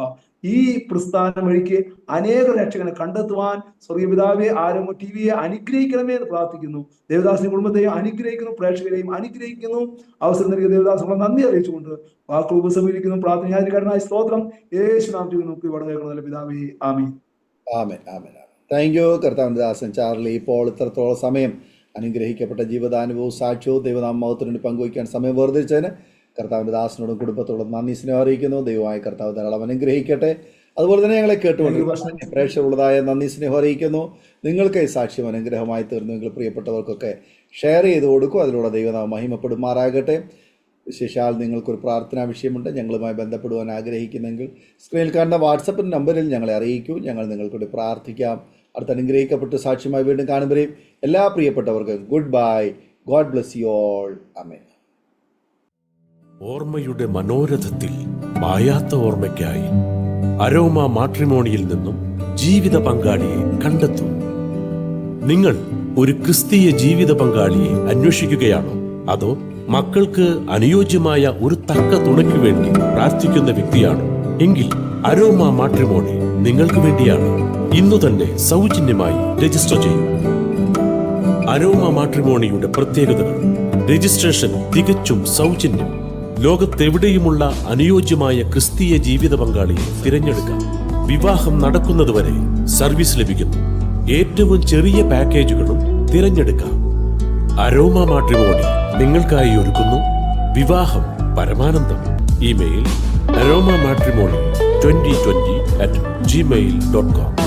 ഈ പ്രസ്ഥാനം വഴിക്ക് അനേക രക്ഷകനെ കണ്ടെത്തുവാൻ സ്വർഗീയ പിതാവെ ആരോമ ടിവിയെ അനുഗ്രഹിക്കണമേ എന്ന് പ്രാർത്ഥിക്കുന്നു. ദേവദാസിന്റെ കുടുംബത്തെയും അനുഗ്രഹിക്കുന്നു, പ്രേക്ഷകരെയും അനുഗ്രഹിക്കുന്നു. അവസരം നൽകിയ ദേവദാസങ്ങളെ നന്ദി അറിയിച്ചുകൊണ്ട് വാക്കുകൾ ഉപസംഹരിക്കുന്നു. പ്രാർത്ഥനയായിരിക്കാരനായ സ്തോത്രം യേശുനാമത്തിൽ നമുക്ക് വടങ്ങേൽക്കുന്ന പിതാവേ, ആമീൻ. ആമേൻ, ആമേൻ. താങ്ക് യു കർത്താവിൻ്റെ ദാസൻ ചാർലി. ഇപ്പോൾ ഇത്രത്തോളം സമയം അനുഗ്രഹിക്കപ്പെട്ട ജീവിതാനുഭവവും സാക്ഷ്യവും ദൈവനാമ മഹത്വത്തിന് പങ്കുവയ്ക്കാൻ സമയം വേർതിരിച്ചതിന് കർത്താവിൻ്റെ ദാസനോടും കുടുംബത്തോടും നന്ദി സ്നേഹം അറിയിക്കുന്നു. ദൈവമായ കർത്താവ് ധാരാളം അനുഗ്രഹിക്കട്ടെ. അതുപോലെ തന്നെ ഞങ്ങളെ കേട്ടുകൊണ്ട് പ്രേക്ഷകരുള്ളതായ നന്ദി സ്നേഹം അറിയിക്കുന്നു. നിങ്ങൾക്ക് ഈ സാക്ഷ്യം അനുഗ്രഹമായി തീർന്നുവെങ്കിൽ പ്രിയപ്പെട്ടവർക്കൊക്കെ ഷെയർ ചെയ്ത് കൊടുക്കും. അതിലൂടെ ദൈവനാമം മഹിമപ്പെടുമാറാകട്ടെ. വിശേഷാൽ നിങ്ങൾക്കൊരു പ്രാർത്ഥനാ വിഷയമുണ്ട്, ഞങ്ങളുമായി ബന്ധപ്പെടുവാൻ ആഗ്രഹിക്കുന്നെങ്കിൽ സ്ക്രീനിൽ കാണുന്ന വാട്സപ്പ് നമ്പറിൽ ഞങ്ങളെ അറിയിക്കൂ. ഞങ്ങൾ നിങ്ങൾക്കൂടി പ്രാർത്ഥിക്കാം. അടുത്ത അനുഗ്രഹിക്കപ്പെട്ട സാക്ഷ്യമായി വീണ്ടും കാണുമ്പോഴേയും എല്ലാ പ്രിയപ്പെട്ടവർക്കും goodbye. God bless you all. ആമേൻ. ഓർമ്മയുടെ മനോരഥത്തിൽ മായാത്ത ഓർമ്മയ്ക്കായി അരോമ മാട്രിമോണിയിൽ നിന്നും ജീവിത പങ്കാളിയെ കണ്ടെത്തൂ. നിങ്ങൾ ഒരു ക്രിസ്തീയ ജീവിത പങ്കാളിയെ അന്വേഷിക്കുകയാണോ? അതോ മക്കൾക്ക് അനുയോജ്യമായ ഒരു തക്ക തുണയ്ക്കു വേണ്ടി പ്രാർത്ഥിക്കുന്ന വ്യക്തിയാണോ? എങ്കിൽ അരോമ മാട്രിമോണി നിങ്ങൾക്ക് വേണ്ടിയാണ്. ഇന്നു തന്നെ സൗജന്യമായി രജിസ്റ്റർ ചെയ്യൂ. അരോമ മാട്രിമോണിയുടെ പ്രത്യേകതകൾ: രജിസ്ട്രേഷൻ തികച്ചും സൗജന്യം. ലോകത്തെവിടെയുമുള്ള അനുയോജ്യമായ ക്രിസ്തീയ ജീവിത പങ്കാളിയെ തിരഞ്ഞെടുക്കാം. വിവാഹം നടക്കുന്നതുവരെ സർവീസ് ലഭിക്കുന്നു. ഏറ്റവും ചെറിയ പാക്കേജുകളും തിരഞ്ഞെടുക്കാം. അരോമ മാട്രിമോണി നിങ്ങൾക്കായി ഒരുക്കുന്നു വിവാഹം പരമാനന്ദം. Email aroma matrimony2020@gmail.com